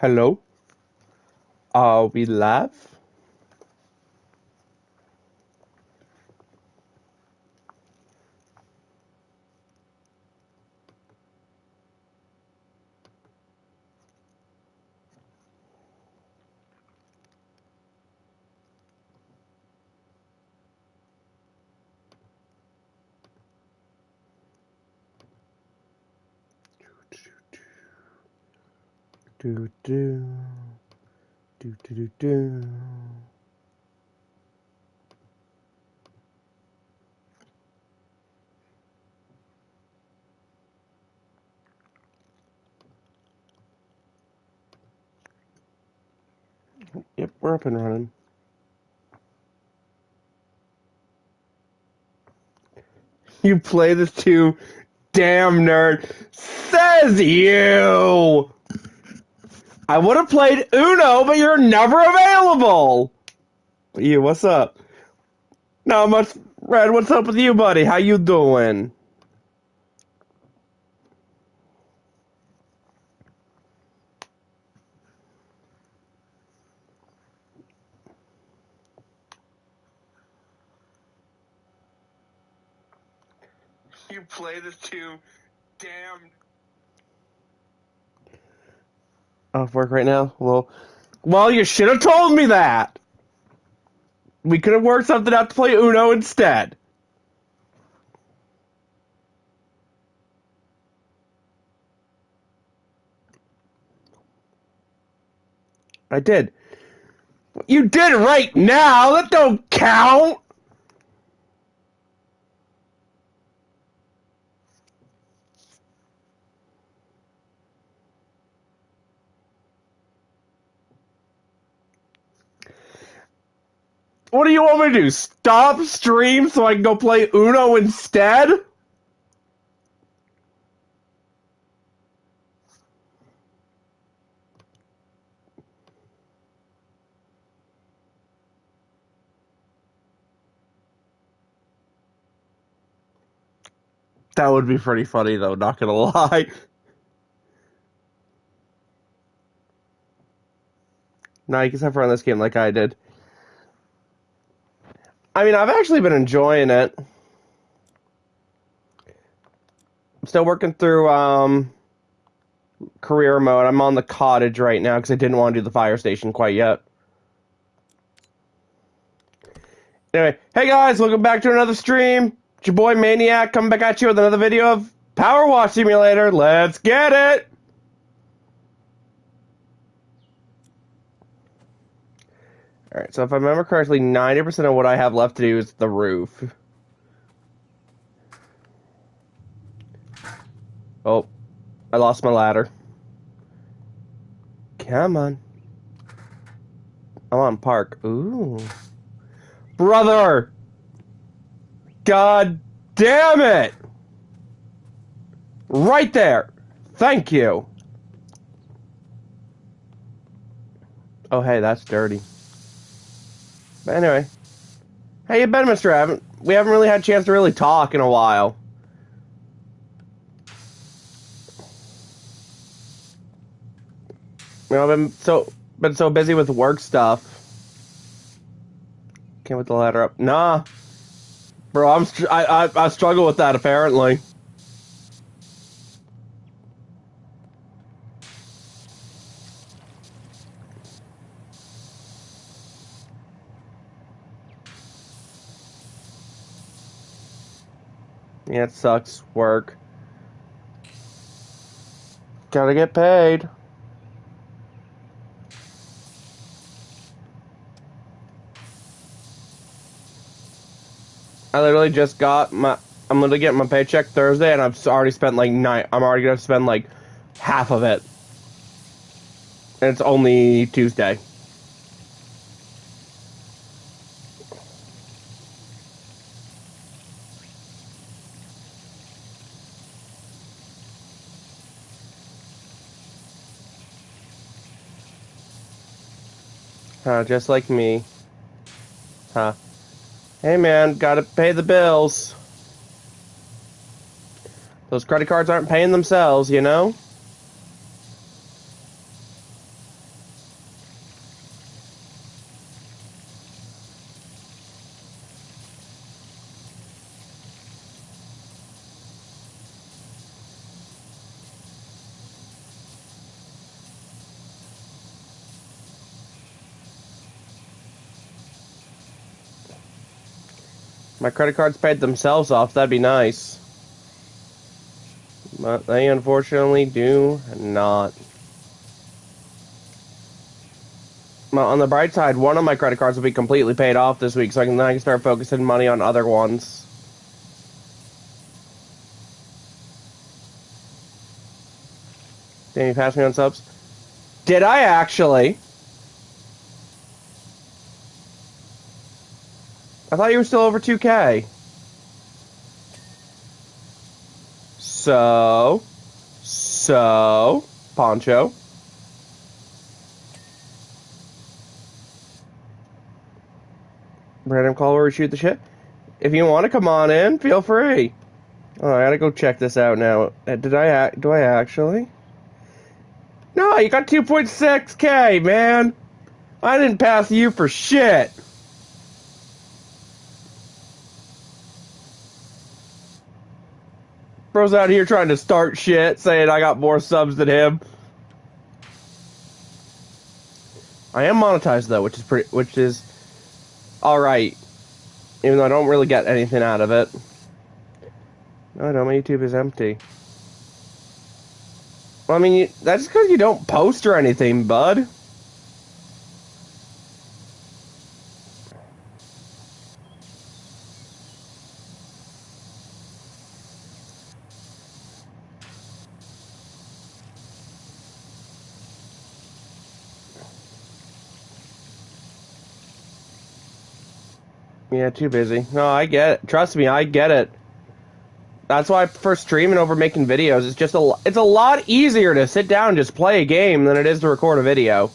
Hello? Are we live? Do do do do do do. Yep, we're up and running. You play this too, damn nerd. Says you. I would have played Uno, but you're never available. You, what's up? Not much, Red. What's up with you, buddy? How you doing? You play this too, damn. Off work right now? Well, you should have told me that. We could have worked something out to play Uno instead. I did. You did right now. That don't count. What do you want me to do? Stop stream so I can go play Uno instead? That would be pretty funny, though, not gonna lie. No, you can have fun on this game like I did. I mean, I've actually been enjoying it. I'm still working through career mode. I'm on the cottage right now because I didn't want to do the fire station quite yet. Anyway, hey guys, welcome back to another stream. It's your boy Maniac coming back at you with another video of PowerWash Simulator. Let's get it! Alright, so if I remember correctly, 90% of what I have left to do is the roof. Oh, I lost my ladder. Come on. I'm on park. Ooh. Brother! God damn it! Right there! Thank you! Oh, hey, that's dirty. But anyway. How you been, Mr. We haven't really had a chance to really talk in a while. You know, I've been so busy with work stuff. Can't put the ladder up. Nah. Bro, I struggle with that, apparently. Yeah, it sucks. Work. Gotta get paid. I literally just got my... I'm literally getting my paycheck Thursday, and I've already spent, like, I'm already gonna spend, like, half of it. And it's only Tuesday. Just like me. Hey man, gotta pay the bills. Those credit cards aren't paying themselves, you know? My credit cards paid themselves off. That'd be nice. But they unfortunately do not. Well, on the bright side, one of my credit cards will be completely paid off this week, so I can start focusing money on other ones. Danny, pass me on subs. Did I actually? I thought you were still over 2K. So, Poncho. Random call where we shoot the shit. If you want to come on in, feel free. Oh, I gotta go check this out now. Do I actually? No, you got 2.6K, man. I didn't pass you for shit. Bro's out here trying to start shit, saying I got more subs than him. I am monetized though, which is all right. Even though I don't really get anything out of it. No, no, my YouTube is empty. Well, I mean, that's because you don't post or anything, bud. Yeah, too busy. No, I get it. Trust me, I get it. That's why I prefer streaming over making videos. It's a lot easier to sit down and just play a game than it is to record a video.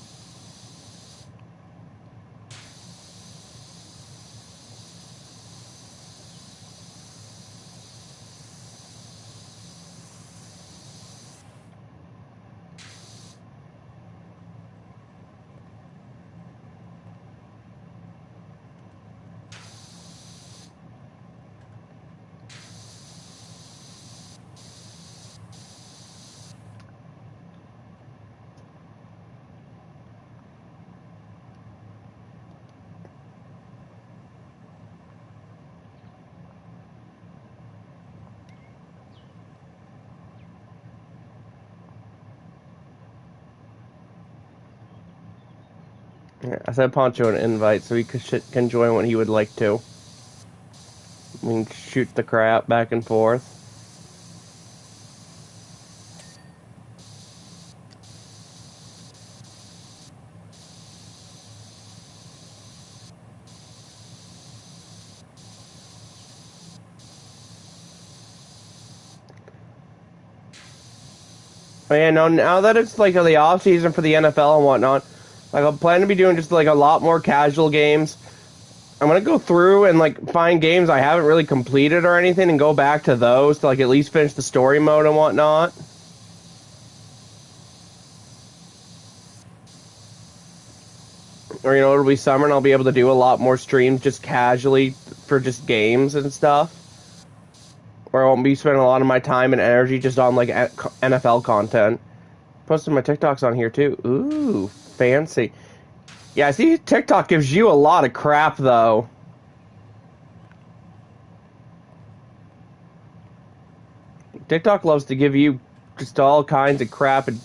I sent Poncho an invite so he can join when he would like to. We can shoot the crap back and forth. But yeah, no, now that it's like the off season for the NFL and whatnot, like I'm planning to be doing just like a lot more casual games. I'm gonna go through and like find games I haven't really completed or anything and go back to those to like at least finish the story mode and whatnot. Or you know, it'll be summer and I'll be able to do a lot more streams just casually for just games and stuff. Where I won't be spending a lot of my time and energy just on like NFL content. Posting my TikToks on here too. Ooh, fancy. Yeah, I see TikTok gives you a lot of crap though. TikTok loves to give you just all kinds of crap and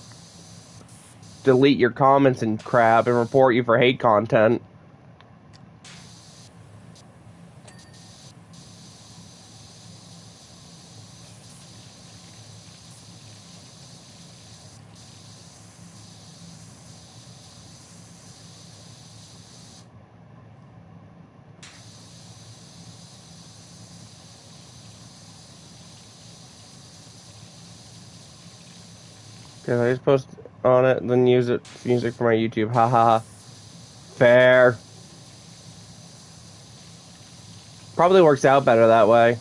delete your comments and crap and report you for hate content. Because I just post on it, then use it music for my YouTube. Ha ha ha. Fair. Probably works out better that way.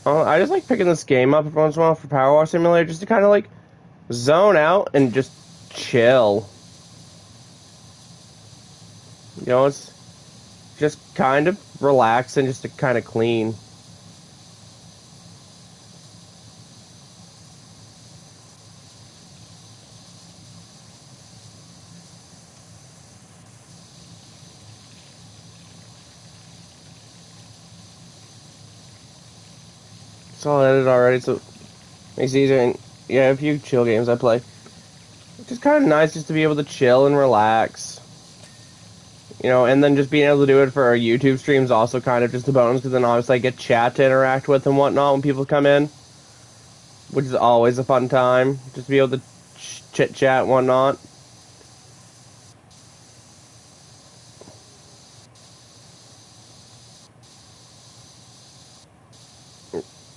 I just like picking this game up every once in a while for PowerWash Simulator just to kind of like zone out and just chill. You know, Just kind of relax and just to kind of clean. It's all edited already, so it makes it easier. And yeah, a few chill games I play. It's just kind of nice just to be able to chill and relax. You know, and then just being able to do it for our YouTube streams also kind of just a bonus, because then obviously I get chat to interact with and whatnot when people come in, which is always a fun time. Just to be able to chit chat and whatnot.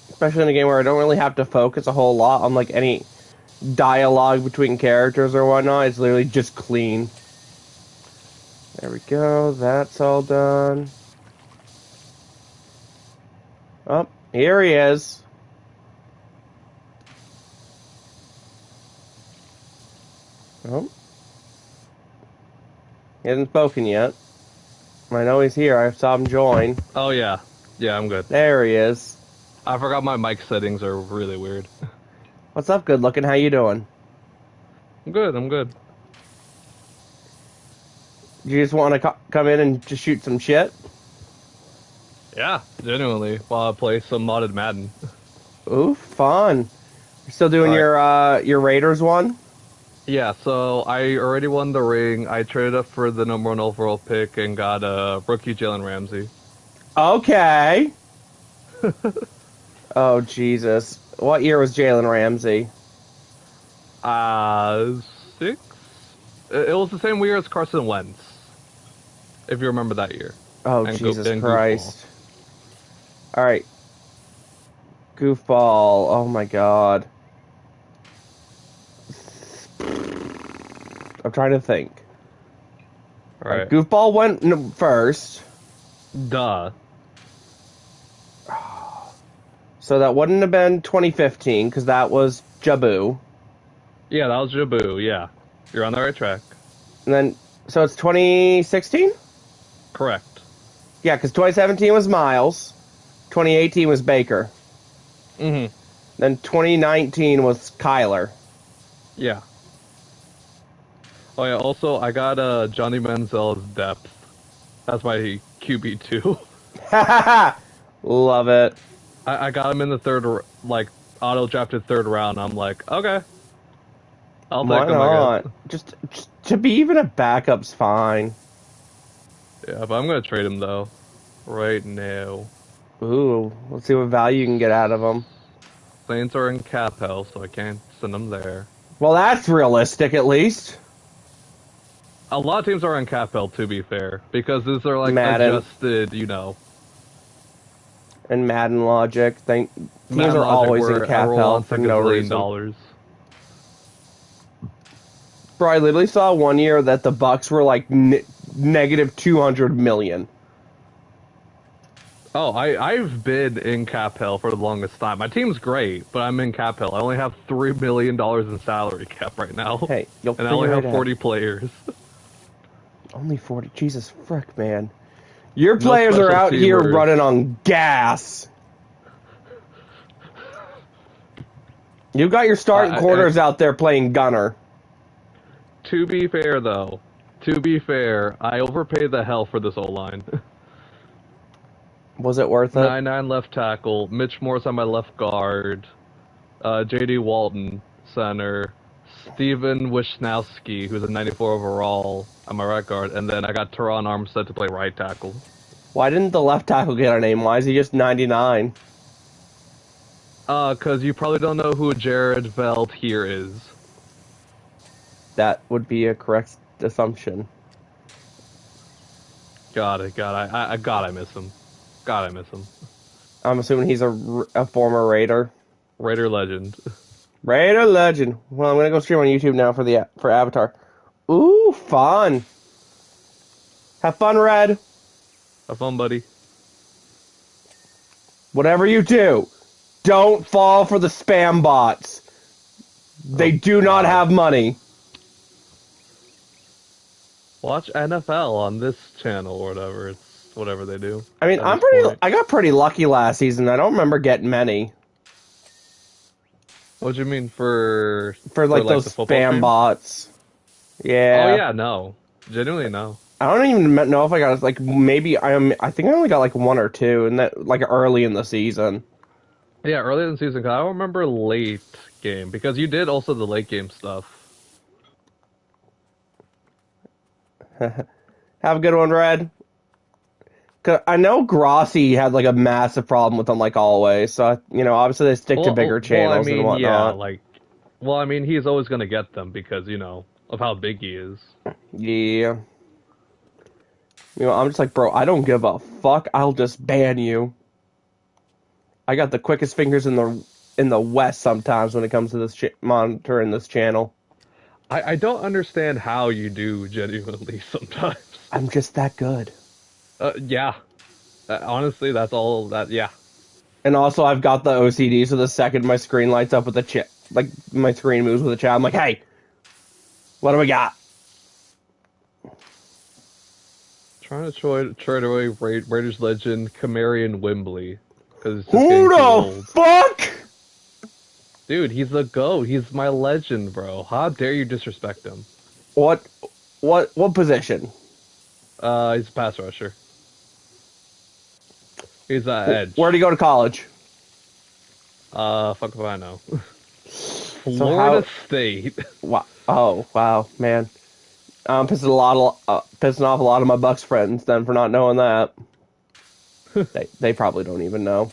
Especially in a game where I don't really have to focus a whole lot on like any dialogue between characters or whatnot. It's literally just clean. There we go. That's all done. Oh, here he is. Oh. He hasn't spoken yet. I know he's here. I saw him join. Oh, yeah. Yeah, I'm good. There he is. I forgot my mic settings are really weird. What's up, good looking? How you doing? I'm good, I'm good. You just want to come in and just shoot some shit? Yeah, genuinely, while I play some modded Madden. Ooh, fun. You still doing your Raiders one? Yeah, so I already won the ring. I traded up for the #1 overall pick and got a rookie Jalen Ramsey. Okay. Oh, Jesus. What year was Jalen Ramsey? 6? It was the same year as Carson Wentz, if you remember that year. Oh, And Jesus and Christ. Alright. Goofball. Oh, my God. I'm trying to think. Right. Goofball went first. Duh. So that wouldn't have been 2015, because that was Jabu. Yeah, that was Jabu, yeah. You're on the right track. And then, so it's 2016? Correct. Yeah, because 2017 was Miles. 2018 was Baker. Mm-hmm. Then 2019 was Kyler. Yeah. Oh yeah, also, I got Johnny Manziel's depth. That's my QB2. Love it. I got him in the auto-drafted third round. I'm like, okay. I'll Why take him, not? I guess. Just to be even a backup's fine. Yeah, but I'm gonna trade him, though. Right now. Ooh, let's see what value you can get out of them. Saints are in cap hell, so I can't send them there. Well, that's realistic, at least. A lot of teams are in cap hell, to be fair. Because these are, like, Madden. adjusted, you know. And Madden logic. Teams Madden are logic always where in cap everyone hell wants for like $1 no billion. reason. Bro, I literally saw one year that the Bucks were like negative 200 million. Oh, I've been in cap hell for the longest time. My team's great, but I'm in cap hell. I only have $3 million in salary cap right now. Hey, you'll and I only figure have it 40 players. Only 40? Jesus frick, man. Your No players are special out here teamers. running on gas. You got your starting corners out there playing gunner. To be fair, though, I overpaid the hell for this O-line. Was it worth it? 9-9 left tackle, Mitch Morse on my left guard, J.D. Walton, center, Steven Wisnowski, who's a 94 overall, on my right guard, and then I got Teron Armstead to play right tackle. Why didn't the left tackle get a name? Why is he just 99? Cause you probably don't know who Jared Veldheer is. That would be a correct assumption. Got it. I miss him. God, I miss him. I'm assuming he's a former Raider. Raider legend. Raider legend. Well, I'm gonna go stream on YouTube now for Avatar. Ooh, fun. Have fun, Red. Have fun, buddy. Whatever you do, don't fall for the spam bots. They do not have money. Watch NFL on this channel or whatever. It's whatever they do. I mean, At this point. I got pretty lucky last season. I don't remember getting many. What do you mean for For like the those football spam stream? bots. Oh Yeah. yeah, no, genuinely no. I don't even know if I got like maybe I think I only got like one or two, and that like early in the season. Yeah, earlier in the season, 'cause I don't remember late game because you did also the late game stuff. Have a good one, Red. 'Cause I know Grossi had like a massive problem with them, like always. So obviously they stick to bigger I channels and mean, yeah, whatnot. like, well, I mean, he's always gonna get them because of how big he is. Yeah. I'm just like, bro, I don't give a fuck. I'll just ban you. I got the quickest fingers in the West sometimes when it comes to this monitoring this channel. I don't understand how you do genuinely sometimes. I'm just that good. Yeah, honestly, that's all that. Yeah, And also, I've got the OCD, so the second my screen lights up with the chat, like my screen moves with the chat, I'm like, hey, what do we got? trying to trade away Raiders legend Camarian Wembley because it's just Who getting too the old. fuck? Dude, he's the GOAT. He's my legend, bro. How dare you disrespect him? What, what position? He's a pass rusher. He's that edge. Where'd he go to college? Fuck if I know. So Florida State. Wow. Oh, wow, man. I'm pissing off a lot of my Bucks friends then for not knowing that. They probably don't even know.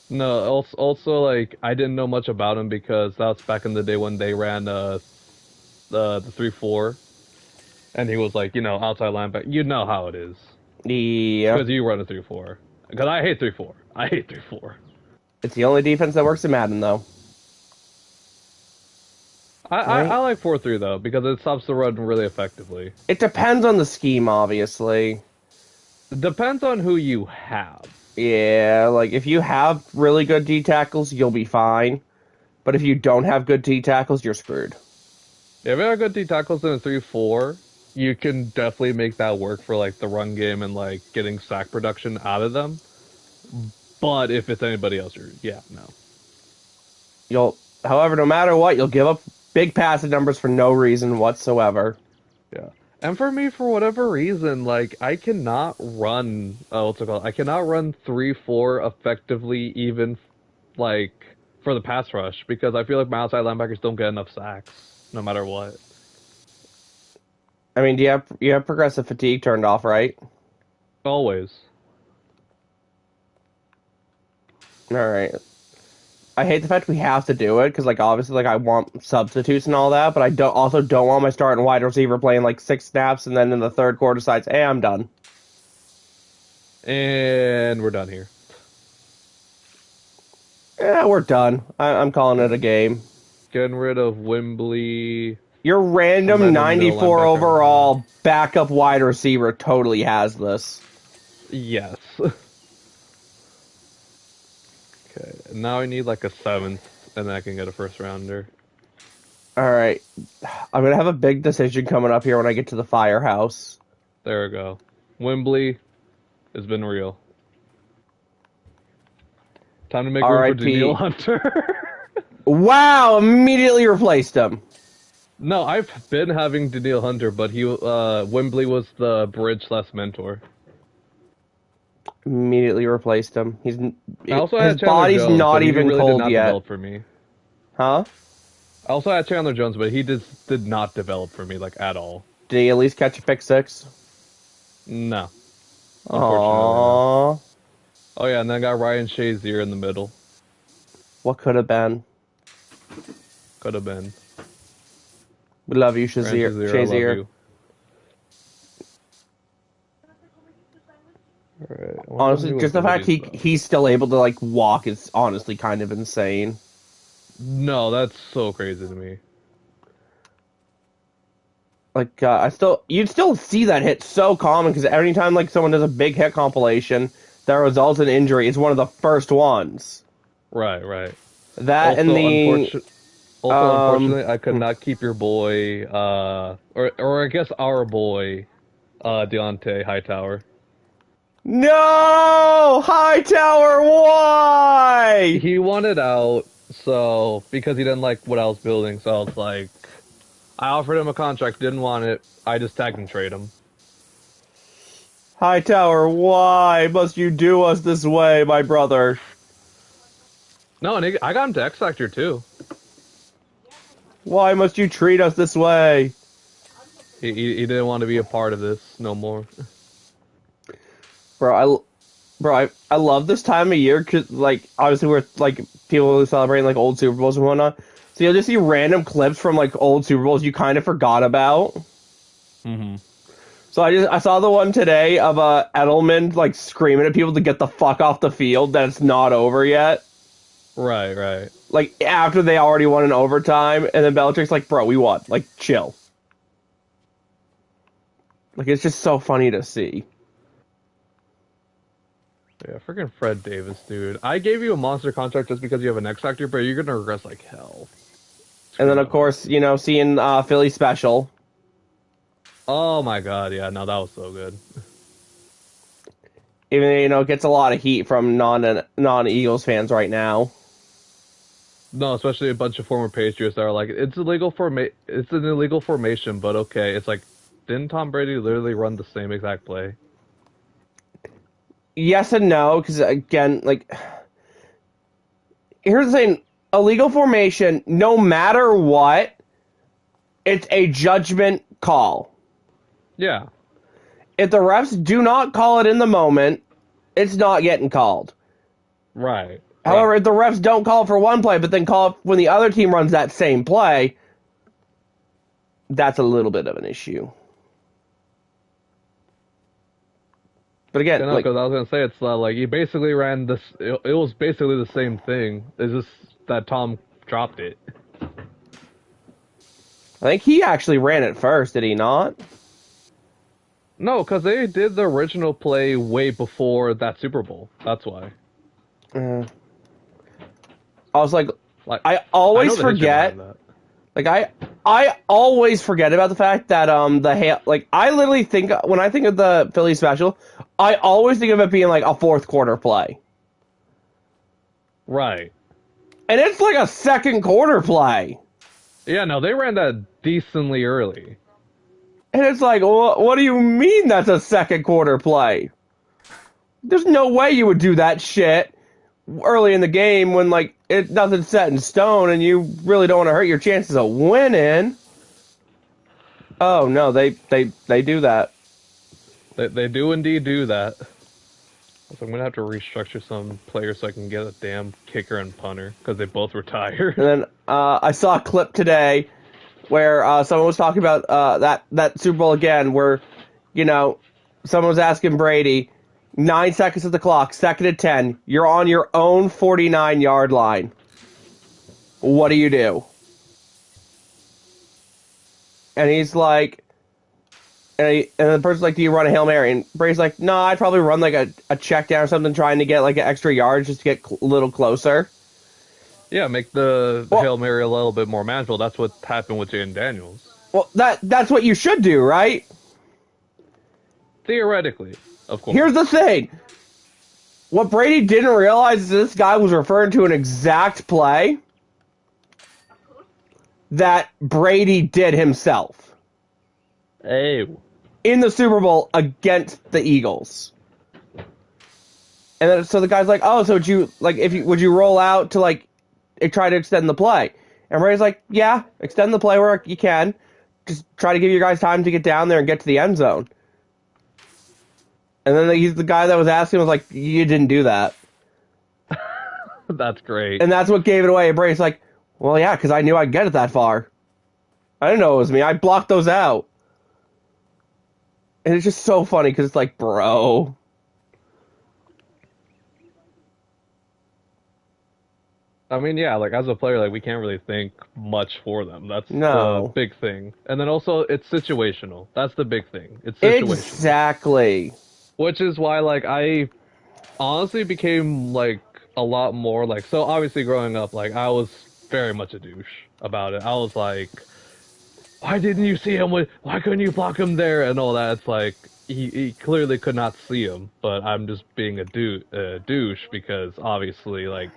No, also like I didn't know much about him because that was back in the day when they ran the 3-4, and he was like outside linebacker. You know how it is Yeah. because you run a 3-4. Because I hate 3-4. I hate 3-4. It's the only defense that works in Madden, though. I like 4-3 though because it stops the run really effectively. It depends on the scheme, obviously. It depends on who you have. Yeah, like if you have really good D tackles, you'll be fine. But if you don't have good D tackles, you're screwed. If you have good D tackles in a 3-4, you can definitely make that work for like the run game and like getting sack production out of them. But if it's anybody else, no. However, no matter what, you'll give up big passing numbers for no reason whatsoever. Yeah. And for me, for whatever reason, like I cannot run. What's it called? I cannot run 3-4 effectively, even like for the pass rush, because I feel like my outside linebackers don't get enough sacks, no matter what. I mean, you have progressive fatigue turned off, right? Always. All right. I hate the fact we have to do it because, like, obviously, like I want substitutes and all that, but I don't want my starting wide receiver playing like 6 snaps and then in the third quarter decides, hey, I'm done. And we're done here. Yeah, we're done. I'm calling it a game. Getting rid of Wembley. Your random middle 94 linebacker. overall backup wide receiver totally has this. Yes. Okay, now I need like a 7th, and then I can get a first rounder. All right. I'm going to have a big decision coming up here when I get to the firehouse. There we go. Wembley has been real. Time to make room for Daniil Hunter. Wow, immediately replaced him. No, I've been having Daniil Hunter, but Wembley was the bridge/mentor. Immediately replaced him. His body's Jones, not even really cold did not yet. Develop for me. Huh? I also had Chandler Jones, but he just did not develop for me like at all. Did he at least catch a pick 6? No. Unfortunately, no. Oh yeah, and then I got Ryan Shazier in the middle. What could have been? Could have been. We love you, Shazier. I love you. Right. Honestly, just the fact he's still able to like walk is honestly kind of insane. No, that's so crazy to me. Like you'd still see that hit so common because anytime like someone does a big hit compilation that results in injury, it's one of the first ones. Right. That also, and the unfortunately, I could not keep your boy, or I guess our boy, Deontay Hightower. No! Hightower, why? He wanted out, so because he didn't like what I was building, so I was like, I offered him a contract, didn't want it. I just tagged and trade him. Hightower, why must you do us this way, my brother? No, and I got him to X Factor too. Why must you treat us this way? He didn't want to be a part of this no more. Bro, I love this time of year because, like, obviously we're, like, people are celebrating, like, old Super Bowls and whatnot. So you'll just see random clips from, like, old Super Bowls you kind of forgot about. Mm-hmm. So I saw the one today of Edelman like screaming at people to get the fuck off the field that it's not over yet. Right, right. Like after they already won in overtime, and then Belichick's like, "Bro, we won. Like, chill." Like it's just so funny to see. Yeah, freaking Fred Davis, dude. I gave you a monster contract just because you have an X Factor, but you're gonna regress like hell. And then Screw of course, you know, seeing Philly special. Oh my god, yeah, no, that was so good. Even though, you know, it gets a lot of heat from non Eagles fans right now. No, especially a bunch of former Patriots that are like, it's an illegal formation, but okay. It's like, didn't Tom Brady literally run the same exact play? Yes and no, because again, like, here's the thing: illegal formation, no matter what, it's a judgment call. Yeah. If the refs do not call it in the moment, it's not getting called. Right. However, Right. if the refs don't call it for one play, but then call it when the other team runs that same play, that's a little bit of an issue. But again, You know, like, because I was gonna say it's like he basically ran this. It was basically the same thing. It's just that Tom dropped it. I think he actually ran it first, did he not? No, because they did the original play way before that Super Bowl. That's why. Uh, I was like, Like, I I know always the history behind forget. that. Like, I always forget about the fact that like I literally think when I think of the Philly special, I always think of it being like a fourth quarter play. Right. And it's like a second quarter play. Yeah. No, they ran that decently early. And it's like, well, what do you mean that's a second quarter play? There's no way you would do that shit early in the game when like nothing's set in stone and you really don't want to hurt your chances of winning. Oh no, they do that. They do indeed do that. So I'm gonna have to restructure some players so I can get a damn kicker and punter because they both And retired. then I saw a clip today where someone was talking about that Super Bowl again, where you know someone was asking Brady, 9 seconds at the clock, second and 10, you're on your own 49-yard line. What do you do? And he's like, and the person's like, do you run a Hail Mary? And Brady's like, no, I'd probably run like a check down or something, trying to get like an extra yard just to get a little closer. Yeah, make the Well, Hail Mary a little bit more manageable. That's what happened with Jaden Daniels. well, that's what you should do, right? Theoretically, of Here's course. the thing. What Brady didn't realize is this guy was referring to an exact play that Brady did himself Hey. in the Super Bowl against the Eagles. And then, so the guy's like, "Oh, so would you like if you would you roll out to like try to extend the play?" And Brady's like, "Yeah, extend the play where you can. Just try to give your guys time to get down there and get to the end zone." And then he's the guy that was asking was like, "You didn't do that." That's great. And that's what gave it away. And Brady's like, "Well, yeah, because I knew I'd get it that far. I didn't know it was me. I blocked those out." And it's just so funny because it's like, bro. I mean, yeah, like as a player, like we can't really think much for them. That's the No. big thing. And then also it's situational. That's the big thing. It's situational. Exactly. Which is why like I honestly became like a lot more like so obviously growing up like I was very much a douche about it. I was like, why didn't you see him with why couldn't you block him there and all that? It's like he clearly could not see him, but I'm just being a douche because obviously, like,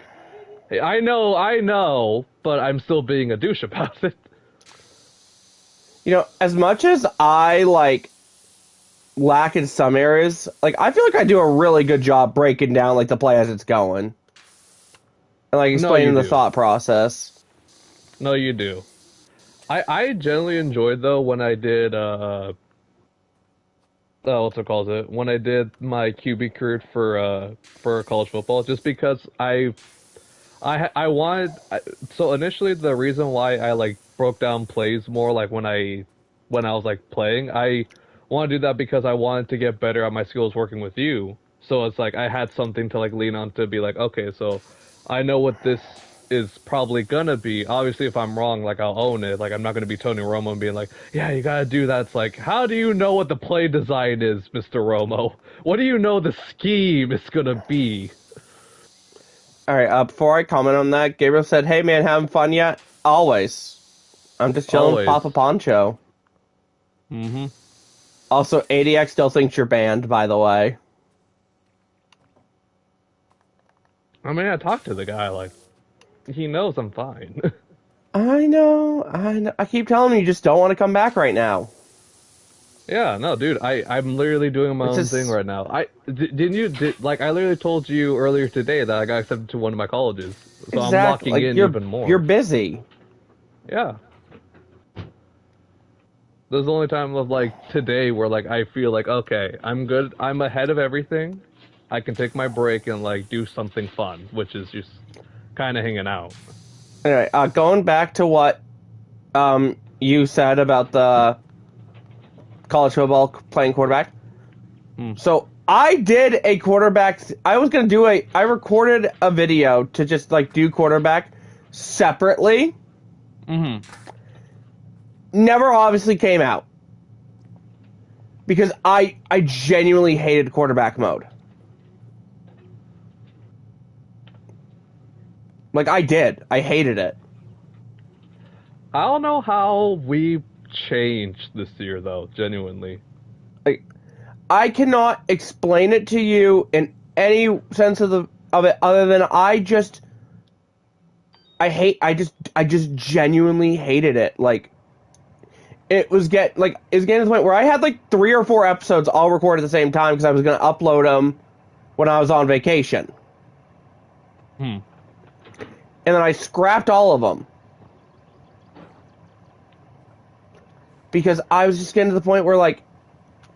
I know, but I'm still being a douche about it. You know, as much as I like lack in some areas, like I feel like I do a really good job breaking down like the play as it's going and like No, you explaining the do. thought process. No, you do. I generally enjoyed though when I did what's it called it when I did my QB career for college football, just because I wanted so initially the reason why I like broke down plays more like when I was like playing, I want to do that because I wanted to get better at my skills working with you. So it's like I had something to like lean on to be like, okay, so I know what this is probably gonna be. Obviously, if I'm wrong, like I'll own it. Like I'm not gonna be Tony Romo and being like, yeah, you gotta do that. It's like, how do you know what the play design is, Mr. Romo? What do you know the scheme is gonna be? All right, before I comment on that, Gabriel said, "Hey man, having fun yet?" Always. I'm just chilling with Always. Papa Poncho. Mm-hmm. Also, ADX still thinks you're banned, by the way. I mean, I talked to the guy, like, he knows I'm fine. I know, I know. I keep telling him you just don't want to come back right now. Yeah, no, dude, I'm literally doing my It's own thing just right now. Didn't you, like, I literally told you earlier today that I got accepted to one of my colleges, so I'm exactly locking like in even you're more. busy. Yeah. There's the only time of, like, today where, like, I feel like, okay, I'm good, I'm ahead of everything, I can take my break and, like, do something fun, which is just kind of hanging out. Anyway, going back to what you said about the college football playing quarterback. Hmm. So I did a quarterback. I was gonna do a. I recorded a video to just like do quarterback separately. Mm-hmm. Never obviously came out because I genuinely hated quarterback mode. Like I did. I hated it. I don't know how we changed this year, though, genuinely. Like I cannot explain it to you in any sense of it other than I just genuinely hated it. Like it was getting to the point where I had like 3 or 4 episodes all recorded at the same time because I was going to upload them when I was on vacation, Hmm. and then I scrapped all of them because I was just getting to the point where like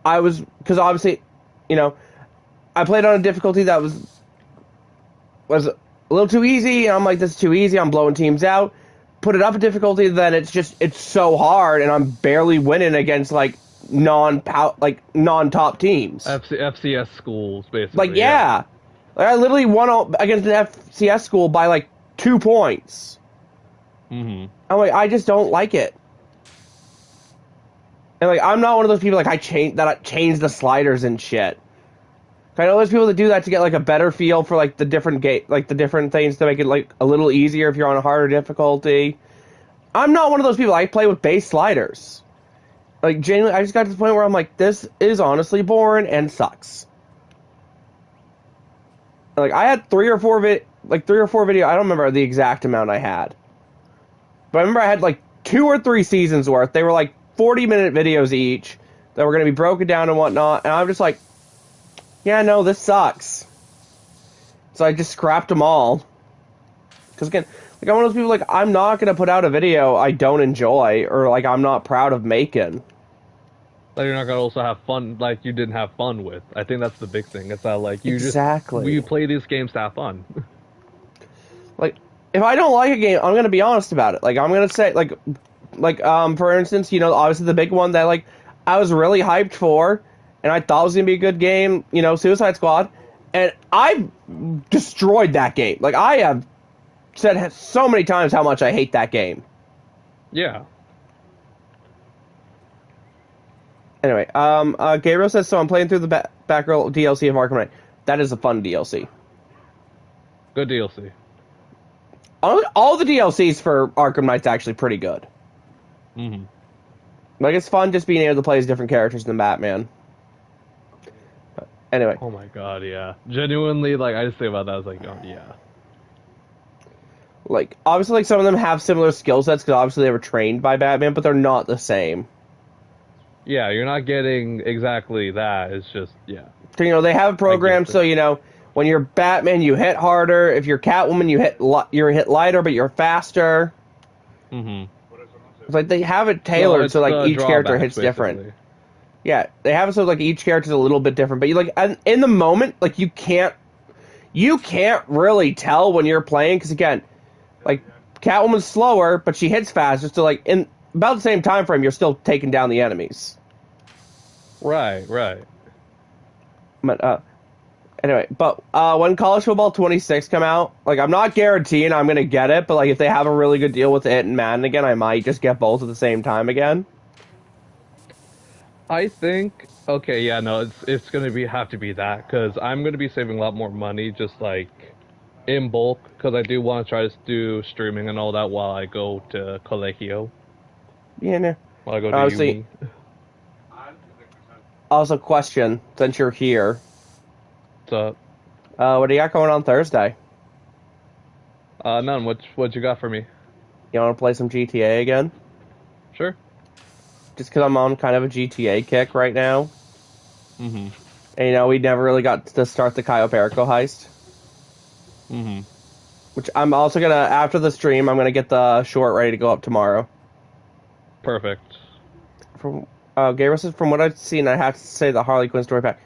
I was because obviously, you know, I played on a difficulty that was a little too easy, and I'm like, this is too easy. I'm blowing teams out. Put it up a difficulty, then it's so hard, and I'm barely winning against like non top teams. FCS schools, Like basically, yeah. yeah, like I literally won against an FCS school by like 2 points. Hmm. I'm like, I just don't like it. And like, I'm not one of those people like I change the sliders and shit. I know there's people that do that to get like a better feel for like the different like the different things to make it like a little easier if you're on a harder difficulty. I'm not one of those people. I play with base sliders. Like genuinely, I just got to the point where I'm like, this is honestly boring and sucks. Like I had 3 or 4 video. I don't remember the exact amount I had, but I remember I had like 2 or 3 seasons worth. They were like 40-minute videos each that were going to be broken down and whatnot. And I'm just like, yeah, no, this sucks. So I just scrapped them all. Because again, like I'm one of those people like I'm not going to put out a video I don't enjoy or like I'm not proud of making. Like you're not gonna also have fun, like you didn't have fun with. I think that's the big thing. It's that like we Exactly. play these games to have fun. Like if I don't like a game, I'm going to be honest about it. Like I'm going to say for instance, you know, obviously the big one that like I was really hyped for and I thought was going to be a good game, you know, Suicide Squad, and I destroyed that game. Like I have said so many times how much I hate that game. Yeah, Anyway, Gabriel says so. I'm playing through the Batgirl DLC of Arkham Knight. That is a fun DLC. good DLC. All the DLCs for Arkham Knight's actually pretty good. Hmm. Like it's fun just being able to play as different characters than Batman. Anyway, Oh my god, yeah. Genuinely, like, I just think about that, I was like, oh, yeah. like, obviously, like, some of them have similar skill sets because obviously they were trained by Batman, but they're not the same. Yeah, you're not getting exactly that, it's just, yeah. So, they have a I program, get it. so, when you're Batman, you hit harder. If you're Catwoman, you're hit lighter, but you're faster. Mm-hmm. It's like they have it No, tailored it's so like the each character drawbacks, hits different. basically. Yeah, they have it so like each character's a little bit different, but you like and in the moment like you can't really tell when you're playing because again, like Catwoman's slower, but she hits faster, so like in about the same time frame, you're still taking down the enemies. Right, right. But anyway, but when College Football 26 come out, like I'm not guaranteeing I'm gonna get it, but like if they have a really good deal with it and Madden again, I might just get both at the same time again. I think, okay, yeah, no, it's gonna have to be that, because I'm gonna be saving a lot more money, just like, in bulk, because I do want to try to do streaming and all that while I go to Colegio, Yeah, no. while I go to Obviously, uni. also question since you're here, So, what do you got going on Thursday? none, what you got for me? You want to play some GTA again? Sure. Just because I'm on kind of a GTA kick right now. Mm-hmm. And we never really got to start the Cayo Perico heist. Mm-hmm. Which I'm also gonna, after the stream, I'm gonna get the short ready to go up tomorrow. Perfect. From Gabriel says, from what I've seen, I have to say the Harley Quinn story pack.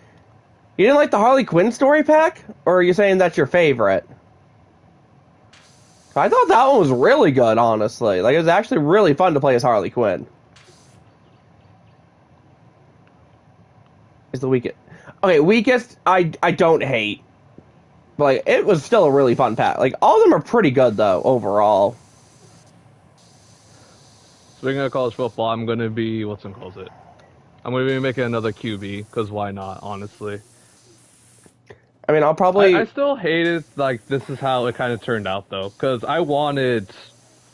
You didn't like the Harley Quinn story pack? Or are you saying that's your favorite? I thought that one was really good, honestly. Like, it was actually really fun to play as Harley Quinn. Is the weakest. Okay, weakest, I don't hate. But, like, it was still a really fun pack. Like, all of them are pretty good, though, overall. Speaking of college football, I'm gonna be, what's it called it? I'm gonna be making another QB, because why not, honestly. I mean, I'll probably... I still hated, like, this is how it kind of turned out, though, because I wanted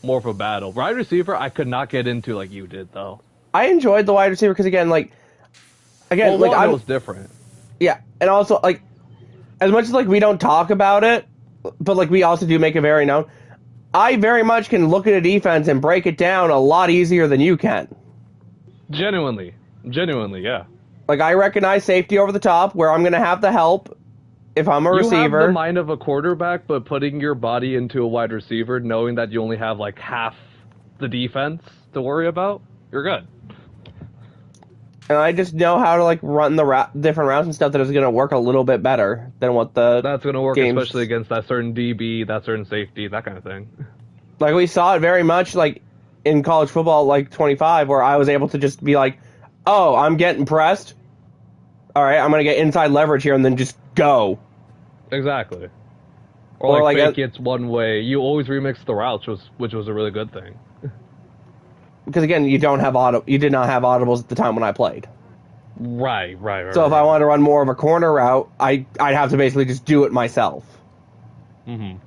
more of a battle. Wide receiver, I could not get into like you did, though. I enjoyed the wide receiver, because, again, Well, like, one, it was different. Yeah, and also, like, as much as, like, we don't talk about it, but, like, we also do make it very known, I very much can look at a defense and break it down a lot easier than you can. Genuinely, yeah. Like, I recognize safety over the top, where I'm going to have the help if I'm a receiver. You have the mind of a quarterback, but putting your body into a wide receiver, knowing that you only have, like, half the defense to worry about, you're good. And I just know how to, like, run the different routes and stuff that is going to work a little bit better than what the That's going to work, games... especially against that certain DB, that certain safety, that kind of thing. Like, we saw it very much, like, in college football, like, 25, where I was able to just be like, oh, I'm getting pressed. All right, I'm going to get inside leverage here and then just go. Exactly. Or like fake a, it's one way. You always remix the routes, which was a really good thing. Because again, you did not have audibles at the time when I played. Right. So if I wanted to run more of a corner route, I'd have to basically just do it myself. Mm-hmm.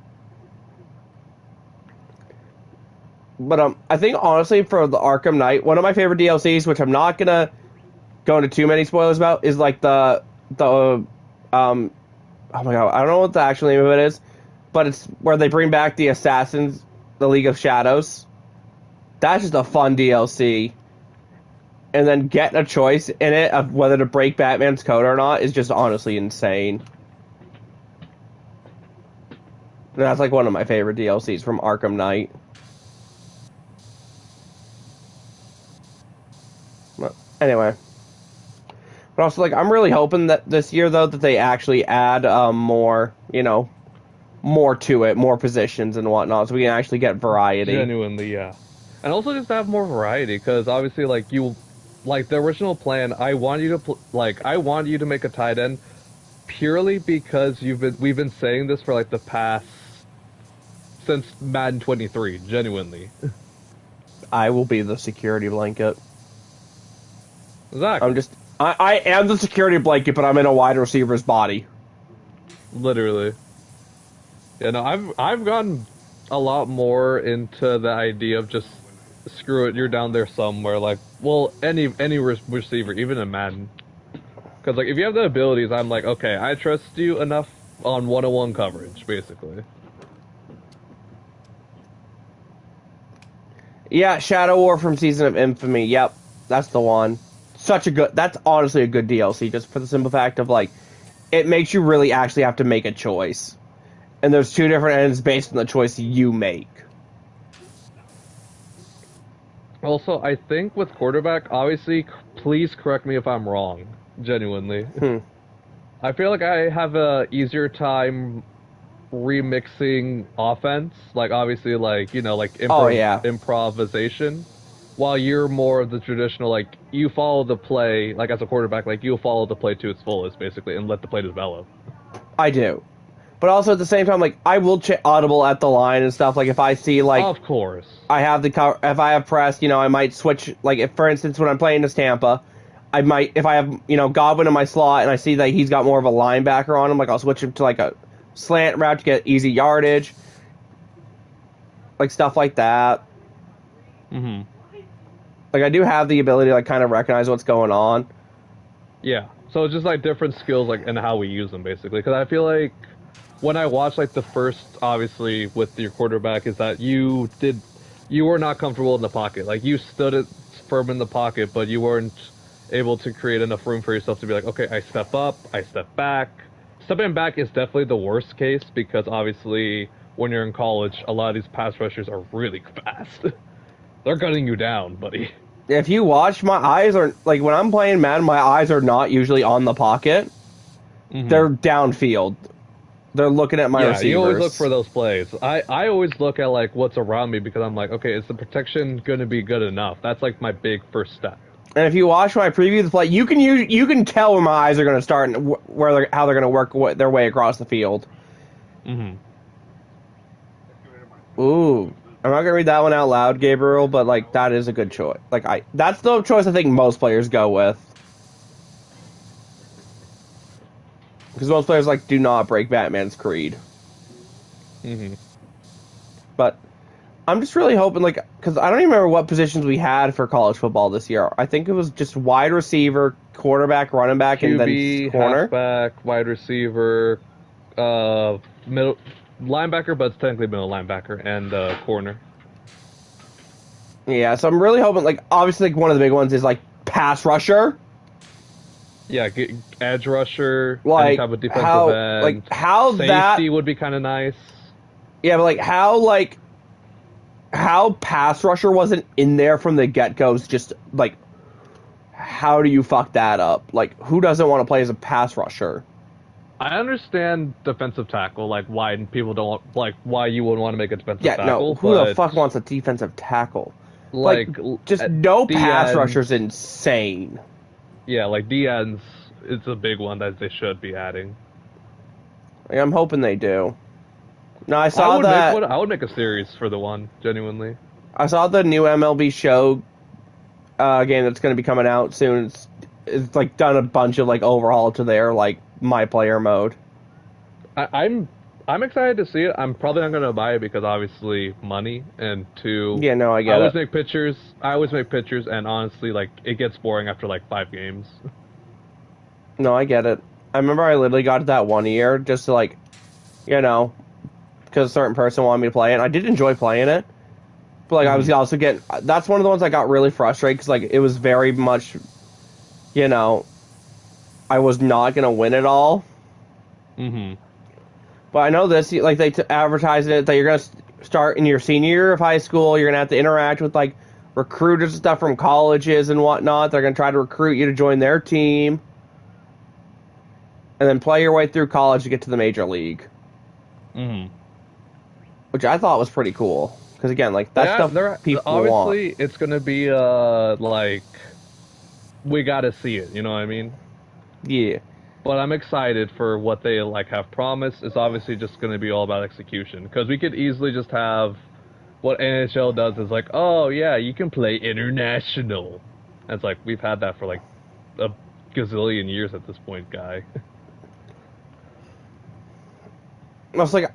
But I think honestly for the Arkham Knight, one of my favorite DLCs, which I'm not gonna go into too many spoilers about, is like the oh my god, I don't know what the actual name of it is, but it's where they bring back the Assassins, the League of Shadows. That's just a fun DLC. And then getting a choice in it of whether to break Batman's code or not is just honestly insane. And that's like one of my favorite DLCs from Arkham Knight. But anyway. But also, like, I'm really hoping that this year, though, that they actually add more, more to it, more positions and whatnot, so we can actually get variety. Genuinely, yeah. And also just have more variety, because obviously, like, the original plan, I want you to make a tight end purely because we've been saying this for, like, the past, since Madden 23, genuinely. I will be the security blanket. Exactly. I am the security blanket, but I'm in a wide receiver's body. Literally. Yeah, no, I've gotten a lot more into the idea of just screw it, you're down there somewhere. Like, well, any receiver, even in Madden. Because like if you have the abilities, I'm like, okay, I trust you enough on one-on-one coverage, basically. Yeah, Shadow War from Season of Infamy. Yep, that's the one. That's honestly a good DLC, just for the simple fact of like, it makes you really actually have to make a choice. And there's two different ends based on the choice you make. Also, I think with quarterback, obviously, please correct me if I'm wrong, genuinely. I feel like I have a easier time remixing offense, like obviously like, you know, like Oh, yeah. improvisation, while you're more of the traditional like you follow the play, like as a quarterback, like you'll follow the play to its fullest basically and let the play develop. I do. But also at the same time, like, I will audible at the line and stuff. Like, if I see, like, Of course. I have the cover, if I have press, you know, I might switch. Like, if for instance, when I'm playing as Tampa, I might, if I have, you know, Godwin in my slot and I see that he's got more of a linebacker on him, like, I'll switch him to like a slant route to get easy yardage, like stuff like that. Mm-hmm. Like, I do have the ability to like kind of recognize what's going on. Yeah. So it's just like different skills, like and how we use them basically. Because I feel like when I watched like the first, obviously with your quarterback, is that you were not comfortable in the pocket. Like you stood it firm in the pocket, but you weren't able to create enough room for yourself to be like, okay, I step up, I step back. Stepping back is definitely the worst case because obviously when you're in college, a lot of these pass rushers are really fast. They're gunning you down, buddy. If you watch, my eyes are like when I'm playing Madden, my eyes are not usually on the pocket. Mm-hmm. They're downfield. They're looking at my Yeah, receivers. you always look for those plays. I always look at like what's around me because I'm like, okay, is the protection going to be good enough? That's like my big first step. And if you watch my preview of the play, you can tell where my eyes are going to start and how they're going to work their way across the field. Mm-hmm. Ooh, I'm not going to read that one out loud, Gabriel, but like that is a good choice. That's the choice I think most players go with. Because most players like do not break Batman's creed. Mm-hmm. But I'm just really hoping, like, because I don't even remember what positions we had for college football this year. I think it was just wide receiver, quarterback, running back, QB, and then corner. halfback, wide receiver, middle linebacker, but it's technically middle linebacker and corner. Yeah, so I'm really hoping, like, obviously, like, one of the big ones is, like, pass rusher. Yeah, edge rusher, Like, any type of defensive end. how Safety that would be kind of nice. Yeah, but how pass rusher wasn't in there from the get-go is just, like, how do you fuck that up? Like, who doesn't want to play as a pass rusher? I understand defensive tackle, like why people don't like why you wouldn't want to make a defensive Yeah, tackle. no, who the fuck wants a defensive tackle? Like just no pass ends, rusher's insane. Yeah, like D ends, it's a big one that they should be adding. Like, I'm hoping they do. No, I saw that. I would make a series for the one, genuinely. I saw the new MLB show game that's going to be coming out soon. It's like done a bunch of like overhaul to their like my player mode. I'm excited to see it. I'm probably not going to buy it because obviously money and two. Yeah, no, I get it. I always make pictures, and honestly, like it gets boring after like 5 games. No, I get it. I remember I literally got it that one year just to like, you know, because a certain person wanted me to play it. And I did enjoy playing it, but like I was also getting. That's one of the ones I got really frustrated because like it was very much, you know, I was not gonna win it all. Mm-hmm. But I know this, like they advertise it that you're gonna start in your senior year of high school. You're gonna have to interact with like recruiters and stuff from colleges and whatnot. They're gonna try to recruit you to join their team, and then play your way through college to get to the major league. Mm-hmm. Which I thought was pretty cool. Because again, like that stuff people obviously want. it's gonna be like we gotta see it. You know what I mean? Yeah. But I'm excited for what they like have promised. It's obviously just going to be all about execution because we could easily just have what NHL does is like, oh yeah, you can play international. And it's like we've had that for like a gazillion years at this point, guy. I was like,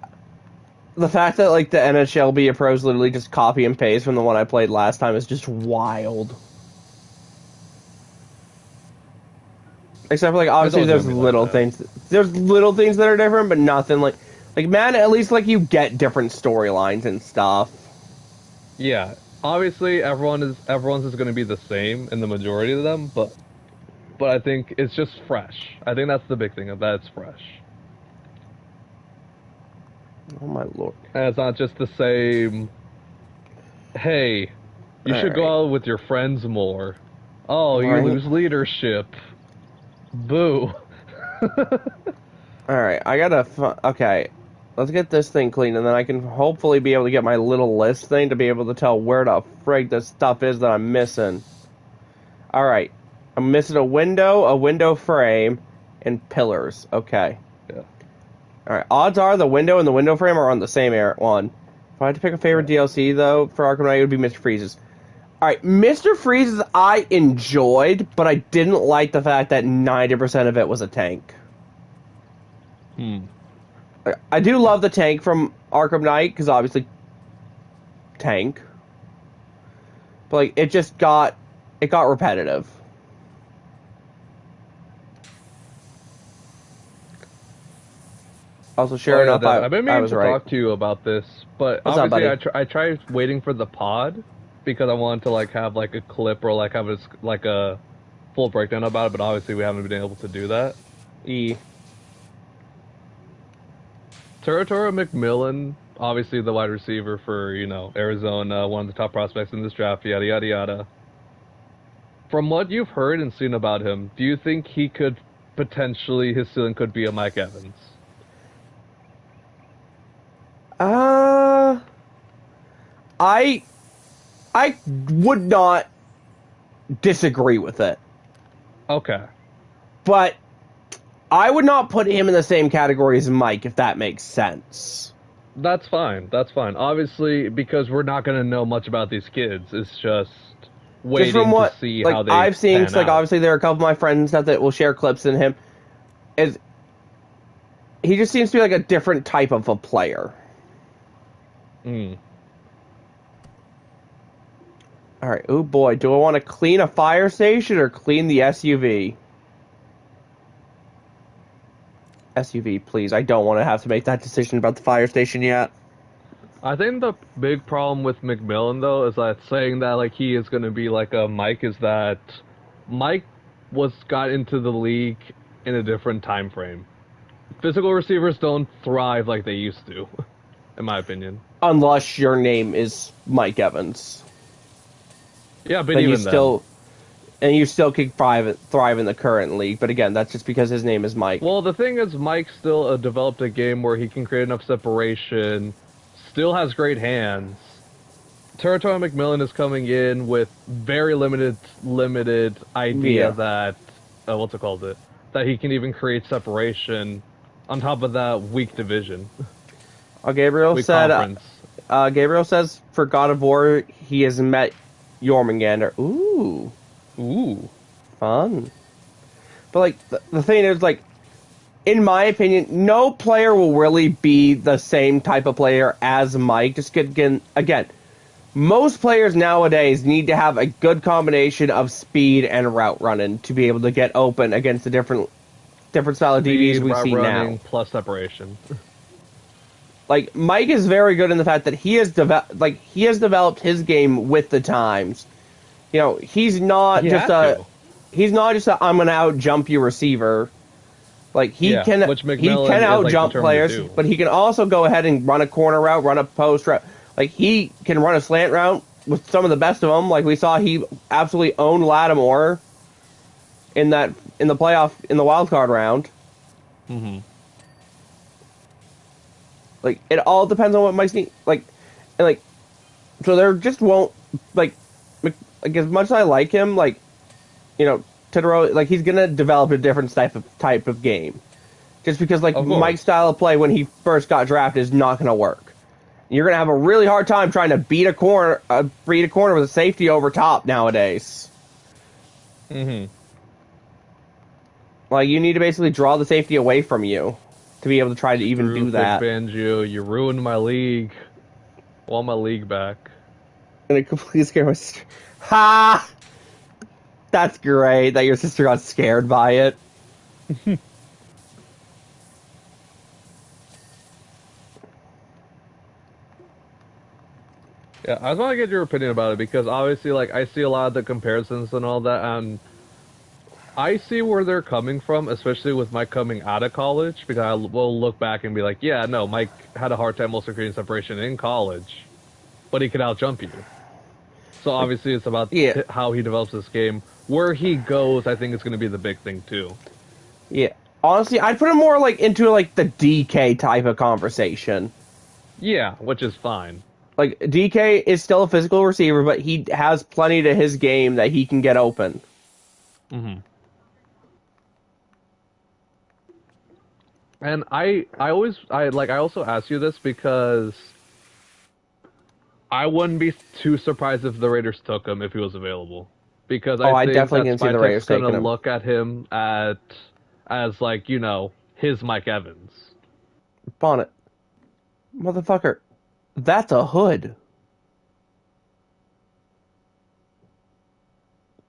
the fact that like the NHLB pros literally just copy and paste from the one I played last time is just wild. Except for, like, obviously It's always there's gonna be little like that. things. There's little things that are different, but nothing like man, at least, like, you get different storylines and stuff. Yeah, obviously everyone's is going to be the same in the majority of them, but I think it's just fresh. I think that's the big thing of that it's fresh. Oh, my lord. And it's not just the same, hey, you should Alright. go out with your friends more. Oh, you Right. lose leadership. Boo. Alright, I gotta... Okay. Let's get this thing clean, and then I can hopefully be able to get my little list thing to be able to tell where the frig this stuff is that I'm missing. Alright. I'm missing a window frame, and pillars. Okay. Yeah. Alright, odds are the window and the window frame are on the same one. If I had to pick a favorite DLC, though, for Arkham Knight, it would be Mr. Freeze's. Alright, Mr. Freeze's I enjoyed, but I didn't like the fact that 90% of it was a tank. I do love the tank from Arkham Knight, because obviously, tank. But, like, it got repetitive. Also, sure enough, I've been I meaning was to right. talk to you about this, but What's up, obviously buddy? I tried waiting for the pod because I wanted to like have like a clip or like have like a full breakdown about it, but obviously we haven't been able to do that. Territorial McMillan, obviously the wide receiver for, Arizona, one of the top prospects in this draft, yada yada yada. From what you've heard and seen about him, do you think he could potentially his ceiling could be a Mike Evans? I would not disagree with it, Okay. but I would not put him in the same category as Mike, if that makes sense. That's fine. That's fine. Obviously, because we're not going to know much about these kids. It's just waiting Just from what to see like how they I've seen, pan 'cause, like, out. obviously there are a couple of my friends that will share clips in him. Is he just seems to be like a different type of a player. Mm. All right. Oh boy, do I want to clean a fire station or clean the SUV? SUV, please. I don't want to have to make that decision about the fire station yet. I think the big problem with McMillan though is that saying that like he is going to be like a Mike is that Mike got into the league in a different time frame. Physical receivers don't thrive like they used to, in my opinion. Unless your name is Mike Evans. Yeah, but Then even then. you still can thrive in the current league. But again, that's just because his name is Mike. Well, the thing is, Mike still developed a game where he can create enough separation, still has great hands. Territorial McMillan is coming in with very limited idea Yeah. that what's it called that he can even create separation. On top of that, weak division, Gabriel weak said. conference. Gabriel says for God of War he has met Jormungandr. Ooh, Ooh, fun. But like the thing is, like, in my opinion, no player will really be the same type of player as Mike. Just again, most players nowadays need to have a good combination of speed and route running to be able to get open against the different style of DBs speed, we route see running now. plus separation. Like, Mike is very good in the fact that he has developed his game with the times. You know, he's not He just had to. I'm gonna out jump you receiver. Like, Yeah, which he can McMillan is out like jump determined to players, do. but he can also go ahead and run a corner route, run a post route. Like, he can run a slant route with some of the best of them. Like, we saw he absolutely owned Lattimore in the playoff in the wild card round. Mm-hmm. Like, it all depends on what Mike's need. So there just won't, like as much as I like him, Todoro, like, he's gonna develop a different type of game. Just because, like, Of course. Mike's style of play when he first got drafted is not gonna work. You're gonna have a really hard time trying to beat a corner with a safety over top nowadays. Mm-hmm. Like, you need to basically draw the safety away from you to be able to try to even do that. Banjo, you ruined my league. I want my league back. And it completely scared my sister. Ha! That's great that your sister got scared by it. Yeah, I just want to get your opinion about it because obviously, like, I see a lot of the comparisons and all that, and I see where they're coming from, especially with Mike coming out of college, because I will look back and be like, yeah, no, Mike had a hard time also creating separation in college, but he could outjump you. So Like, obviously, it's about yeah, how he develops this game. Where he goes, I think, is going to be the big thing too. yeah. Honestly, I'd put it more like into like the DK type of conversation. Yeah, which is fine. Like DK is still a physical receiver, but he has plenty to his game that he can get open. Hmm. And I also ask you this because I wouldn't be too surprised if the Raiders took him if he was available. Because Oh, I I think definitely that can see the Spytek's Raiders gonna taking him. look at him as like, his Mike Evans. Bonnet, motherfucker, that's a hood.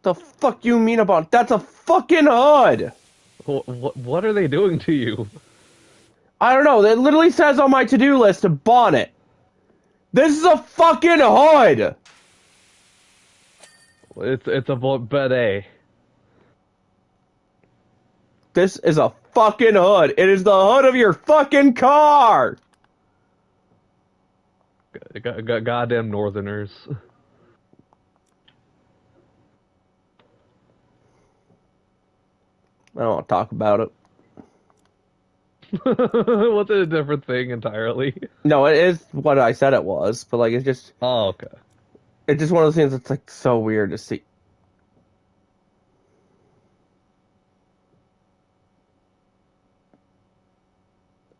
The fuck you mean about that's a fucking hood? What are they doing to you? I don't know. It literally says on my to-do list, bonnet. This is a fucking hood. It's a beret. This is a fucking hood. It is the hood of your fucking car. Goddamn Northerners. I don't want to talk about it. What's a different thing entirely? No, it is what I said it was, but like Oh, okay. it's just one of those things that's like so weird to see.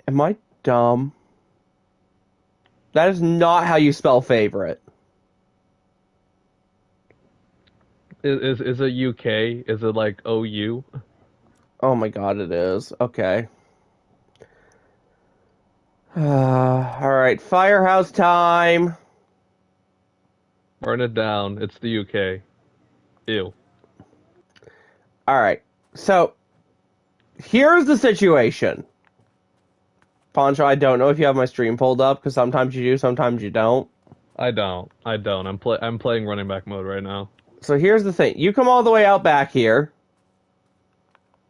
Am I dumb? That is not how you spell favorite. Is it UK? Is it like OU? Oh my god, it is. Okay. All right, firehouse time. Burn it down. It's the UK. Ew. All right. So, here's the situation. Poncho, I don't know if you have my stream pulled up because sometimes you do, sometimes you don't. I don't. I'm playing running back mode right now. So here's the thing. You come all the way out back here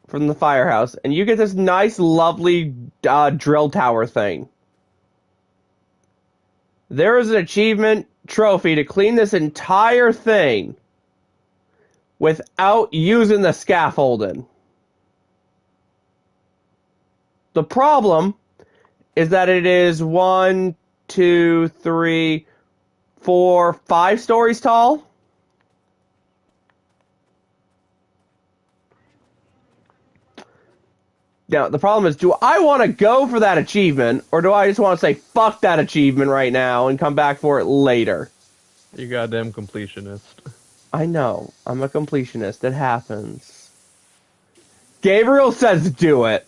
from the firehouse, and you get this nice, lovely drill tower thing. There is an achievement trophy to clean this entire thing without using the scaffolding. The problem is that it is 1, 2, 3, 4, 5 stories tall. Now, the problem is, do I want to go for that achievement, or do I just want to say, fuck that achievement right now and come back for it later? You goddamn completionist. I know. I'm a completionist. It happens. Gabriel says do it.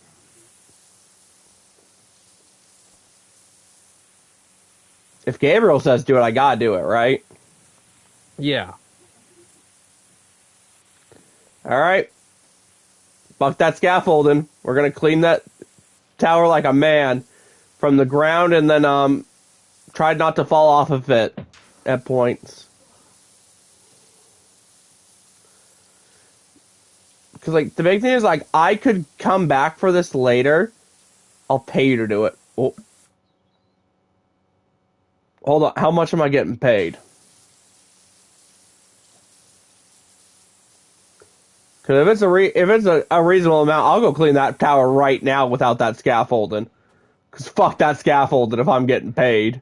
If Gabriel says do it, I gotta do it, right? Yeah. Alright. Fuck that scaffolding. We're gonna clean that tower like a man from the ground and then try not to fall off of it at points. Because, like, the big thing is, like, I could come back for this later. I'll pay you to do it. Oh. Hold on. How much am I getting paid? Because if it's a reasonable amount, I'll go clean that tower right now without that scaffolding. Because fuck that scaffolding if I'm getting paid.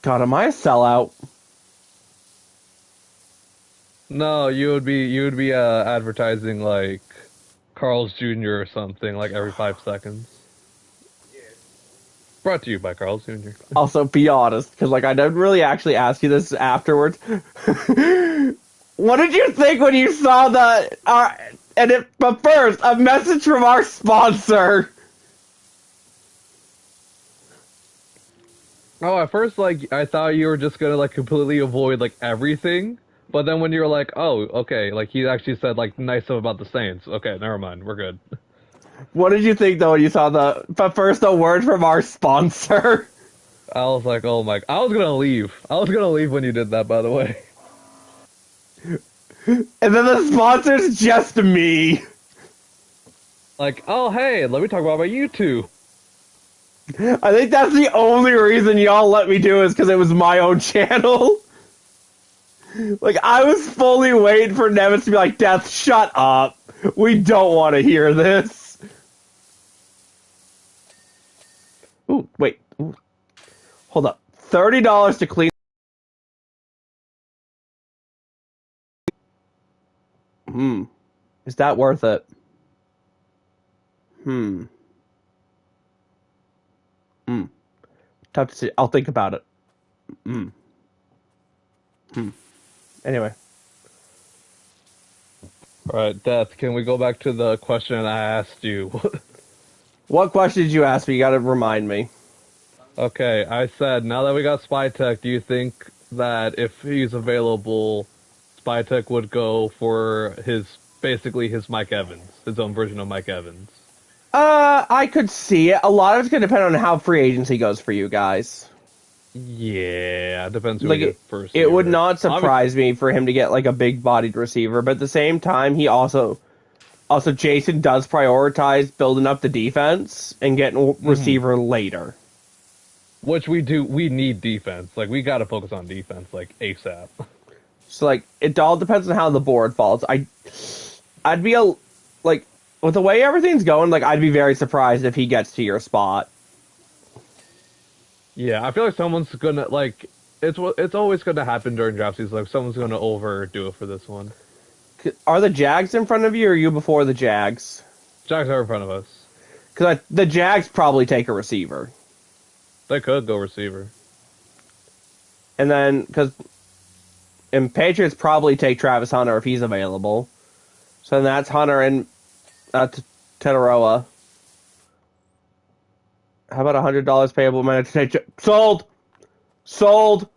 God, am I a sellout? No, you would be advertising like Carl's Jr. or something like every 5 seconds. Brought to you by Carl's Jr. Also, be honest, because like I didn't really actually ask you this afterwards. What did you think when you saw the? But first, a message from our sponsor. Oh, at first, like, I thought you were just gonna, like, completely avoid, like, everything. But then when you were like, oh, okay, like, he actually said, like, nice stuff about the Saints. Okay, never mind, we're good. What did you think though when you saw but first a word from our sponsor? I was like, oh my, I was gonna leave. I was gonna leave when you did that, by the way. And then the sponsor's just me. Like, oh, hey, let me talk about my YouTube. I think that's the only reason y'all let me do it is because it was my own channel. Like, I was fully waiting for Nevis to be like, Death, shut up. We don't want to hear this. Ooh, wait. Ooh. Hold up. $30 to clean. Hmm. Is that worth it? Hmm. Hmm. Tough to see. I'll think about it. Hmm. Hmm. Anyway. Alright, Death, can we go back to the question I asked you? What question did you ask me? You gotta remind me. Okay, I said, now that we got Spytech, do you think that if he's available, Spytech would go for basically his Mike Evans, his own version of Mike Evans? I could see it. A lot of it's gonna depend on how free agency goes for you guys. Yeah, depends who we Like get for it would receiver. not Obviously, surprise me for him to get like a big bodied receiver, but at the same time, he also Jason does prioritize building up the defense and getting mhm. receiver later. Which we do, we need defense. Like, we gotta focus on defense, like, ASAP. So like it all depends on how the board falls. I'd be a like with the way everything's going, like I'd be very surprised if he gets to your spot. Yeah, I feel like someone's gonna, like, it's always gonna happen during draft season, like, someone's gonna overdo it for this one. Are the Jags in front of you, or are you before the Jags? Jags are in front of us. Because the Jags probably take a receiver, They could go receiver. and then and Patriots probably take Travis Hunter if he's available. So then that's Hunter and Tetaroa. How about $100 payable minute to take? Sold, sold.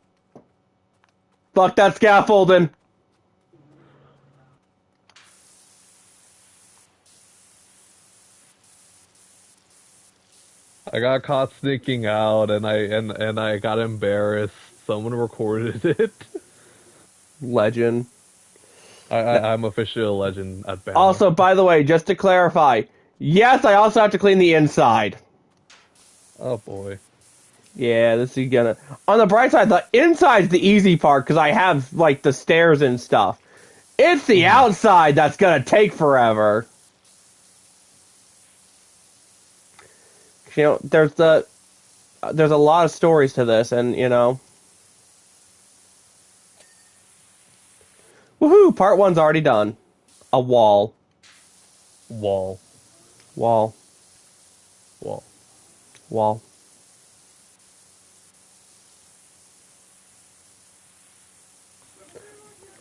Fuck that scaffolding. I got caught sneaking out, and I got embarrassed. Someone recorded it. Legend. I'm officially a legend at Bama. Also, by the way, just to clarify, yes, I also have to clean the inside. Oh boy. Yeah, this is gonna. On the bright side, the inside's the easy part because I have like the stairs and stuff. It's the Mhm. outside that's gonna take forever. You know, there's a lot of stories to this, and you know, woohoo! Part one's already done. A wall, Wall. wall, Wall. wall.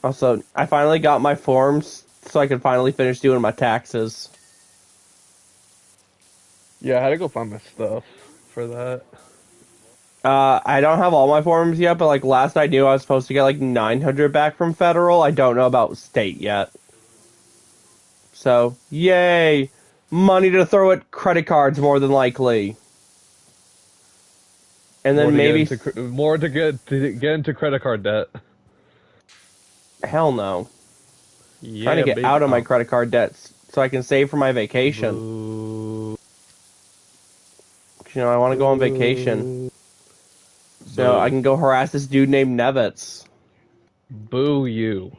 Also, I finally got my forms, so I can finally finish doing my taxes. Yeah, I had to go find my stuff for that. I don't have all my forms yet, but like last I knew, I was supposed to get like 900 back from federal. I don't know about state yet. So, yay! Money to throw at credit cards more than likely. And More then to get maybe, into more to get into credit card debt. hell no. Trying to Yeah, get baby. out of my Oh. credit card debts so I can save for my vacation. Boo. You know, I want to go on vacation. Boo. So I Boo. can go harass this dude named Nevitz. Boo you.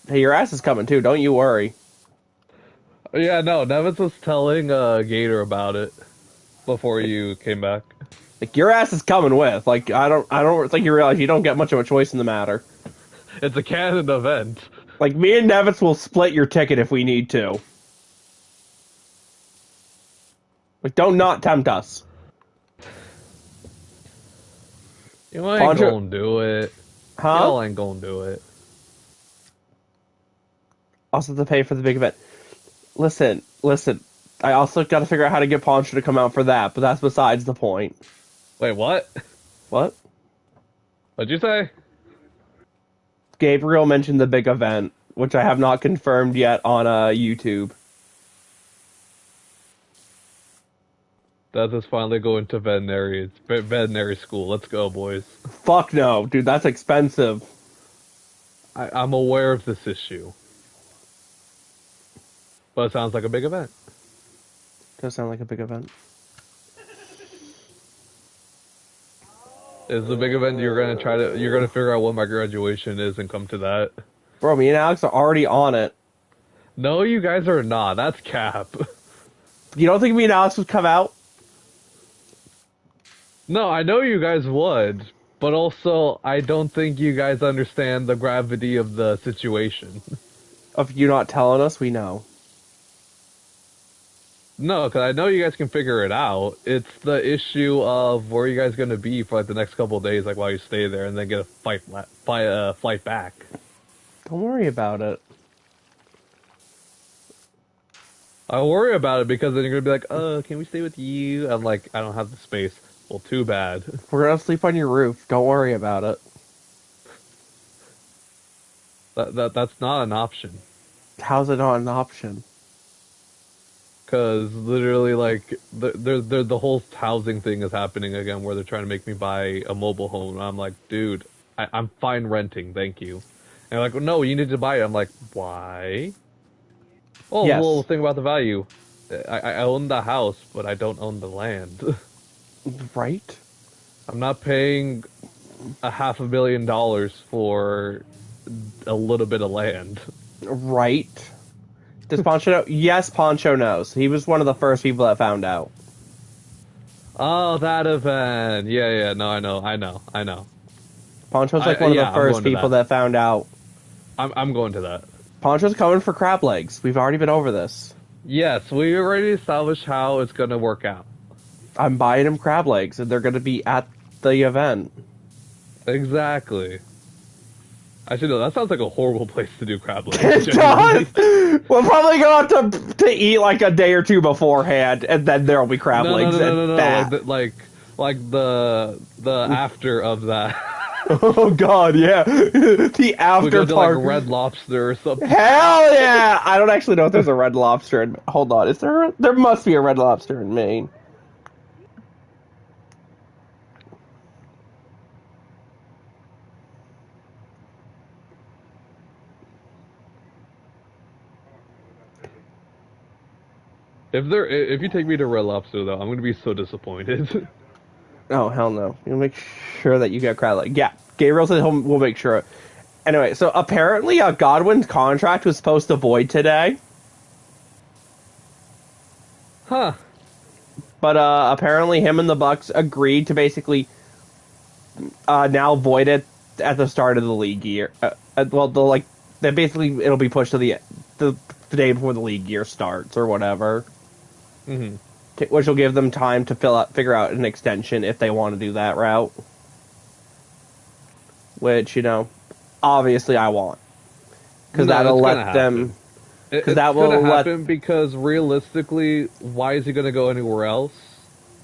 Hey, your ass is coming too, don't you worry. Yeah, no, Nevins was telling Gator about it before you came back. Like, your ass is coming with. Like, I don't think you realize you don't get much of a choice in the matter. It's a canon event. Like, me and Nevitz will split your ticket if we need to. Like, don't not tempt us. You ain't Poncho, gonna do it. huh? Y'all ain't gonna do it. Also have to pay for the big event. Listen. I also got to figure out how to get Poncho to come out for that, but that's besides the point. Wait, what? What? What'd you say? Gabriel mentioned the big event, which I have not confirmed yet on YouTube. That's us finally going to veterinary. It's veterinary school. Let's go, boys. Fuck no, dude, that's expensive. I'm aware of this issue, but it sounds like a big event. Does sound like a big event. Is the big event you're gonna figure out what my graduation is and come to that? Bro, me and Alex are already on it. No, you guys are not. That's cap. You don't think me and Alex would come out? No, I know you guys would, but also I don't think you guys understand the gravity of the situation. Of you not telling us, we know. No, because I know you guys can figure it out. It's the issue of where you guys gonna be for like the next couple of days, like while you stay there, and then get a flight back. Don't worry about it. I worry about it because then you're gonna be like, can we stay with you? I'm like, I don't have the space. Well, too bad. We're gonna sleep on your roof. Don't worry about it. That's not an option. How's it not an option? Because literally, like, the whole housing thing is happening again, where they're trying to make me buy a mobile home. And I'm like, dude, I'm fine renting, thank you. And they're like, well, no, you need to buy it. I'm like, why? Oh, Yes. well, think about the value. I own the house, but I don't own the land. Right? I'm not paying $500 million for a little bit of land. Right. Does Poncho know? Yes, Poncho knows. He was one of the first people that found out. Oh, that event. Yeah, no, I know. Poncho's like one of the first people that found out. I'm going to that. Poncho's coming for crab legs. We've already been over this. Yes, we already established how it's going to work out. I'm buying him crab legs, and they're going to be at the event. Exactly. Actually, no, that sounds like a horrible place to do crab legs. It does! We'll probably go out to eat like a day or two beforehand, and then there'll be crab legs. No. That. Like the after of that. Oh god, yeah. The after We go to party. like Red Lobster or something. Hell yeah! I don't actually know if there's a Red Lobster in... Hold on, is there... There must be a Red Lobster in Maine. If you take me to Red Lobster though, I'm gonna be so disappointed. Oh, hell no. You'll make sure that you get crab leg. Yeah, Gabriel said we'll make sure. Anyway, so apparently Godwin's contract was supposed to void today. Huh. But apparently him and the Bucks agreed to basically now void it at the start of the league year. Basically it'll be pushed to the day before the league year starts or whatever. Mm-hmm. Which will give them time to figure out an extension if they want to do that route. Which, obviously I want. Because that'll let them... Because that will happen because realistically, why is he going to go anywhere else?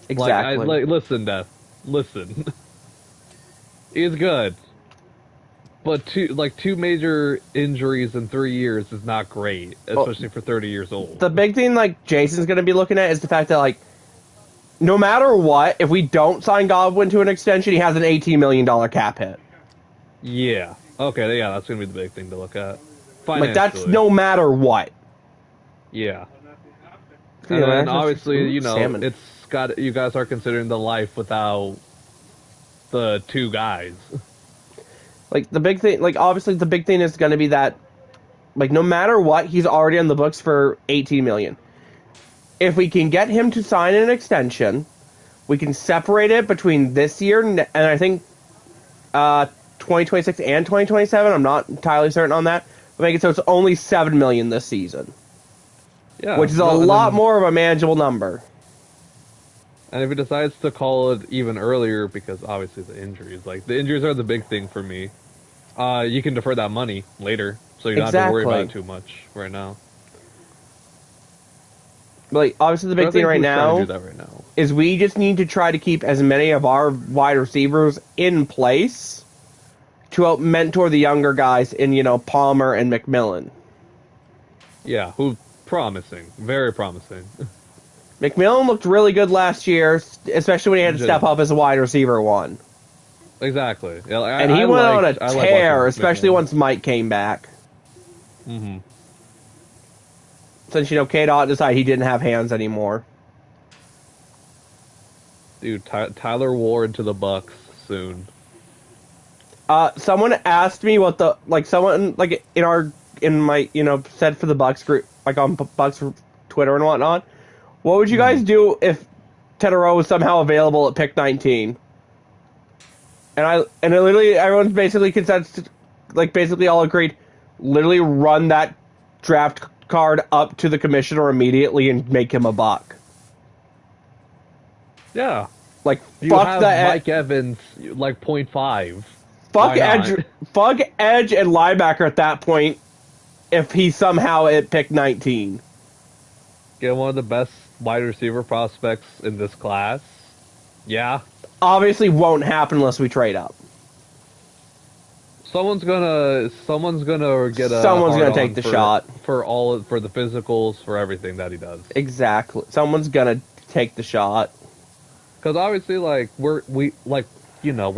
Exactly. Listen, Death. Listen. He's good. But two major injuries in 3 years is not great, especially for 30 years old. The big thing, Jason's going to be looking at is the fact that, no matter what, if we don't sign Godwin to an extension, he has an $18 million cap hit. Yeah. Okay, yeah, that's going to be the big thing to look at. That's no matter what. Yeah. And then, obviously, salmon. it's got... You guys are considering the life without the two guys. The big thing, obviously the big thing is going to be that, no matter what, he's already on the books for $18 million. If we can get him to sign an extension, we can separate it between this year and I think 2026 and 2027. I'm not entirely certain on that. But make it so it's only $7 million this season. Yeah. Which is a lot more of a manageable number. And if he decides to call it even earlier, because obviously the injuries, the injuries are the big thing for me. You can defer that money later, so you don't have to worry about it too much right now. But obviously the big thing right now do that right now is we just need to try to keep as many of our wide receivers in place to help mentor the younger guys in, Palmer and McMillan. Yeah, who promising, very promising. McMillan looked really good last year, especially when he had to step Legit. up as a wide receiver one. Exactly. Yeah, And he went on a I like watching tear, especially McMillan. once Mike came back. Mm-hmm. Since, K-Dot decided he didn't have hands anymore. Dude, Tyler Ward to the Bucks soon. Someone asked me what the, someone, in my, said for the Bucks group, on Bucks Twitter and whatnot, what would you guys do if Tedero was somehow available at pick 19? And literally, everyone's basically consensus, basically all agreed, literally run that draft card up to the commissioner immediately and make him a buck. Yeah. You Fuck have the Mike Evans, 0.5. Fuck Edge and linebacker at that point if he's somehow at pick 19. Get one of the best wide receiver prospects in this class. Yeah. Obviously won't happen unless we trade up. Someone's gonna get a Someone's gonna hard take on the shot for the physicals, for everything that he does. Exactly. Someone's gonna take the shot. Because obviously, we're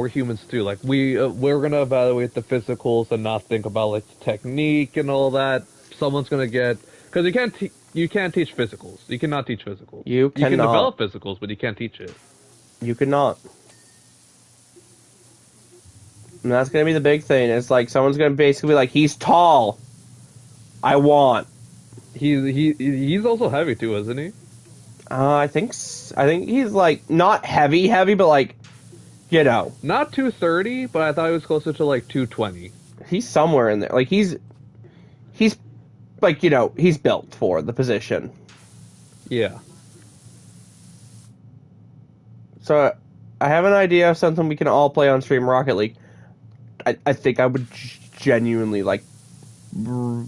humans too. We're gonna evaluate the physicals and not think about the technique and all that. Someone's gonna get, because you can't teach physicals. You cannot teach physicals. You can cannot. develop physicals, but you can't teach it. You cannot. And that's gonna be the big thing. It's someone's gonna basically be he's tall. I want. He's also heavy too, isn't he? I think he's not heavy, but not 230, but I thought he was closer to 220. He's somewhere in there. He's he's built for the position. Yeah. So I have an idea of something we can all play on stream, Rocket League. I think I would genuinely I mean,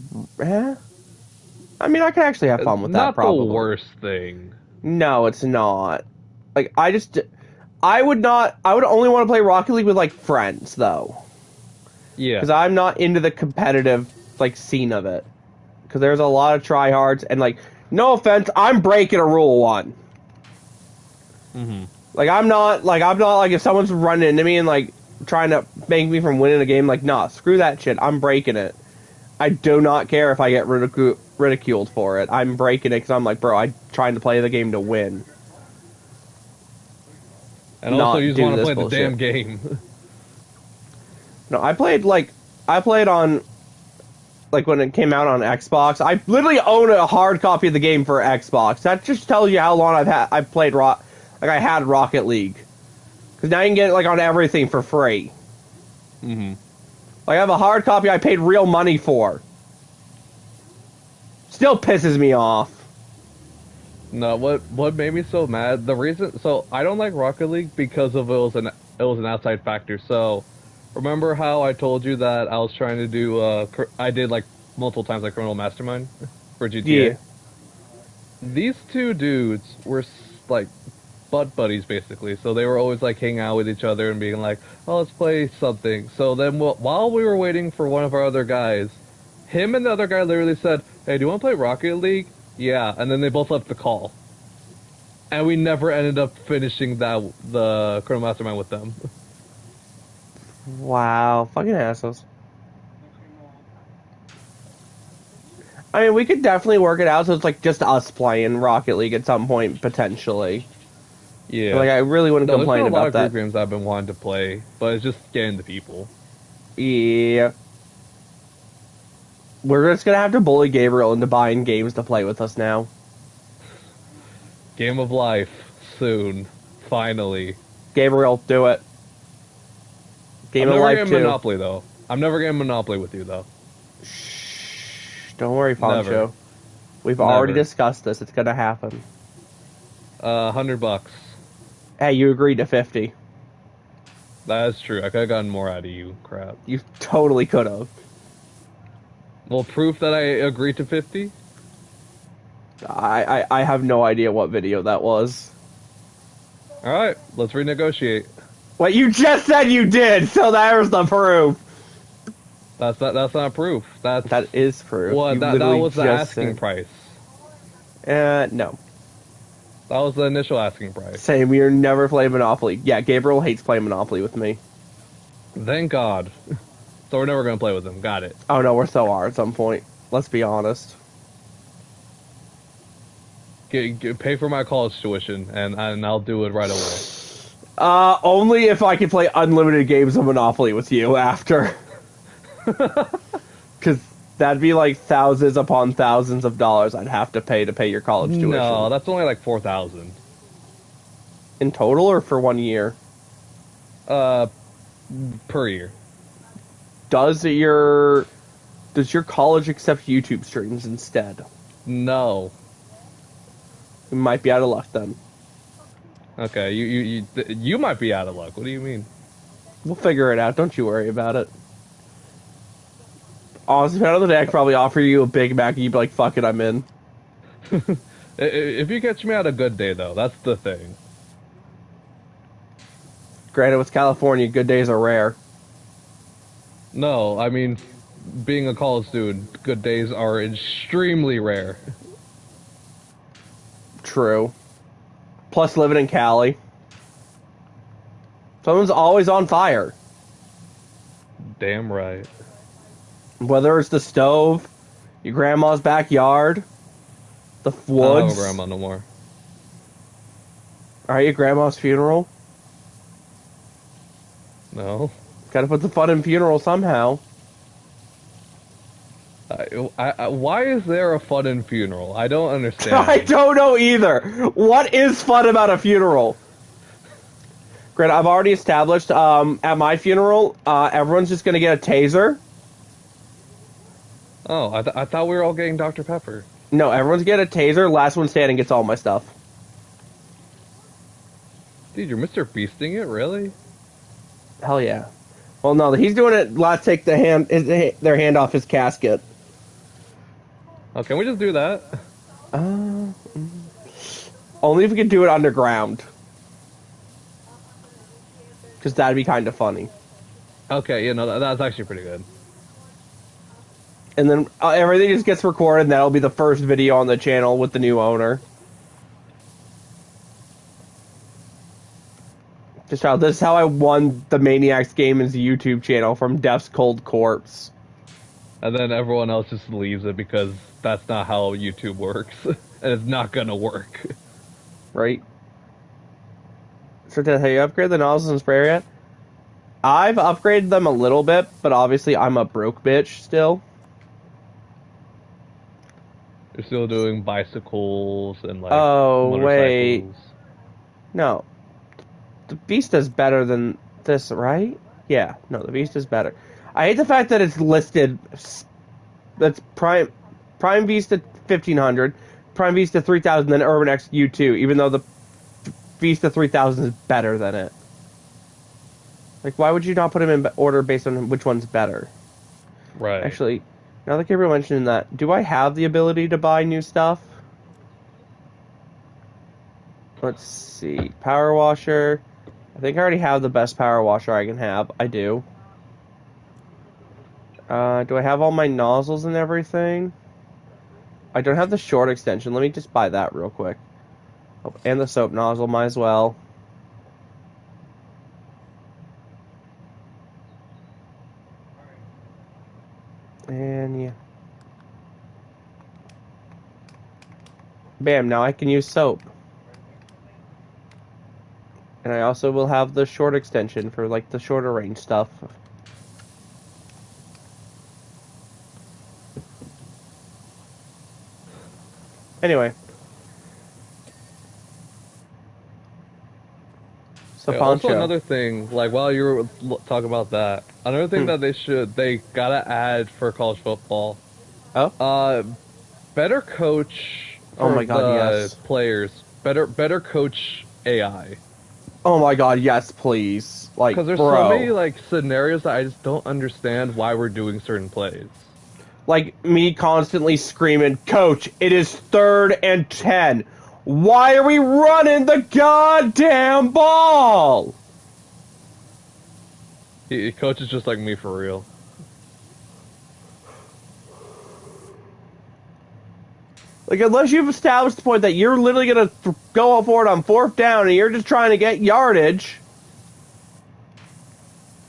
I could actually have fun with that. Probably not the worst thing. No, it's not. I would only want to play Rocket League with friends though. Yeah. Because I'm not into the competitive scene of it. Because there's a lot of tryhards and no offense, I'm breaking a rule one. Mm-hmm. I'm not if someone's running into me and trying to make me from winning a game, nah, screw that shit. I'm breaking it. I do not care if I get ridiculed for it. I'm breaking it because I'm bro, I'm trying to play the game to win. And also, you just want to play the damn game. No, I played on when it came out on Xbox. I literally own a hard copy of the game for Xbox. That just tells you how long I've played I had Rocket League. Because now you can get it on everything for free. Mm-hmm. I have a hard copy I paid real money for. Still pisses me off. No, what made me so mad? The reason, so I don't like Rocket League because of it was an outside factor. So, remember how I told you that I was trying to do I did multiple times Criminal Mastermind for GTA. Yeah. These two dudes were butt buddies basically. So they were always hanging out with each other and being oh, let's play something. So then while we were waiting for one of our other guys, him and the other guy literally said, "Hey, do you want to play Rocket League?" Yeah, and then they both left the call. And we never ended up finishing the Criminal Mastermind with them. Wow, fucking assholes. I mean, we could definitely work it out so it's just us playing Rocket League at some point, potentially. Yeah. I really wouldn't complain about that. There's been a lot of group games I've been wanting to play, but it's just getting the people. Yeah. We're just gonna have to bully Gabriel into buying games to play with us now. Game of Life, soon. Finally. Gabriel, do it. Game of Life 2. I'm never getting Monopoly, though. I'm never getting Monopoly with you, though. Shh. Don't worry, Poncho. Never. We've already discussed this. It's gonna happen. $100. Hey, you agreed to 50. That's true. I could have gotten more out of you. Crap. You totally could have. Well, proof that I agreed to 50? I have no idea what video that was. All right, let's renegotiate. What you just said you did, so there's the proof. That's not proof. That's That is proof. what You that literally was the just asking said. price. No. That was the initial asking price. Same, we are never playing Monopoly. Yeah, Gabriel hates playing Monopoly with me. Thank God. So we're never gonna play with him. Got it. Oh no, we're so are at some point. Let's be honest. Pay for my college tuition, and I'll do it right away. Only if I can play unlimited games of Monopoly with you after. Because that'd be like thousands upon thousands of dollars I'd have to pay your college tuition. No, that's only like 4,000. In total or for 1 year? Per year. Does your college accept YouTube streams instead? No. You might be out of luck then. Okay, you might be out of luck. What do you mean? We'll figure it out. Don't you worry about it. Honestly, at the end of the day, I could probably offer you a Big Mac and you'd be like, fuck it, I'm in. If you catch me on a good day, though, that's the thing. Granted, with California, good days are rare. No, I mean, being a college student, good days are extremely rare. True. Plus, living in Cali. Someone's always on fire. Damn right. Whether it's the stove, your grandma's backyard, the I don't have a woods. grandma no more. Are you at grandma's funeral? No. Gotta put the fun in funeral somehow. Why is there a fun in funeral? I don't understand. I don't know either. What is fun about a funeral? Granted, I've already established at my funeral, everyone's just gonna get a taser. Oh, I thought we were all getting Dr. Pepper. No, everyone's getting a taser. Last one standing gets all my stuff. Dude, you're Mr. Beasting it, really? Hell yeah. Well, no, he's doing it. Last take their hand off his casket. Oh, can we just do that? Only if we could do it underground. Because that'd be kind of funny. Okay, that's actually pretty good. And then everything just gets recorded, and that'll be the first video on the channel with the new owner. Just how this is how I won the Maniac's Gaming's YouTube channel from Death's Cold Corpse. And then everyone else just leaves it because that's not how YouTube works. And it's not gonna work. Right? So, have you upgraded the nozzles and sprayer yet? I've upgraded them a little bit, but obviously I'm a broke bitch still. You're still doing bicycles and like Oh, motorcycles. wait. No. The Vista's better than this, right? Yeah, no, the Vista's better. I hate the fact that it's listed. That's Prime Vista 1500, Prime Vista 3000, then Urban X U2, even though the Vista 3000 is better than it. Like, why would you not put them in order based on which one's better? Right. Actually, now that Gabriel mentioned that, do I have the ability to buy new stuff? Let's see. Power washer. I think I already have the best power washer I can have. I do. Do I have all my nozzles and everything? I don't have the short extension. Let me just buy that real quick. Oh, and the soap nozzle, might as well. And yeah. Bam, now I can use soap. And I also will have the short extension for like the shorter range stuff. Anyway. So Yeah, Poncho. also another thing, like while you were talking about that, another thing that they gotta add for college football. Oh? Better coach Oh for my God, the yes. players. Better coach AI. Oh my God, yes, please. Like, Because there's bro. so many like scenarios that I just don't understand why we're doing certain plays. Like me constantly screaming, Coach, it is 3rd and 10. Why are we running the goddamn ball? Coach is just like me for real. Like, unless you've established the point that you're literally going to go for it on 4th down and you're just trying to get yardage.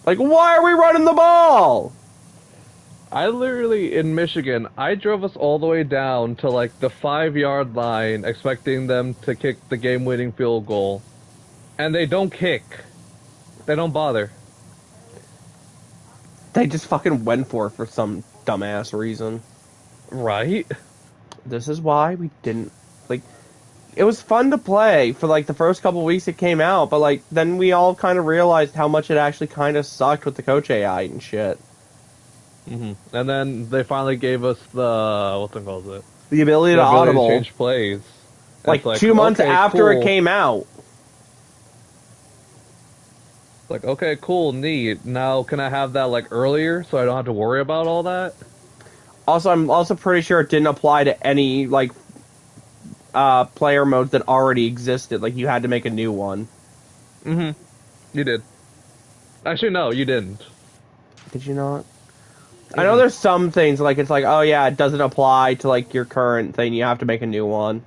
Like, why are we running the ball? I literally, in Michigan, I drove us all the way down to like the 5-yard line, expecting them to kick the game-winning field goal. And they don't kick. They don't bother. They just fucking went for it for some dumbass reason. Right? This is why we didn't, like, it was fun to play for like the first couple weeks it came out, but like then we all kind of realized how much it actually kind of sucked with the coach AI and shit. And then they finally gave us the, what the hell is it? The ability The to ability audible. to change plays. Like It's 2 months okay, after it cool. came out. Like, okay, cool, neat. Now can I have that like earlier so I don't have to worry about all that? Also, I'm also pretty sure it didn't apply to any like player modes that already existed. Like you had to make a new one. You did. Actually, no, you didn't. Did you not? I know there's some things like it's like, oh yeah, it doesn't apply to like your current thing. You have to make a new one.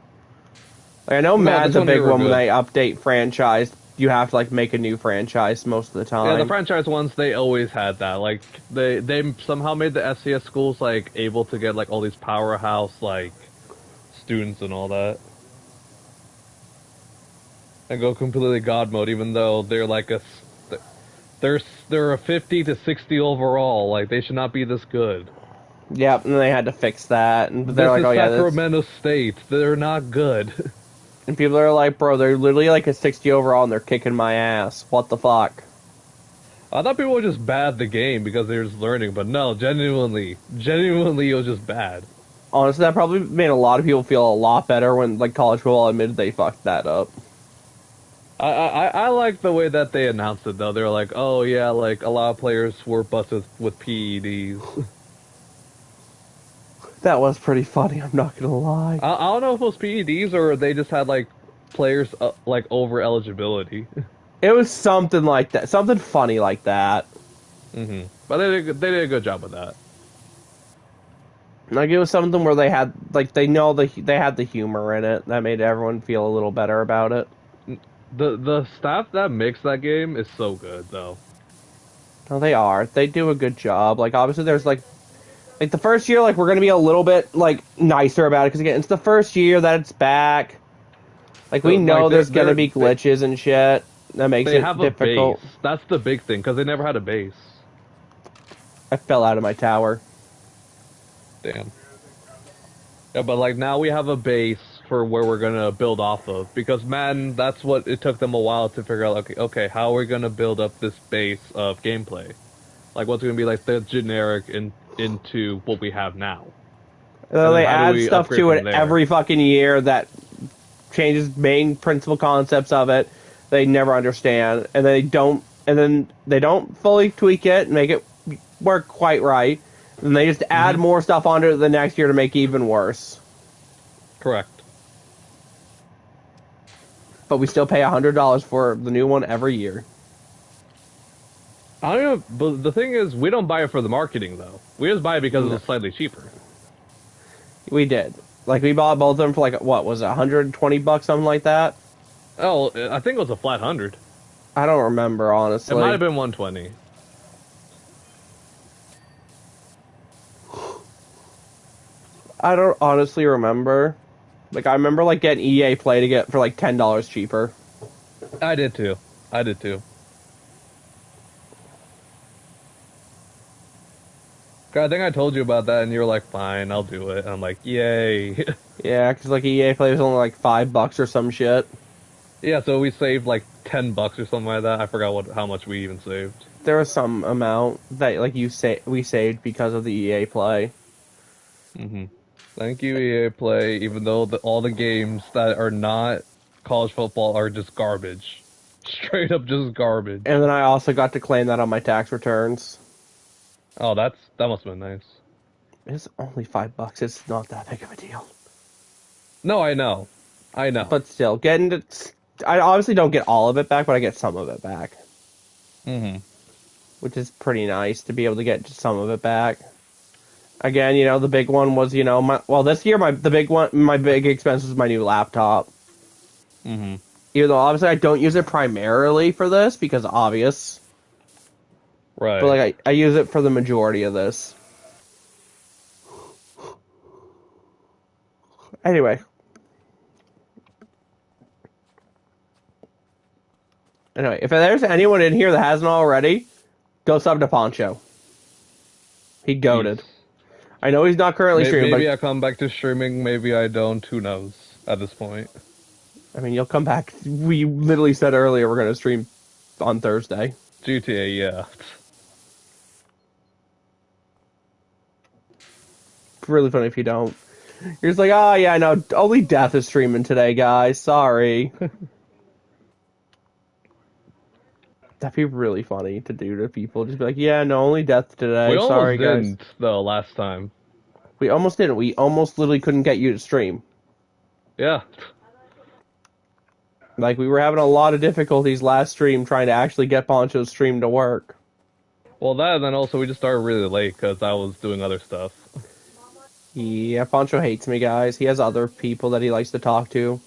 Like I know No, Mad's this a one big you were one when good. they update franchise. You have to like make a new franchise most of the time. Yeah, the franchise ones, they always had that. Like, they somehow made the SCS schools, like, able to get, like, all these powerhouse, like, students and all that. And go completely God mode, even though they're, like, they're a 50 to 60 overall. Like, they should not be this good. Yep, and they had to fix that, and they're This like, is oh yeah, this. Sacramento State. They're not good. And people are like, bro, they're literally like a 60 overall, and they're kicking my ass. What the fuck? I thought people were just bad at the game because they were just learning, but no, genuinely, it was just bad. Honestly, that probably made a lot of people feel a lot better when like college football admitted they fucked that up. I like the way that they announced it though. They were like, oh yeah, like a lot of players were busted with PEDs. That was pretty funny. I'm not gonna lie. I don't know if it was PEDs or they just had like players like over eligibility. It was something like that, something funny like that. But they did a good job with that. Like it was something where they had like they had the humor in it that made everyone feel a little better about it. The staff that makes that game is so good though. No, they are. They do a good job. Like obviously, there's like the first year, like we're gonna be a little bit like nicer about it because again, it's the first year that it's back. Like we So, know like, there's gonna be glitches and shit that makes they it have a difficult. base. That's the big thing because they never had a base. I fell out of my tower. Damn. Yeah, but like now we have a base for where we're gonna build off of because man, that's what it took them a while to figure out. Okay, how are we gonna build up this base of gameplay? Like what's gonna be like the generic into what we have now? And They then how do add we stuff upgrade to from it there? every fucking year that changes main principal concepts of it. They never understand, and then they don't fully tweak it and make it work quite right. And they just add more stuff onto it the next year to make it even worse. Correct. But we still pay $100 for the new one every year. I don't know, but the thing is, we don't buy it for the marketing though. We just buy it because it's slightly cheaper. We did. Like we bought both of them for like what was it, $120, something like that. Oh, I think it was a flat 100. I don't remember It honestly. might have been 120. I don't honestly remember. Like I remember like getting EA Play to get for like $10 cheaper. I did too. I did too. I think I told you about that, and you were like, "Fine, I'll do it." And I'm like, "Yay!" Yeah, because like EA Play was only like $5 or some shit. Yeah, so we saved like $10 or something like that. I forgot how much we even saved. There was some amount that like we saved because of the EA Play. Thank you, EA Play. Even though all the games that are not college football are just garbage, straight up just garbage. And then I also got to claim that on my tax returns. Oh, that must have been nice. It's only $5. It's not that big of a deal. No, I know, I know. But still, I obviously don't get all of it back, but I get some of it back. Mm-hmm. Which is pretty nice to be able to get some of it back. Again, the big one was, this year my big expense was my new laptop. Mm-hmm. Even though obviously I don't use it primarily for this because obvious, but Right. like I use it for the majority of this. Anyway, if there's anyone in here that hasn't already, go sub to Poncho. He goated. Peace. I know he's not currently streaming, but Maybe I come back to streaming, maybe I don't, who knows at this point. I mean, you'll come back. We literally said earlier we're going to stream on Thursday. GTA, yeah. It's really funny if you don't. You're just like, oh yeah, no, only Death is streaming today, guys. Sorry. That'd be really funny to do to people. Just be like, yeah, no, only Death today. We almost Sorry, guys. didn't, though, last time. We almost didn't. We almost literally couldn't get you to stream. Yeah. Like, we were having a lot of difficulties last stream trying to actually get Poncho's stream to work. Well, that, and then also we just started really late because I was doing other stuff. Yeah, Poncho hates me, guys. He has other people that he likes to talk to.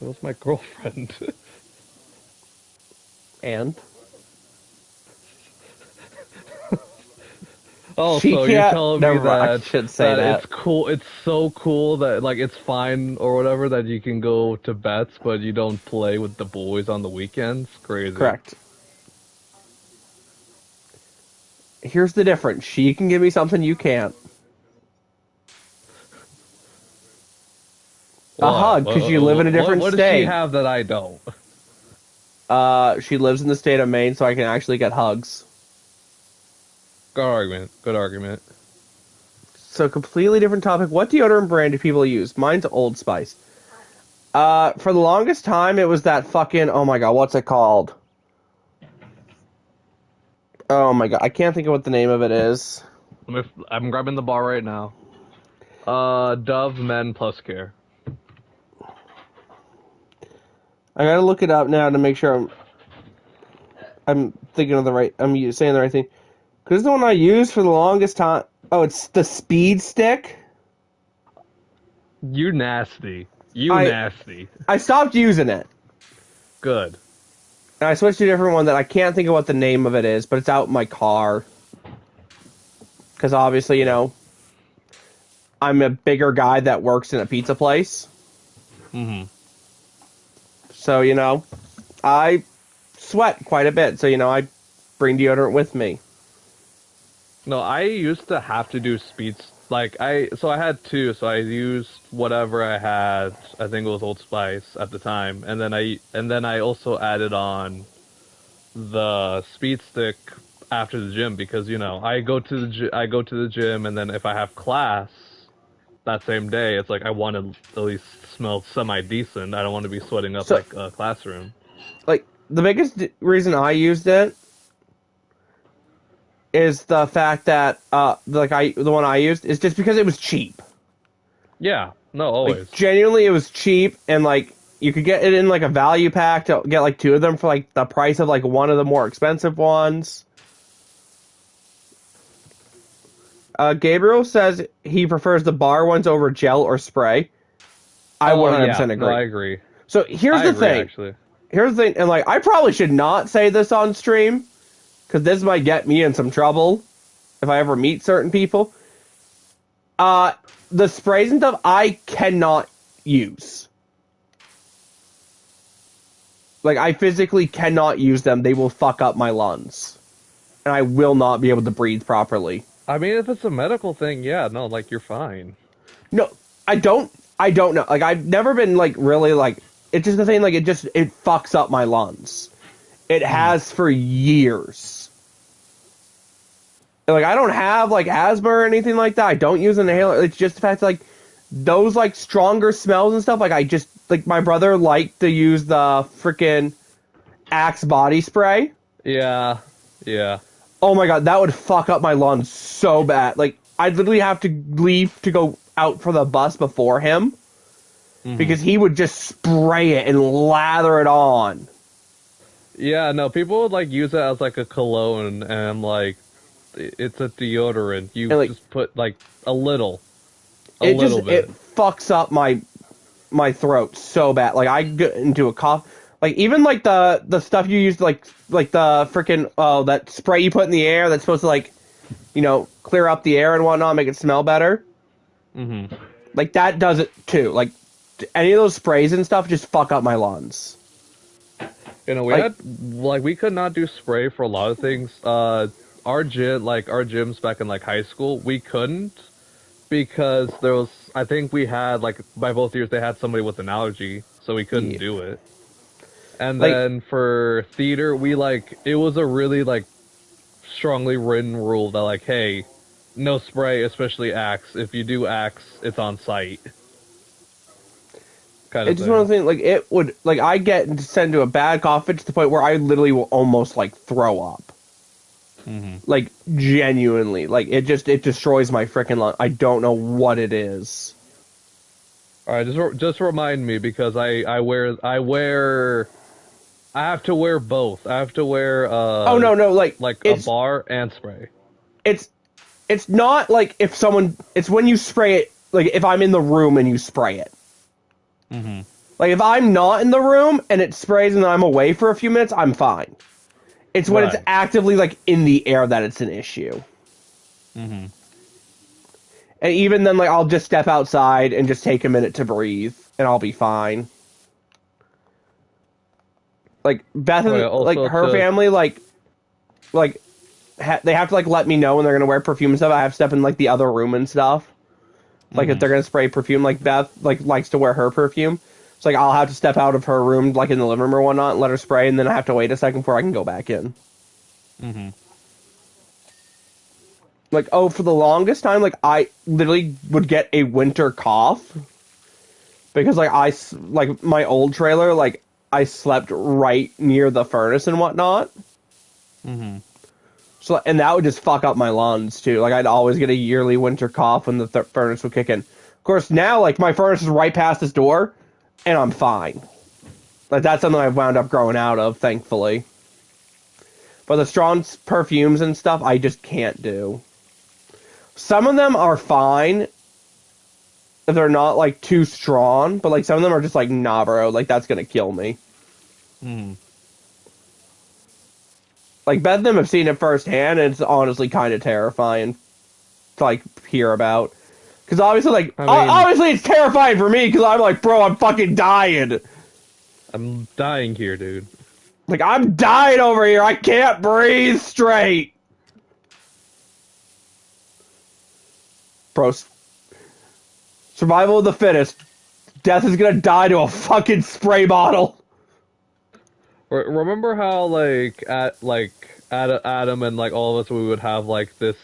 It was my girlfriend. And? Oh, She so you're can't- telling never me mind, I that, should say that. it's cool, it's so cool that, like, it's fine or whatever that you can go to bets, but you don't play with the boys on the weekends? Crazy. Correct. Here's the difference. She can give me something you can't. A hug, because you live in a different what state. What does she have that I don't? She lives in the state of Maine, so I can actually get hugs. Good argument. Good argument. So, completely different topic. What deodorant brand do people use? Mine's Old Spice. For the longest time, it was that fucking... Oh my god, what's it called? Oh my god, I can't think of what the name of it is. I'm grabbing the bar right now. Dove Men Plus Care. I gotta look it up now to make sure I'm thinking of the right... I'm saying the right thing. Because the one I used for the longest time... Oh, it's the Speed Stick? You nasty. Nasty. I stopped using it. Good. And I switched to a different one that I can't think of what the name of it is, but it's out in my car. Because obviously, I'm a bigger guy that works in a pizza place. Mm-hmm. So, I sweat quite a bit. So, I bring deodorant with me. No, I used to have to do speeds. Like, I had two, so I used whatever I had. I think it was Old Spice at the time. And then I also added on the speed stick after the gym because, I go to the gym, and then if I have class that same day, it's like I want to at least smell semi-decent. I don't want to be sweating up like a classroom. Like, the biggest reason I used it is the fact that, the one I used is just because it was cheap. Yeah, no, always. Like, genuinely, it was cheap, and, you could get it in, a value pack to get, two of them for, the price of, one of the more expensive ones. Gabriel says he prefers the bar ones over gel or spray. I 100% agree. No, I agree. So, here's the thing. Actually. Here's the thing, and, I probably should not say this on stream, because this might get me in some trouble if I ever meet certain people. The sprays and stuff I cannot use. I physically cannot use them. They will fuck up my lungs. And I will not be able to breathe properly. I mean, if it's a medical thing, yeah, no, you're fine. No, I don't know. I've never been, really, it's just the thing, it fucks up my lungs. It has for years. I don't have, asthma or anything like that. I don't use an inhaler. It's just the fact that, those, stronger smells and stuff, I just, my brother liked to use the freaking Axe body spray. Yeah, yeah. Oh my god, that would fuck up my lungs so bad. I'd literally have to leave to go out for the bus before him Mhm. because he would just spray it and lather it on. Yeah, no, people would like use it as like a cologne, and like it's a deodorant. You And like just put like a little, a it just little it bit. fucks up my throat so bad. Like I get into a cough. Like even like the stuff you use like the freaking that spray you put in the air that's supposed to like clear up the air and whatnot, make it smell better. Mhm. Like that does it too. Like any of those sprays and stuff just fuck up my lungs. You know, we Like had like we could not do spray for a lot of things. Our gyms back in like high school, we couldn't because there was. I think we had like by both years they had somebody with an allergy, so we couldn't yeah. do it. And Like then for theater, we like it was a really like strongly written rule that like, hey, no spray, especially Axe. If you do Axe, it's on site, kind of it's just one thing. of those things. Like it would like I get sent to a bad cough fit to the point where I literally will almost like throw up. Hmm. Like genuinely, like it destroys my freaking lung. I don't know what it is. All right, just remind me because I have to wear both. I have to wear Oh no, no, like a bar and spray. it's it's not like if someone it's when you spray it like if I'm in the room and you spray it. Hmm. Like if I'm not in the room and it sprays and I'm away for a few minutes, I'm fine. It's when it's Right. actively like in the air that it's an issue. Hmm. And even then like I'll just step outside and just take a minute to breathe and I'll be fine. Like Beth Oh yeah. and like Also her to. family like they have to like let me know when they're gonna wear perfume and stuff. I have to step in like the other room and stuff. Like if Hmm. they're gonna spray perfume, like Beth like likes to wear her perfume. So like I'll have to step out of her room like in the living room or whatnot, and let her spray, and then I have to wait a second before I can go back in. Hmm. Like for the longest time, like I literally would get a winter cough because like my old trailer, like I slept right near the furnace and whatnot. Hmm. So and that would just fuck up my lungs too. Like I'd always get a yearly winter cough when the furnace would kick in. Of course, now like my furnace is right past this door, and I'm fine. Like that's something I've wound up growing out of, thankfully. But the strong perfumes and stuff, I just can't do. Some of them are fine if they're not like too strong, but like some of them are just like nah, bro. Like that's gonna kill me. Hmm. Like Beth and them have seen it firsthand, and it's honestly kind of terrifying to like hear about. Because obviously, like I mean, obviously, it's terrifying for me because I'm like, bro, I'm fucking dying. I'm dying here, dude. Like I'm dying over here. I can't breathe straight. Bro, survival of the fittest. Death is gonna die to a fucking spray bottle. Remember how Adam and like all of us we would have like this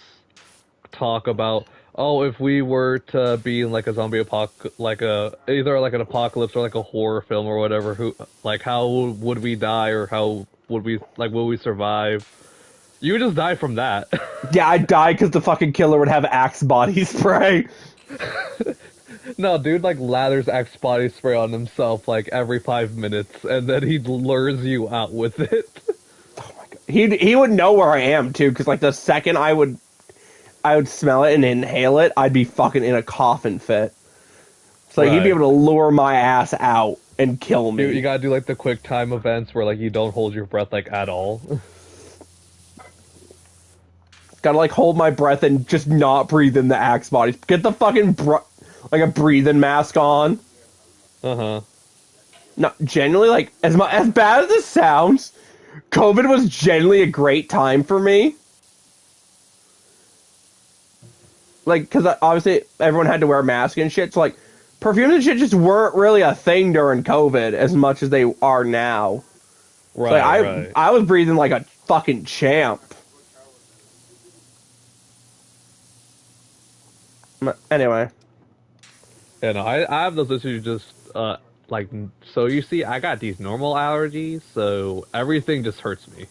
talk about oh if we were to be in like a zombie apocalypse like a either like an apocalypse or like a horror film or whatever who like how would we die or how would we like will we survive? You would just die from that. Yeah, I'd die because the fucking killer would have Axe body spray. No, dude like lathers Axe body spray on himself like every 5 minutes and then he lures you out with it. Oh my god, he would know where I am too, because like the second I would smell it and inhale it, I'd be fucking in a coffin fit. So he'd be Right. able to lure my ass out and kill You me. gotta do like the quick time events where like you don't hold your breath like at all. Gotta like hold my breath and just not breathe in the Axe body. Get the fucking like a breathing mask on. Uh-huh. No, genuinely, like as bad as this sounds, COVID was genuinely a great time for me. Like, because obviously everyone had to wear masks and shit. So like, perfumes and shit just weren't really a thing during COVID as much as they are now. So like, Right, right. I was breathing like a fucking champ. Anyway, Yeah, no, I have those issues just like so you see I got these normal allergies, so everything just hurts me.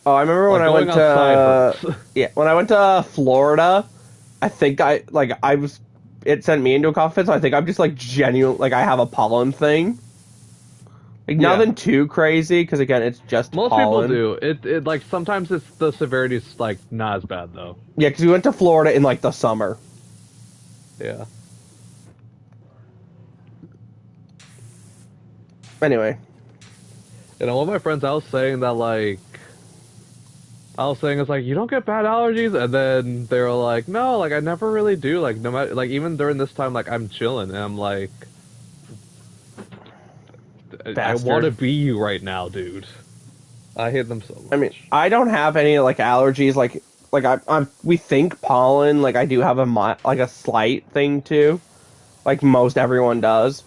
oh, I remember when Like I going went outside to hurts. yeah when I went to Florida. I think it sent me into a cough fit, so I think I'm just like genuine, like I have a pollen thing. Like Yeah. nothing too crazy, because again, it's just Most pollen. people do. It like sometimes it's the severity's like not as bad though. Yeah, because we went to Florida in like the summer. Yeah. Anyway, You know, one of my friends, I was saying that like I was saying it's like you don't get bad allergies, and then they were like, no, like I never really do. Like no matter like even during this time, like I'm chilling, and I'm like, I want to bastard. be you right now, dude. I hate them so I mean, much. I don't have any like allergies. Like I'm we think pollen. Like I do have like a slight thing too. Like most everyone does.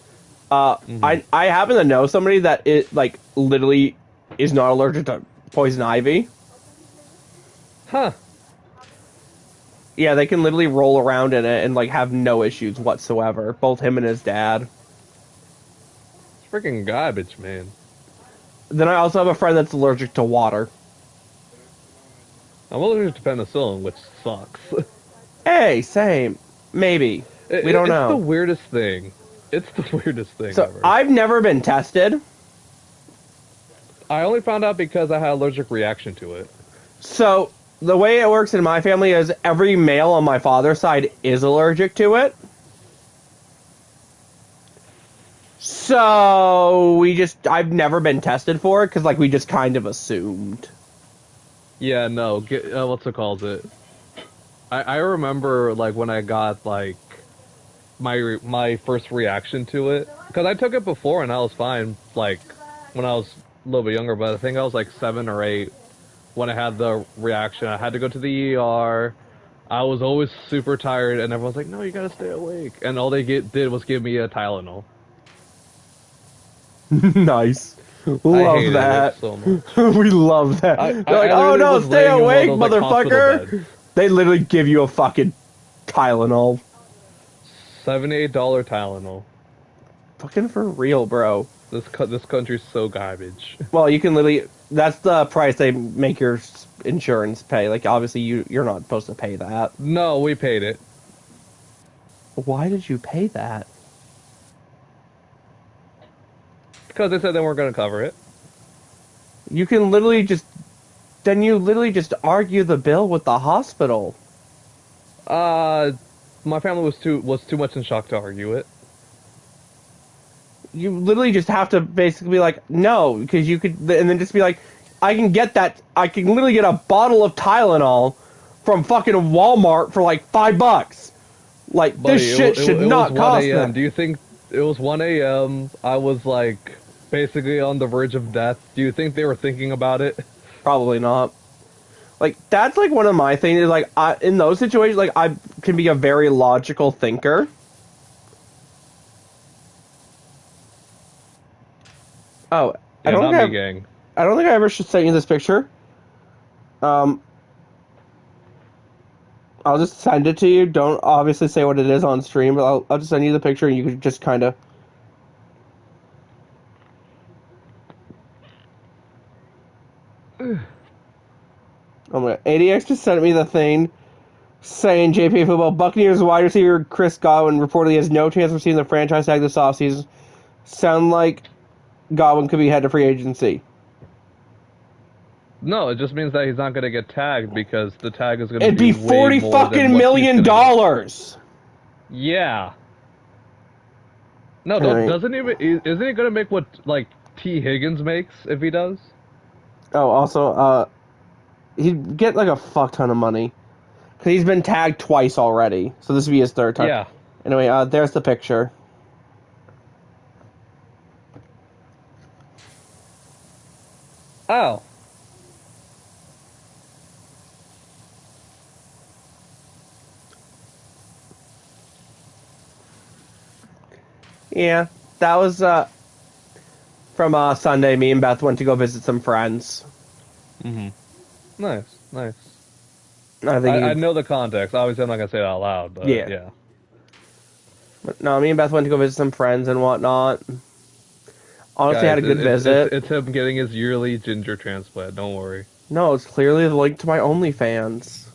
Hmm. I happen to know somebody that it like literally is not allergic to poison ivy. Huh. Yeah, they can literally roll around in it and like have no issues whatsoever. Both him and his dad. It's freaking garbage, man. Then I also have a friend that's allergic to water. I'm allergic to penicillin, which sucks. Hey, same. Maybe. We don't It's the know. weirdest thing. It's the weirdest thing So ever. I've never been tested. I only found out because I had allergic reaction to it. So the way it works in my family is every male on my father's side is allergic to it. So I've never been tested for it because like we just kind of assumed. Yeah, no, what's it called? I remember like when I got like my first reaction to it because I took it before and I was fine like when I was a little bit younger, but I think I was like 7 or 8 when I had the reaction. I had to go to the ER. I was always super tired, and everyone's like, "No, you gotta stay awake." And all did was give me a Tylenol. Nice. I Love hated it that. so much. We love that. I, They're I, like, I oh literally no, was stay laying in one of awake, those like hospital beds. motherfucker. They literally give you a fucking Tylenol. $78 Tylenol. Fucking for real, bro. This country's so garbage. Well, you can literally. That's the price they make your insurance pay. Like, obviously, you're not supposed to pay that. No, we paid it Why did you pay that? because they said they weren't gonna cover it. You can literally just. Then you literally just argue the bill with the hospital. Uh, my family was too much in shock to argue it. You literally just have to basically be like, no, because you could. And then just be like, I can get that. I can literally get a bottle of Tylenol from fucking Walmart for like $5. Like, this Buddy, shit should it was not 1 cost a.m. that. Do you think it was 1 a.m.? I was like basically on the verge of death. Do you think they were thinking about it? Probably not. Like, that's like one of my things is like, in those situations, like, I can be a very logical thinker. Oh, I Yeah, don't not think me, gang. I don't think I ever should send you this picture. Um, I'll just send it to you. Don't obviously say what it is on stream, but I'll just send you the picture and you could just kind of. Oh my God. ADX just sent me the thing saying JP football Buccaneers wide receiver Chris Godwin reportedly has no chance of receiving the franchise tag this offseason. Sound like Godwin could be head to free agency. No, it just means that he's not gonna get tagged because the tag is gonna It'd be be way 40 more than fucking what he's million gonna get. dollars. Yeah. No, Alright. isn't he gonna make what like T. Higgins makes if he does? Oh, also, he'd get like a fuck ton of money. Because he's been tagged twice already. So this would be his third time. Yeah. Anyway, there's the picture. Oh. Yeah, that was from Sunday. Me and Beth went to go visit some friends. Mm-hmm. Nice, nice. I think I know the context. Obviously, I'm not gonna say it out loud, but Yeah. yeah. No, me and Beth went to go visit some friends and whatnot. Honestly, had Guys, a good visit. it's him getting his yearly ginger transplant. Don't worry. No, it's clearly the link to my OnlyFans.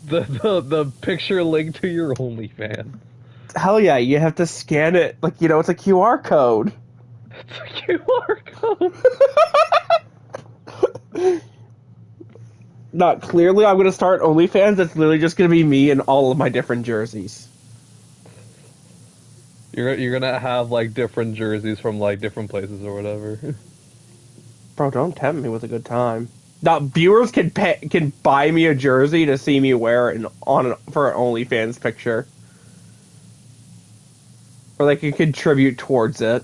The picture link to your OnlyFans. Hell yeah, you have to scan it. Like, it's a QR code. It's a QR code. Not clearly, I'm going to start OnlyFans. It's literally just going to be me in all of my different jerseys. You're gonna have like different jerseys from like different places or whatever. Bro, don't tempt me with a good time. Now, viewers can buy me a jersey to see me wear it for an OnlyFans picture. Or they can contribute towards it.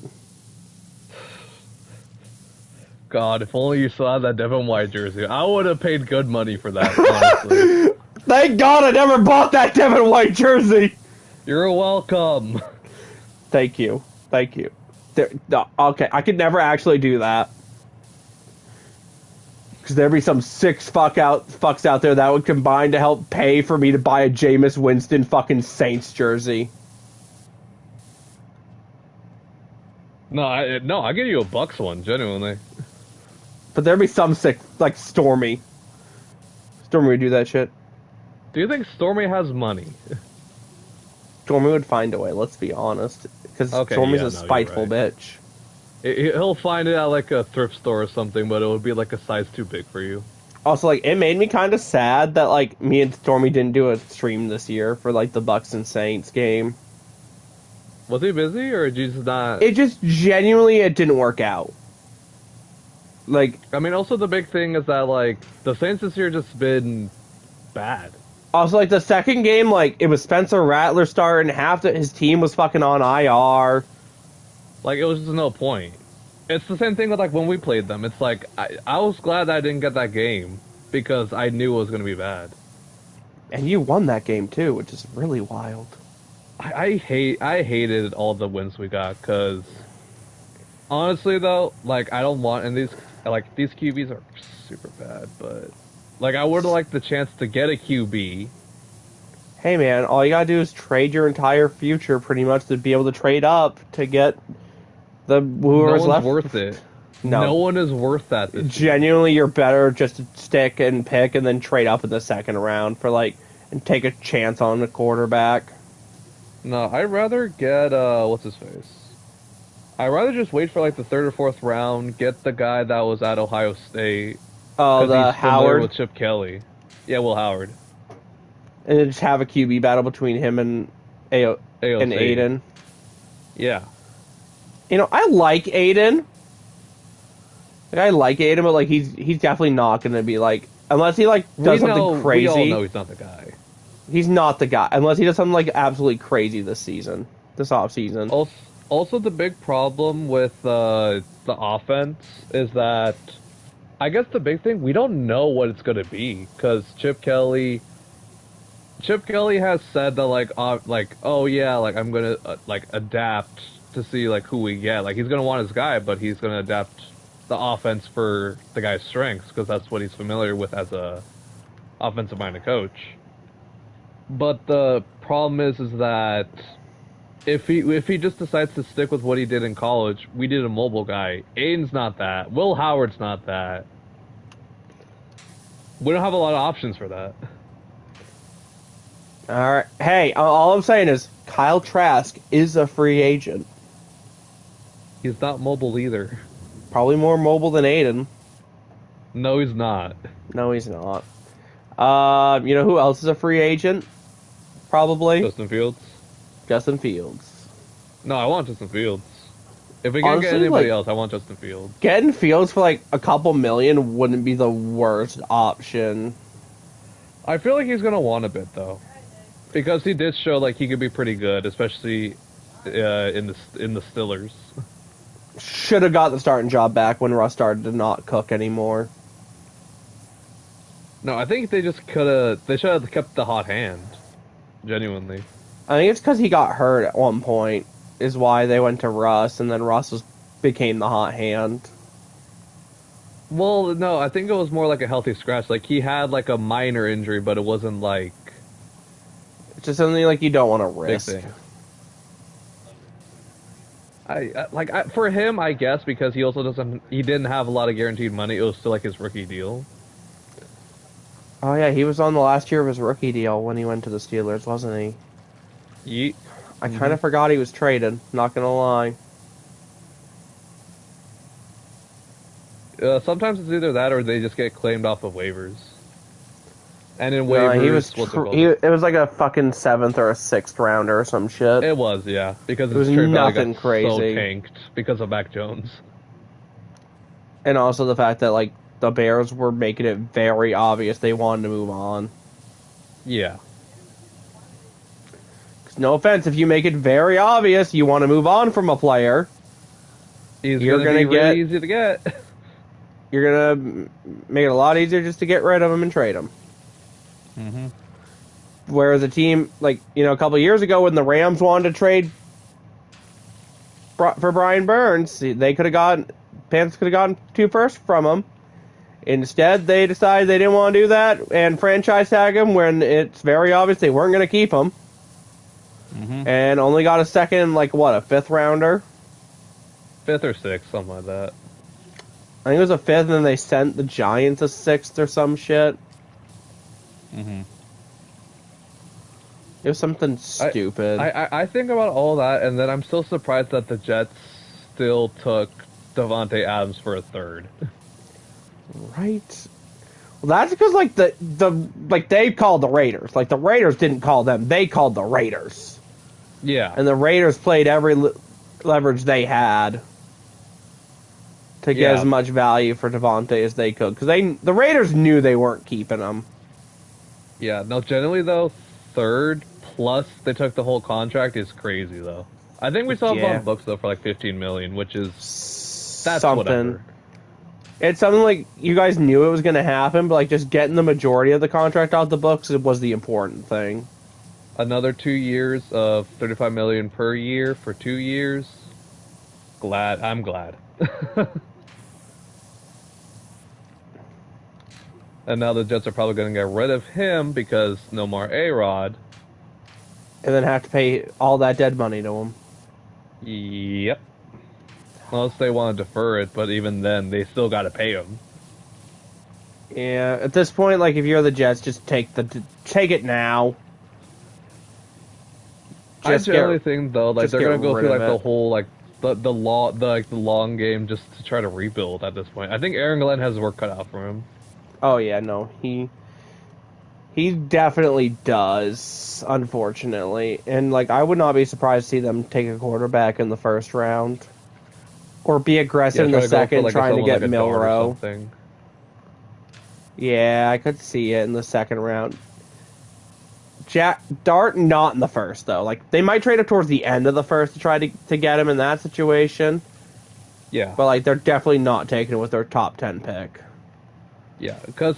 God, if only you saw that Devin White jersey. I would have paid good money for that, honestly. Thank God I never bought that Devin White jersey! You're welcome. Thank you. Thank you. Okay, I could never actually do that. Because there'd be some sick fucks out there that would combine to help pay for me to buy a Jameis Winston fucking Saints jersey. No, I'll give you a Bucks one, genuinely. But there'd be some sick, like Stormy. Stormy would do that shit. Do you think Stormy has money? Stormy would find a way, let's be honest. Because Stormy's a spiteful bitch. He'll find it at like a thrift store or something, but it would be like a size too big for you. Also, like, it made me kind of sad that, like, me and Stormy didn't do a stream this year for, like, the Bucks and Saints game. Was he busy, or just not? It just, genuinely, it didn't work out. Like... I mean, also the big thing is that, like, the Saints this year just been bad. Also, like, the second game, like, it was Spencer Rattler starting, his team was fucking on IR. Like, it was just no point. It's the same thing with, like, when we played them. It's like, I was glad that I didn't get that game, because I knew it was going to be bad. And you won that game, too, which is really wild. I hated all the wins we got, because, honestly, though, like, I don't want, and these QBs are super bad, but, like, I would have liked the chance to get a QB. Hey, man, all you gotta do is trade your entire future, pretty much, to be able to trade up to get whoever's left. No one's worth it. No. No one is worth that. Genuinely, you're better just to stick and pick and then trade up in the second round for, like, and take a chance on the quarterback. No, I'd rather get, what's his face? I'd rather just wait for, like, the third or fourth round, get the guy that was at Ohio State. Oh, the he's Howard? With Chip Kelly. Yeah, Will Howard. And then just have a QB battle between him and and Aiden. Yeah. I like Aiden. Like, I like Aiden, but, like, he's definitely not going to be, like... Unless he, like, does something crazy. We all know he's not the guy. He's not the guy. Unless he does something, like, absolutely crazy this offseason. Also, the big problem with the offense is that... I guess the big thing, we don't know what it's going to be. Because Chip Kelly has said that, oh, yeah, like, I'm going to, adapt to see, like, who we get. Like, he's going to want his guy, but he's going to adapt the offense for the guy's strengths, because that's what he's familiar with as a offensive-minded coach. But the problem is that if he just decides to stick with what he did in college, we did a mobile guy. Aiden's not that. Will Howard's not that. We don't have a lot of options for that. Alright. Hey, all I'm saying is Kyle Trask is a free agent. He's not mobile either. Probably more mobile than Aiden. No, he's not. No, he's not. You know who else is a free agent? Probably. Justin Fields? Justin Fields. No, I want Justin Fields. If we can't get anybody else, I want Justin Fields. Getting Fields for, like, a couple million wouldn't be the worst option. I feel like he's going to want a bit, though. Because he did show, like, he could be pretty good, especially in the Stillers. Should have got the starting job back when Russ started to not cook anymore. No, I think they should have kept the hot hand. Genuinely. I think it's because he got hurt at one point, is why they went to Russ, and then Russ became the hot hand. Well, no, I think it was more like a healthy scratch. Like, he had, like, a minor injury, but it wasn't, like... It's just something, like, you don't want to risk. Big thing. For him, I guess, because he also didn't have a lot of guaranteed money, it was still, like, his rookie deal. Oh yeah, he was on the last year of his rookie deal when he went to the Steelers, wasn't he? Yeet. I kind of forgot he was traded. Not gonna lie. Sometimes it's either that or they just get claimed off of waivers. And in No, he waivers, was. what's it called? It was like a fucking seventh or a sixth rounder or some shit. It was, yeah, because It his was trade value got nothing so crazy. tanked because of Mac Jones. And also the fact that like the Bears were making it very obvious they wanted to move on. Yeah. 'Cause no offense, if you make it very obvious you want to move on from a player, He's you're gonna be gonna really easy to get. you're gonna make it a lot easier just to get rid of him and trade him. Mm-hmm. Whereas a team like a couple years ago when the Rams wanted to trade for Brian Burns, they could have gotten Panthers could have gotten 2 firsts from him. Instead, they decided they didn't want to do that and franchise tag him when it's very obvious they weren't going to keep him. Mm-hmm. And only got a second, like what, a fifth rounder? 5th or 6th, something like that. I think it was a fifth, and then they sent the Giants a sixth or some shit. Mm-hmm. It was something stupid. I think about all that, and then I'm still surprised that the Jets still took Devontae Adams for a 3rd. Right. Well, that's because like like they called the Raiders. Like the Raiders didn't call them; they called the Raiders. Yeah. And the Raiders played every leverage they had to get as much value for Devontae as they could, because the Raiders knew they weren't keeping him. Yeah. No, generally though, 3rd plus they took the whole contract is crazy though. I think we saw him on books though for like 15 million, which is that's something. whatever. It's something like you guys knew it was going to happen, but like just getting the majority of the contract out the books was the important thing. Another 2 years of 35 million per year for 2 years. I'm glad. And now the Jets are probably going to get rid of him because no more A-Rod. And then have to pay all that dead money to him. Yep. Unless they want to defer it, but even then, they still got to pay him. Yeah, at this point, like if you're the Jets, just take it now. I generally think though, like they're gonna go through like the whole like the long game just to try to rebuild at this point. I think Aaron Glenn has work cut out for him. Oh yeah, no, he definitely does, unfortunately. And like I would not be surprised to see them take a quarterback in the first round. Or be aggressive in the second, trying to get Milrow. Yeah, I could see it in the second round. Dart, not in the first, though. Like, they might trade up towards the end of the first to try to get him in that situation. Yeah. But, like, they're definitely not taking it with their top 10 pick. Yeah, because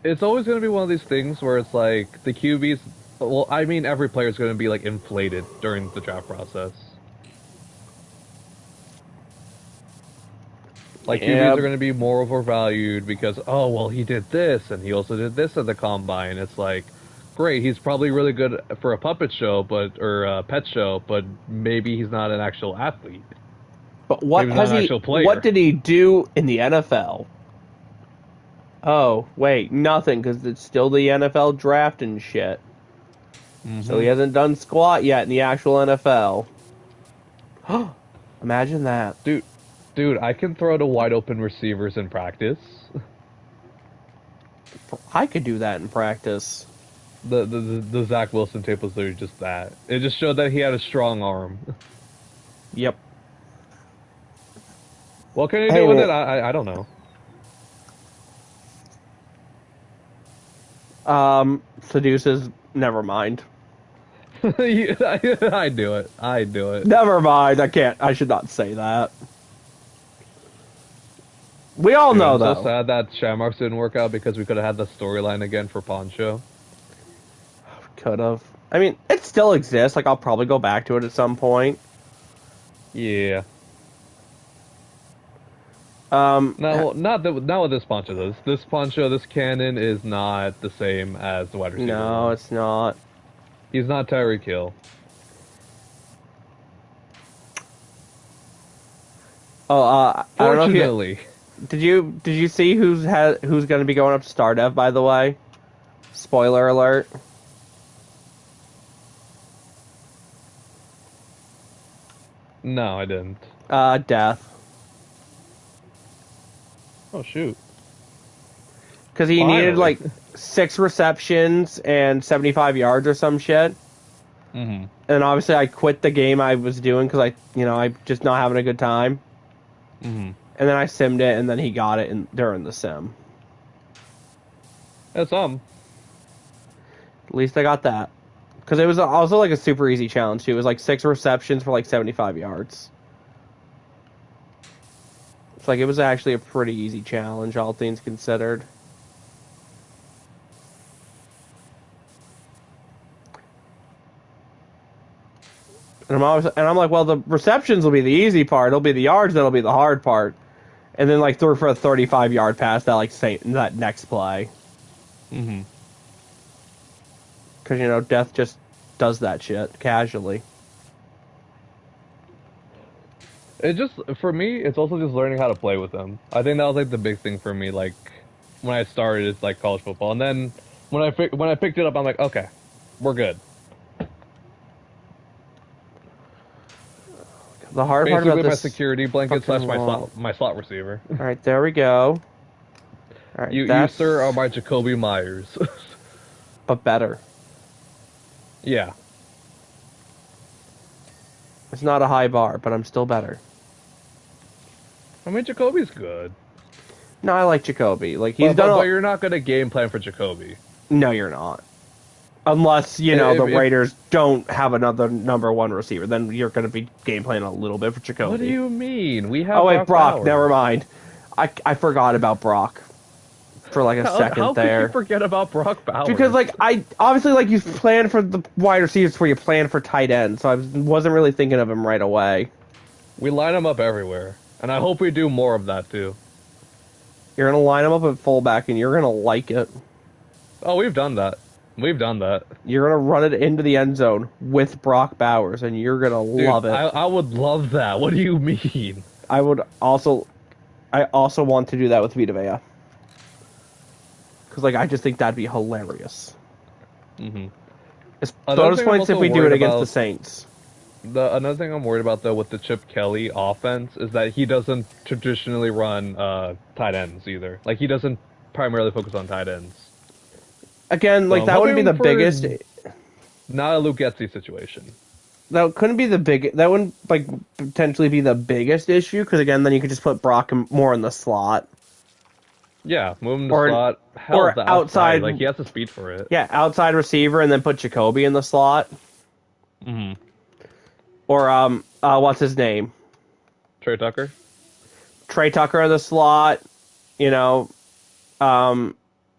it's always going to be one of these things where it's like, the QBs... Well, I mean, every player is going to be, like, inflated during the draft process. Like, QBs are going to be more overvalued because, oh, well, he did this, and he also did this at the Combine. It's like, great, he's probably really good for a puppet show, or a pet show, but maybe he's not an actual athlete. But what did he do in the NFL? Oh, wait, nothing, because it's still the NFL draft and shit. Mm-hmm. So he hasn't done squat yet in the actual NFL. Imagine that. Dude, I can throw to wide open receivers in practice. I could do that in practice. The Zach Wilson tape was literally just that. It just showed that he had a strong arm. Yep. What can he do with it? I don't know. Seduces. Never mind. I do it. Never mind. I can't. I should not say that. We all know, though. I'm so sad that Shamrocks didn't work out because we could have had the storyline again for Poncho. Could have. I mean, it still exists. Like, I'll probably go back to it at some point. Yeah. Not with this Poncho, though. This Poncho, this canon is not the same as the wide receiver. No, it's not. He's not Tyreek Hill. Oh, fortunately. Did you see who's going to be going up to Stardev, by the way? Spoiler alert. No, I didn't. Death. Oh shoot. Because he needed Finally. like 6 receptions and 75 yards or some shit. Mm-hmm. And obviously I quit the game I was doing because I just not having a good time. Mm-hmm. And then I simmed it, and then he got it during the sim. That's At least I got that. Because it was also like a super easy challenge too. It was like 6 receptions for like 75 yards. It's like it was actually a pretty easy challenge, all things considered. And I'm like, well, the receptions will be the easy part. It'll be the yards that'll be the hard part. And then like threw for a 35-yard pass that next play. Mm-hmm. Because Death just does that shit casually. It just for me, it's also just learning how to play with them. I think that was like the big thing for me. Like when I started, it's like college football, and then when I picked it up, I'm like, okay, we're good. The hard part Basically, about my this security blanket slash fucking wall. my slot receiver. All right, there we go. All right, You sir are my Jacoby Myers. but better. Yeah. It's not a high bar, but I'm still better. I mean, Jacoby's good. No, I like Jacoby. Like he's done. But you're not gonna game plan for Jacoby. No, you're not. Unless the Raiders don't have another number 1 receiver, then you're going to be game playing a little bit for Jacoby. What do you mean? We have. Oh wait, Brock. Powers. Never mind. I forgot about Brock for like a second how there. How could you forget about Brock Bowers? Because like I obviously like you plan for the wide receivers before you plan for tight end, so I wasn't really thinking of him right away. We line him up everywhere, and I hope we do more of that too. You're gonna line him up at fullback, and you're gonna like it. Oh, we've done that. We've done that. You're gonna run it into the end zone with Brock Bowers, and you're gonna love it. I would love that. What do you mean? I also want to do that with Vita Vea. Because like I just think that'd be hilarious. Mm-hmm. It's bonus points if we do it against the Saints. Another thing I'm worried about though with the Chip Kelly offense is that he doesn't traditionally run tight ends either. Like he doesn't primarily focus on tight ends. Again, like that wouldn't be the biggest. Not a Luke Getsy situation. That couldn't be the big. That wouldn't like potentially be the biggest issue because again, then you could just put Brock more in the slot. Yeah, move him to slot. Hell, or the outside. Like he has the speed for it. Yeah, outside receiver and then put Jacoby in the slot. Mm-hmm. Or what's his name? Trey Tucker. Trey Tucker in the slot.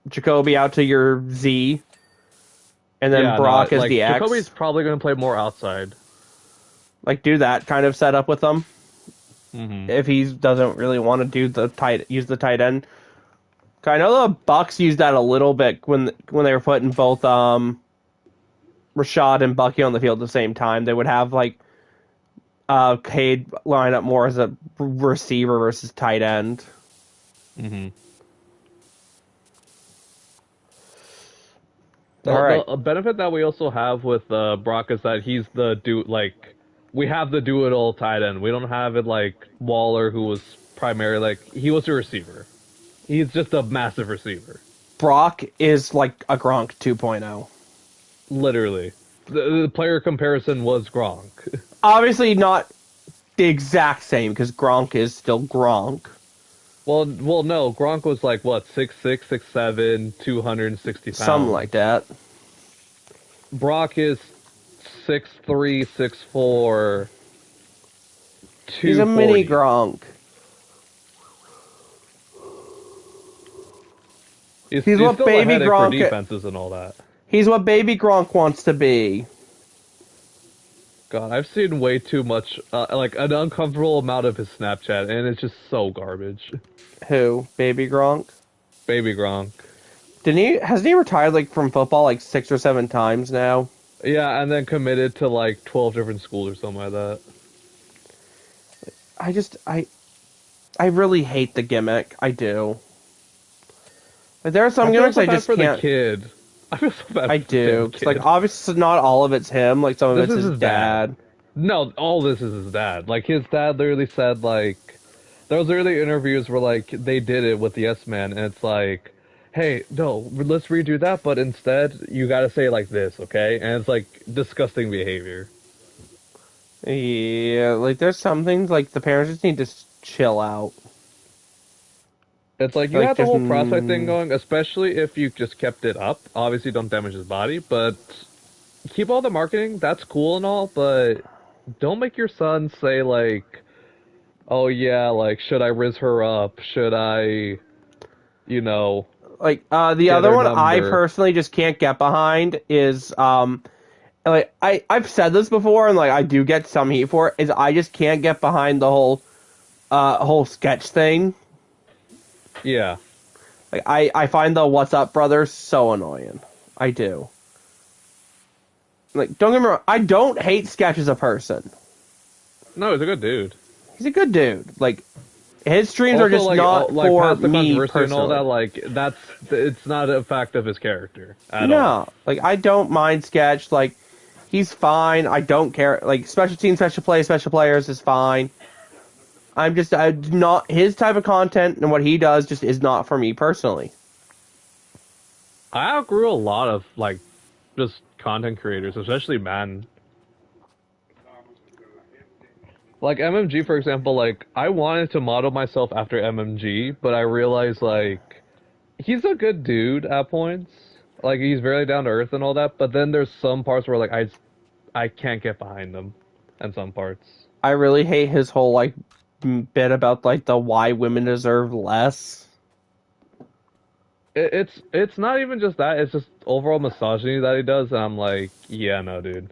Jacoby out to your Z, and then Brock as the X. Jacoby's probably going to play more outside. Like do that kind of setup with him. Mm-hmm. If he doesn't really want to use the tight end. I know the Bucks used that a little bit when they were putting both Rashad and Bucky on the field at the same time. They would have like Cade line up more as a receiver versus tight end. Mm-hmm. All right. The benefit that we also have with Brock is that he's we have the do-it-all tight end. We don't have it like Waller, who was primarily he was a receiver. He's just a massive receiver. Brock is like a Gronk 2.0. Literally. The player comparison was Gronk. Obviously not the exact same, because Gronk is still Gronk. Well, no. Gronk was like, what, 6'6", 6'7", 260 pounds. Something like that. Brock is 6'3", 6'4", 240. He's a mini Gronk. He's what baby Gronk for defenses and all that. He's what baby Gronk wants to be. God, I've seen way too much, like an uncomfortable amount of his Snapchat, and it's just so garbage. Who? Baby Gronk? Baby Gronk. Hasn't he retired like from football like 6 or 7 times now? Yeah, and then committed to like 12 different schools or something like that. I really hate the gimmick. I do. Like there are some gimmicks I just for can't. The kid. I feel so bad I for the damn do. 'Cause, like, kid. obviously not all of it's him. Like, some of This it's is his his dad. dad. No, all this is his dad. Like his dad literally said like there was early interviews where like they did it with the Yes Man, and it's like, hey, no, let's redo that, but instead you gotta say it like this, okay? And it's like disgusting behavior. Yeah, like, there's some things, like, the parents just need to chill out. It's like you Like, have the just, whole prospect thing going, especially if you just kept it up. Obviously, don't damage his body, but keep all the marketing. That's cool and all, but don't make your son say like, "Oh yeah, like should I riz her up? Should I, you know, like, the get other her one I number?" personally just can't get behind is, like, I've said this before, and, like, I do get some heat for it, is I just can't get behind the whole sketch thing. Yeah. Like, I find the What's Up Brothers so annoying. I do. Like, don't get me wrong, I don't hate Sketch as a person. No, he's a good dude. He's a good dude. Like, his streams are Also, just like, not like for past the me controversy and all that, personally. like, it's not a fact of his character at all. No, like, I don't mind Sketch. Like, he's fine. I don't care. Like, special team, special players is fine. I do not, his type of content and what he does just is not for me personally. I outgrew a lot of like just content creators, especially man. Like MMG, for example, like I wanted to model myself after MMG, but I realized like he's a good dude at points. Like he's very down to earth and all that, but then there's some parts where like I can't get behind him, in some parts. I really hate his whole, like, bit about, like, the why women deserve less. It's not even just that; it's just overall misogyny that he does, and I'm like, yeah, no, dude.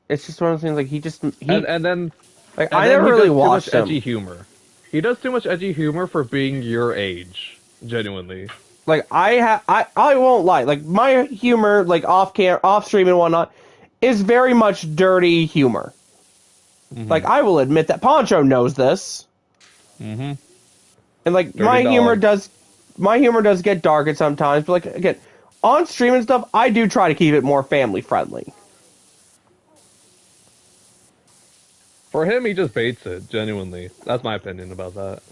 It's just one of those things, like, he just, And he, and then like, and I then never he really does too much watched edgy him. humor. He does too much edgy humor for being your age, genuinely. Like, I won't lie. Like, my humor, like, off stream and whatnot, is very much dirty humor. Mm-hmm. Like, I will admit that Poncho knows this. Mm-hmm. And, like, Dirty dog. my humor does get dark at sometimes, but, like, again, on stream and stuff, I do try to keep it more family friendly. For him, he just baits it, genuinely. That's my opinion about that.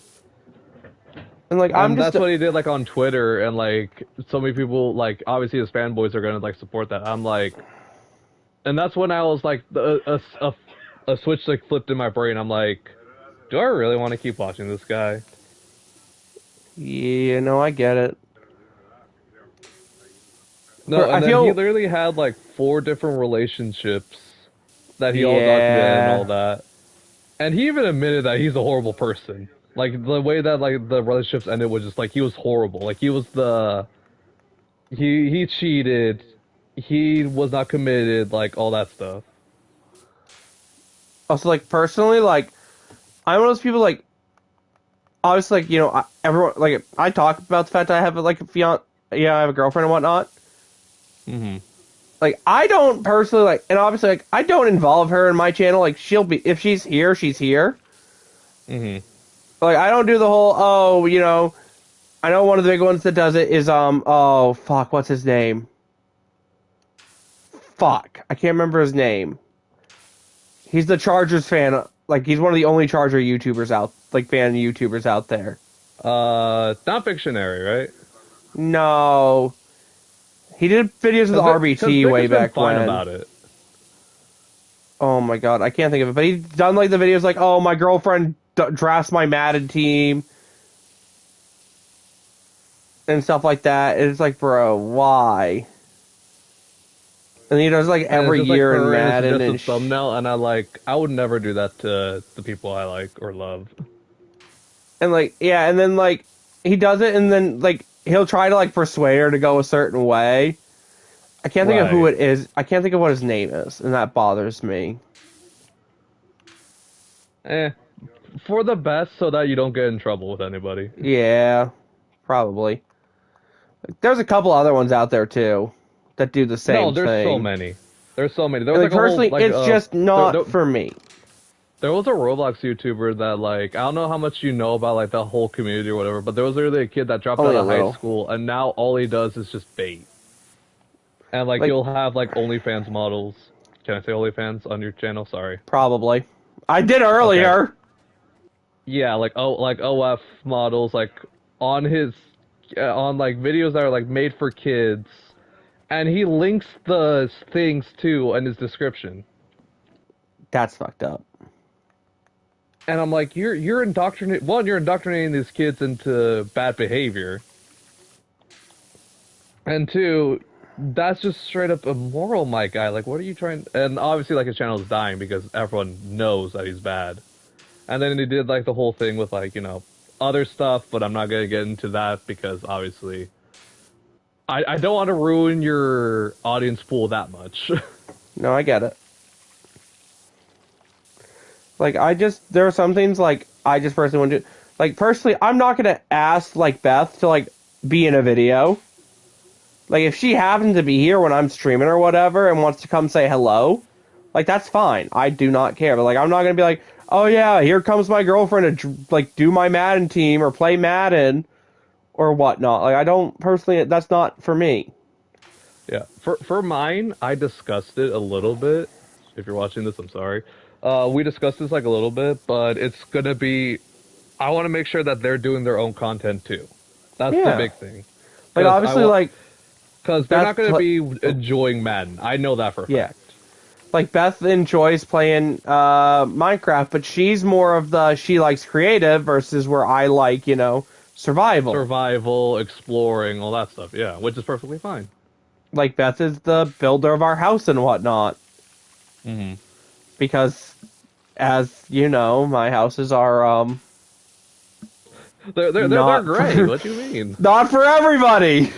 And, like, I'm And just, that's what he did, like, on Twitter, and, like, so many people, like, obviously his fanboys are gonna, like, support that. I'm like... And that's when I was, like, a switch, like, flipped in my brain. I'm like, do I really want to keep watching this guy? yeah, no, I get it. No, But I and then he feel, literally had, like, 4 different relationships that he all documented and all yeah. that. And he even admitted that he's a horrible person. Like the way that like the relationships ended was just like he was horrible. Like he was the he cheated. He was not committed. Like all that stuff. Also, like, personally, like, I'm one of those people, like, obviously, like, everyone, like, I talk about the fact that I have, like, a I have a girlfriend and whatnot. Mm-hmm. Like, I don't personally, like, and obviously, like, I don't involve her in my channel. Like, if she's here, she's here. Mm-hmm. But, like, I don't do the whole, I know one of the big ones that does it is, oh, fuck, what's his name? Fuck, I can't remember his name. He's the Chargers fan. Like, he's one of the only Charger YouTubers fan YouTubers out there. Not Fictionary, right? No. He did videos with Because RBT Vic way has been back fine when. about it. Oh my god, I can't think of it. But he's done, like, the videos like, oh, my girlfriend drafts my Madden team. And stuff like that. And it's like, bro, why? And he does, like, And it's every just like year in her and a Madden suggested and thumbnail, and I would never do that to the people I like or love. and, like, yeah, and then, like, he does it and then, like, he'll try to, like, persuade her to go a certain way. I can't think of who Right. it is. I can't think of what his name is, and that bothers me. Eh. For the best, so that you don't get in trouble with anybody. Yeah, probably. There's a couple other ones out there too that do the No, same there's so thing. many. There's so many. There And, was like, like a whole personally, like it's just there, not there, for me. there was a Roblox YouTuber that like I don't know how much you know about like the whole community or whatever, but there was literally a kid that dropped out Only a of high little. school and now all he does is just bait. And like Like, you'll have like OnlyFans models. Can I say OnlyFans on your channel? Sorry. probably. I did Okay. earlier. Yeah, like OF models like on his on like videos that are like made for kids, and he links the things too in his description. That's fucked up. And I'm like, you're indoctrinating. One, you're indoctrinating these kids into bad behavior, and two, that's just straight up immoral, my guy. Like, what are you trying? And obviously, like his channel is dying because everyone knows that he's bad. And then he did like the whole thing with like other stuff, but I'm not gonna get into that because obviously I don't want to ruin your audience pool that much. No, I get it. Like, there are some things, like, I just personally want to do. Like, personally, I'm not gonna ask, like, Beth to, like, be in a video. Like, if she happens to be here when I'm streaming or whatever and wants to come say hello, like, that's fine. I do not care. But, like, I'm not gonna be like, oh, yeah, here comes my girlfriend to, like, do my Madden team or play Madden or whatnot. Like, I don't, personally, that's not for me. Yeah, for mine, I discussed it a little bit. If you're watching this, I'm sorry. We discussed this like a little bit, but it's gonna be. I want to make sure that they're doing their own content too. That's the Yeah. big thing, Like, because I obviously, want like, because they're not Beth, gonna be oh, enjoying Madden. I know that for a yeah. fact. Like Beth enjoys playing Minecraft, but she's more of the she likes creative versus where I like, survival. Survival, exploring, all that stuff. Yeah, which is perfectly fine. Like Beth is the builder of our house and whatnot. Hmm. Because as you know, my houses are They're not great. for What do you mean? not for everybody.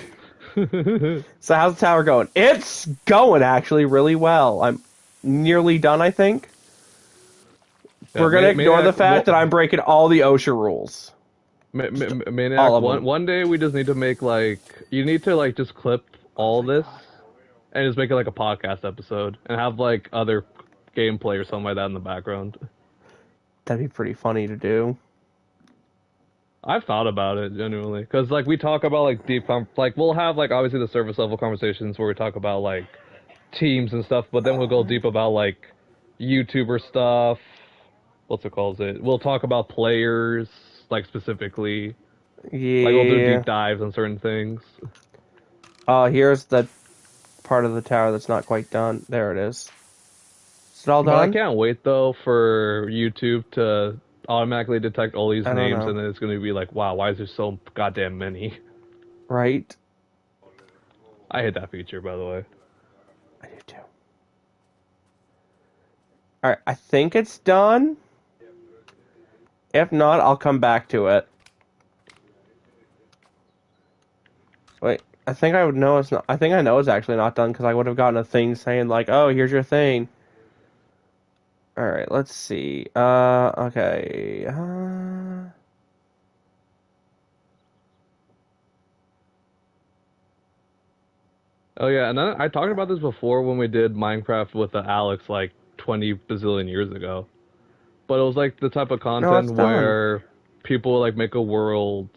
Yeah, So how's the tower going? It's going actually really well. I'm nearly done, I think. We're gonna ignore the Maniac. fact that I'm breaking all the OSHA rules. All Maniac. of them. One day we just need to make like you need to like just clip all this and just make it like a podcast episode and have like other gameplay or something like that in the background. That'd be pretty funny to do. I've thought about it genuinely because like we talk about like like we'll have like obviously the surface level conversations where we talk about like teams and stuff, but then we'll go deep about like YouTuber stuff. What's it called? We'll talk about players like specifically. Like we'll do Yeah. deep dives on certain things. Here's the part of the tower that's not quite done. There it is. Is it all But I done? can't wait though for YouTube to automatically detect all these I don't names know. and then it's gonna be like, wow, why is there so goddamn many? Right? I hate that feature, by the way. I do too. Alright, I think it's done. If not, I'll come back to it. Wait, I think I would know it's not. I think I know it's actually not done because I would have gotten a thing saying, like, oh, here's your thing. Alright, let's see. Okay. Oh yeah, and then I talked about this before when we did Minecraft with Alex like 20 bazillion years ago. But it was like the type of No, it's content done. where people would like make a world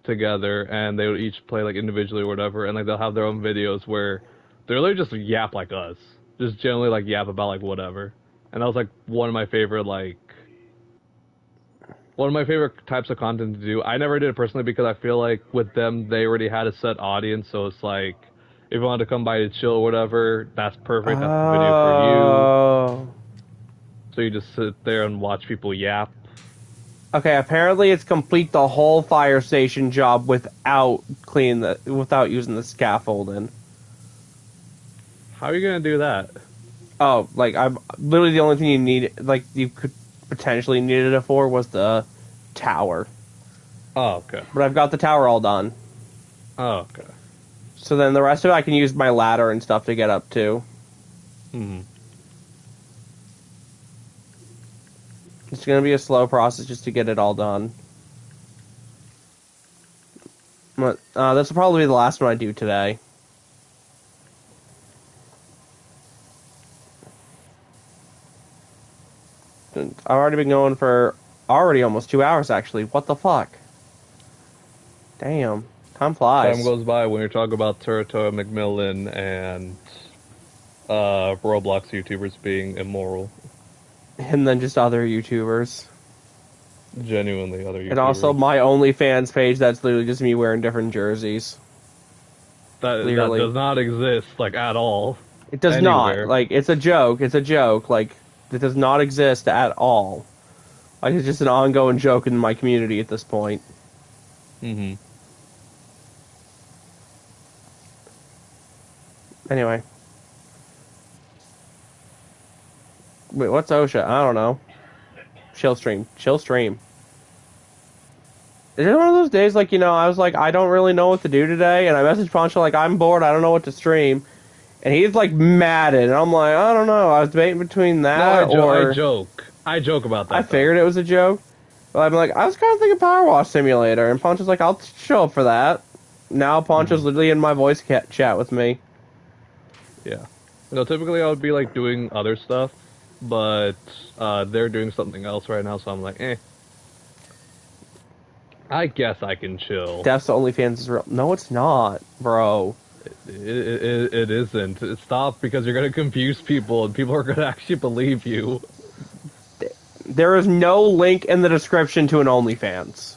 together and they would each play like individually or whatever, and like they'll have their own videos where they literally just yap like us, just generally like yap about like whatever. And that was like one of my favorite types of content to do. I never did it personally because I feel like with them they already had a set audience, so it's like if you wanted to come by to chill or whatever, that's perfect. That's the video for you. Oh. So you just sit there and watch people yap. Okay, apparently it's complete the whole fire station job without using the scaffolding. How are you gonna do that? Oh, like I'm literally the only thing you need, like you could potentially needed it for was the tower. Oh, okay. But I've got the tower all done. Oh, okay. So then the rest of it I can use my ladder and stuff to get up to. Hmm. It's gonna be a slow process just to get it all done. But this will probably be the last one I do today. I've already been going for already almost 2 hours actually. What the fuck? Damn. Time flies. Time goes by when you're talking about Turto McMillan and Roblox YouTubers being immoral. And then just other YouTubers. Genuinely other YouTubers. And also my OnlyFans page, that's literally just me wearing different jerseys. That does not exist, like, at all. It does anywhere. not. Like, it's a joke. It's a joke. Like, it does not exist at all. Like, it's just an ongoing joke in my community at this point. Mm-hmm. Anyway. Wait, what's OSHA? I don't know. Chill stream. Chill stream. Is it one of those days, like, you know, I was like, I don't really know what to do today, and I messaged Poncho, like, I'm bored, I don't know what to stream. And he's, like, mad, and I'm like, I don't know. I was debating between that or... I joke about that. I figured it was a joke. But I'm like, I was kind of thinking PowerWash Simulator, and Poncho's like, I'll show up for that. Now Poncho's literally in my voice chat with me. Yeah. You know, typically I would be, like, doing other stuff, but they're doing something else right now, so I'm like, eh. I guess I can chill. Death's OnlyFans is real. No, it's not, bro. It isn't. Stop, because you're going to confuse people, and people are going to actually believe you. There is no link in the description to an OnlyFans.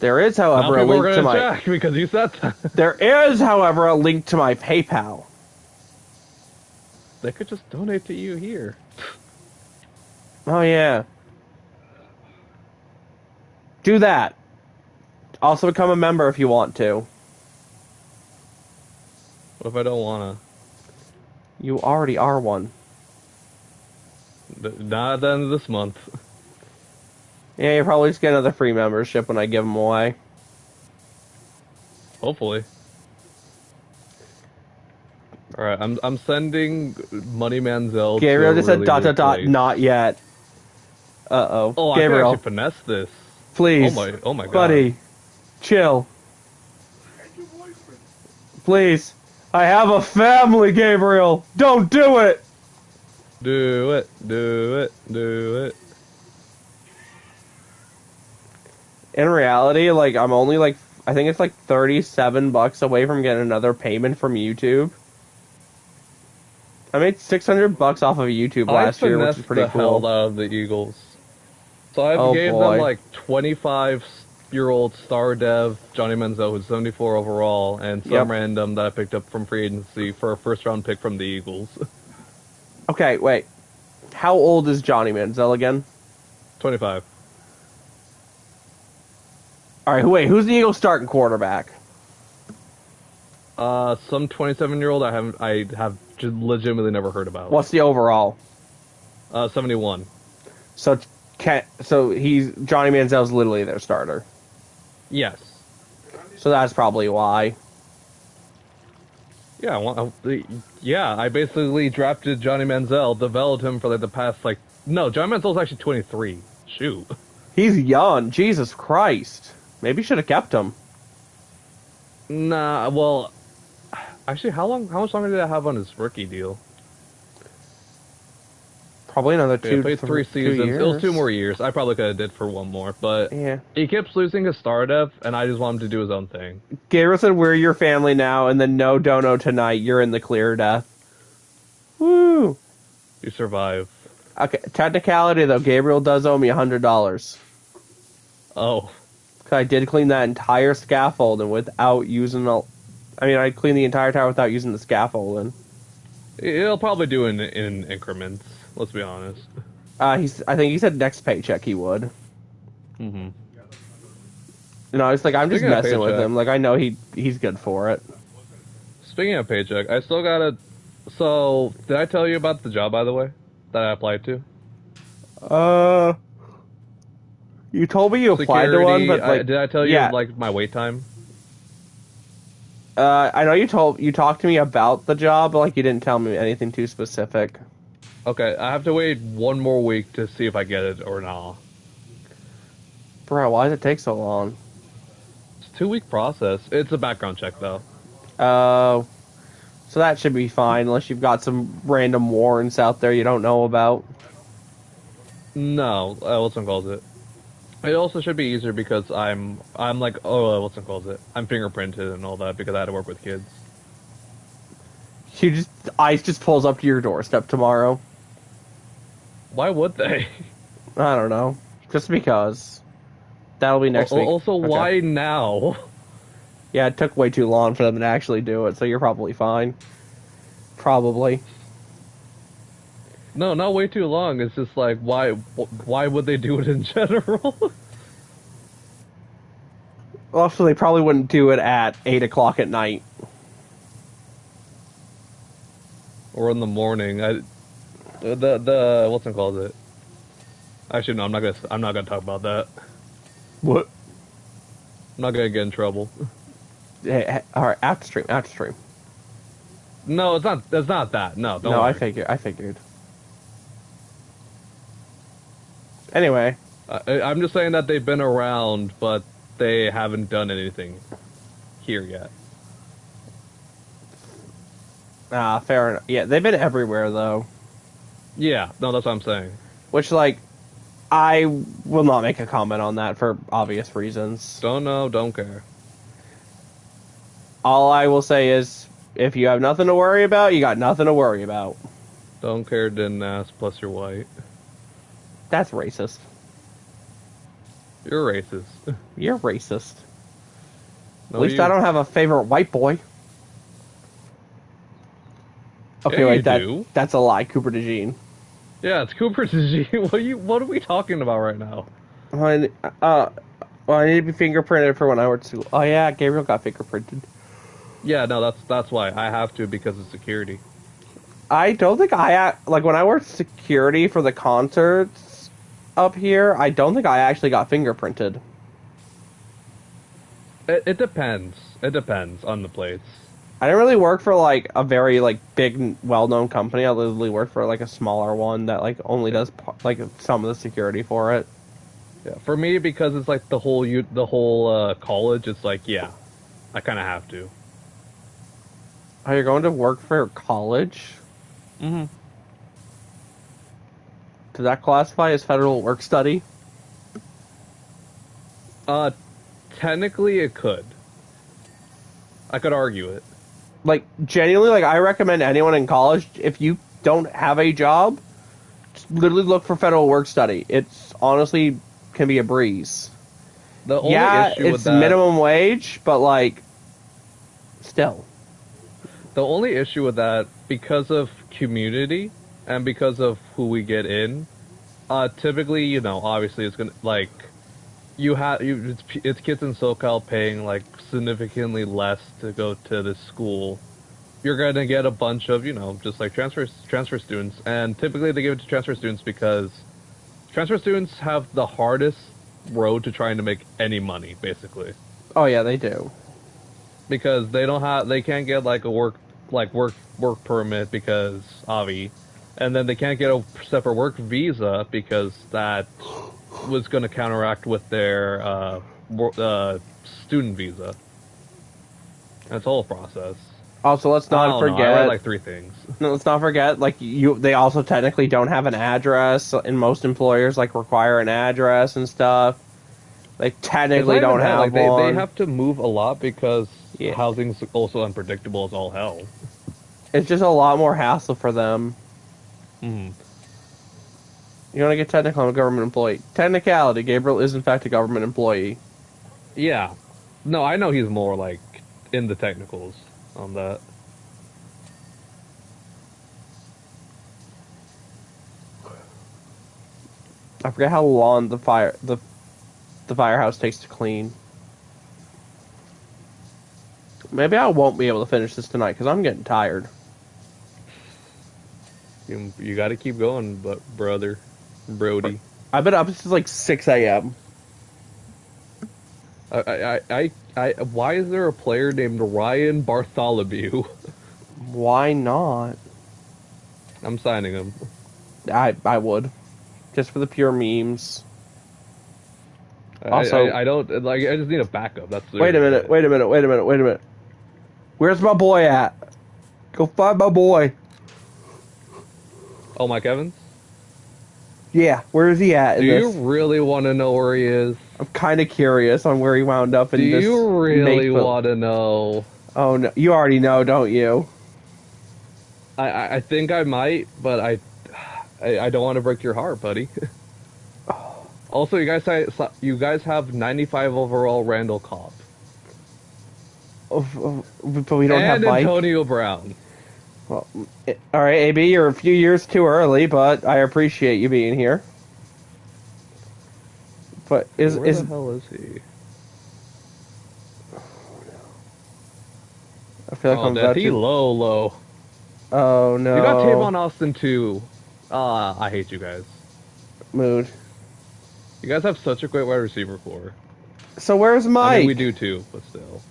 There is, however, a link to my... Check because you said that. There is, however, a link to my PayPal. They could just donate to you here. Oh, yeah. Do that. Also become a member if you want to. What if I don't wanna? You already are one. Not at the end of this month. Yeah, you probably just get another free membership when I give them away. Hopefully. Alright, I'm sending Money Manziel Gabriel to a just said really not yet. Uh-oh. Oh, Gabriel, I can actually finesse this. please. Oh my god. Buddy, chill. Please. I have a family, Gabriel. Don't do it. Do it. In reality, like, I'm only like, I think it's like $37 away from getting another payment from YouTube. I made $600 off of YouTube last year, which is pretty the cool. hell out of the Eagles. So I gave them like 25-year-old star dev Johnny Manziel, who's 74 overall, and some random that I picked up from free agency for a first-round pick from the Eagles. Okay, wait. How old is Johnny Manziel again? 25. All right, wait. Who's the Eagles starting quarterback? Some 27-year-old I have just legitimately never heard about. What's the overall? 71. So he's Johnny Manziel's literally their starter. Yes. So that's probably why. Yeah, I basically drafted Johnny Manziel, developed him for like the past no, Johnny Manziel's actually 23. Shoot. He's young. Jesus Christ. Maybe should have kept him. Nah, well, actually, how much longer did I have on his rookie deal? Probably another three seasons. 2 years. It was 2 more years. I probably could have did for 1 more, but yeah, he keeps losing his star dev, and I just want him to do his own thing. Gabriel said, "We're your family now," and then no dono tonight. You're in the clear, Death. Woo! You survive. Okay, technicality though, Gabriel does owe me $100. Oh. I did clean that entire scaffolding without using I cleaned the entire tower without using the scaffolding. He'll probably do in increments. Let's be honest. I think he said next paycheck he would. Mm-hmm. No, it's like I'm just Speaking of messing with paycheck. him. Like I know he's good for it. Speaking of paycheck, I still gotta... So, did I tell you about the job, by the way, that I applied to? You told me you applied to one, but did I tell you my wait time? I know you talked to me about the job, but you didn't tell me anything too specific. Okay, I have to wait 1 more week to see if I get it or not. Bro, why does it take so long? It's a 2-week process. It's a background check, though. Oh, so that should be fine, unless you've got some random warrants out there you don't know about. No, what's one calls it? It also should be easier because I'm like, oh, what's it called? I'm fingerprinted and all that because I had to work with kids. ICE just pulls up to your doorstep tomorrow. Why would they? I don't know. Just because. That'll be next week. Also, Okay. why now? Yeah, it took way too long for them to actually do it, so you're probably fine. Probably. No, not way too long. It's just like, why would they do it in general? Also, they probably wouldn't do it at 8 o'clock at night. Or in the morning? The what's it called? Actually, no, I'm not gonna talk about that. What? I'm not gonna get in trouble. Hey, alright, after stream, after stream. No, it's not. It's not that. No, don't No, worry. I figured. Anyway. I'm just saying that they've been around, but they haven't done anything here yet. Fair enough. Yeah, they've been everywhere, though. Yeah, no, that's what I'm saying. Which, like, I will not make a comment on that for obvious reasons. Don't know, don't care. All I will say is, if you have nothing to worry about, you got nothing to worry about. Don't care, didn't ask, plus you're white. That's racist. You're racist. You're racist. No, At least I don't have a favorite white boy. Okay, Yeah, wait, you do. that's a lie, Cooper DeJean. Yeah, it's Cooper's disease. What are we talking about right now? Well, I need to be fingerprinted for when I work at school. Oh yeah, Gabriel got fingerprinted. Yeah, no, that's why I have to because of security. I don't think like when I worked security for the concerts up here. I don't think I actually got fingerprinted. It depends. It depends on the place. I didn't really work for like a very like big, well-known company. I literally worked for like a smaller one that like only does like some of the security for it. Yeah, for me because it's like the whole college. It's like yeah, I kind of have to. Oh, you're going to work for college? Mm-hmm. Does that classify as federal work study? Technically it could. I could argue it. Like genuinely, like I recommend anyone in college, if you don't have a job, just literally look for federal work study. It's honestly can be a breeze. The only Yeah, issue with it's that, minimum wage, but like still. the only issue with that, because of community and because of who we get in, typically, you know, obviously it's gonna like it's kids in SoCal paying like significantly less to go to this school. You're gonna get a bunch of, you know, just like transfer students, and typically they give it to transfer students because transfer students have the hardest road to trying to make any money, basically, Oh yeah, they do. because they can't get like a work permit because Avi, and then they can't get a separate work visa because that was going to counteract with their student visa. That's the whole process. Also, let's I not don't know, I forget. read like 3 things. No, let's not forget. Like they also technically don't have an address, and most employers like require an address and stuff. They technically don't have like, one. they have to move a lot because Yeah. housing's also unpredictable as all hell. It's just a lot more hassle for them. Mm-hmm. You want to get technical? I'm a government employee. Technicality: Gabriel is in fact a government employee. Yeah. No, I know he's more like in the technicals on that. I forget how long the firehouse takes to clean. Maybe I won't be able to finish this tonight because I'm getting tired. You got to keep going, but Brody. I've been up since like 6 a.m. Why is there a player named Ryan Bartholomew? Why not? I'm signing him. I would, just for the pure memes. Also, I don't like. I just need a backup. That's wait a minute. Wait a minute. Where's my boy at? Go find my boy. Oh, Mike Evans. Yeah, where is he at in Do you this? really want to know where he is? I'm kind of curious on where he wound up Do in this you really make. want to know? Oh no, you already know, don't you? I think I might, but I don't want to break your heart, buddy. Also, you guys have 95 overall Randall Cobb But we don't have and Mike. Antonio Brown. Well, all right, AB, you're a few years too early, but I appreciate you being here. But Where the is hell is he? I feel like Oh, I'm death. about He to. low. Oh You got no, Tavon Austin too. Ah, I hate you guys. mood. You guys have such a great wide receiver core. So where's I mean, we Mike? do too, but still.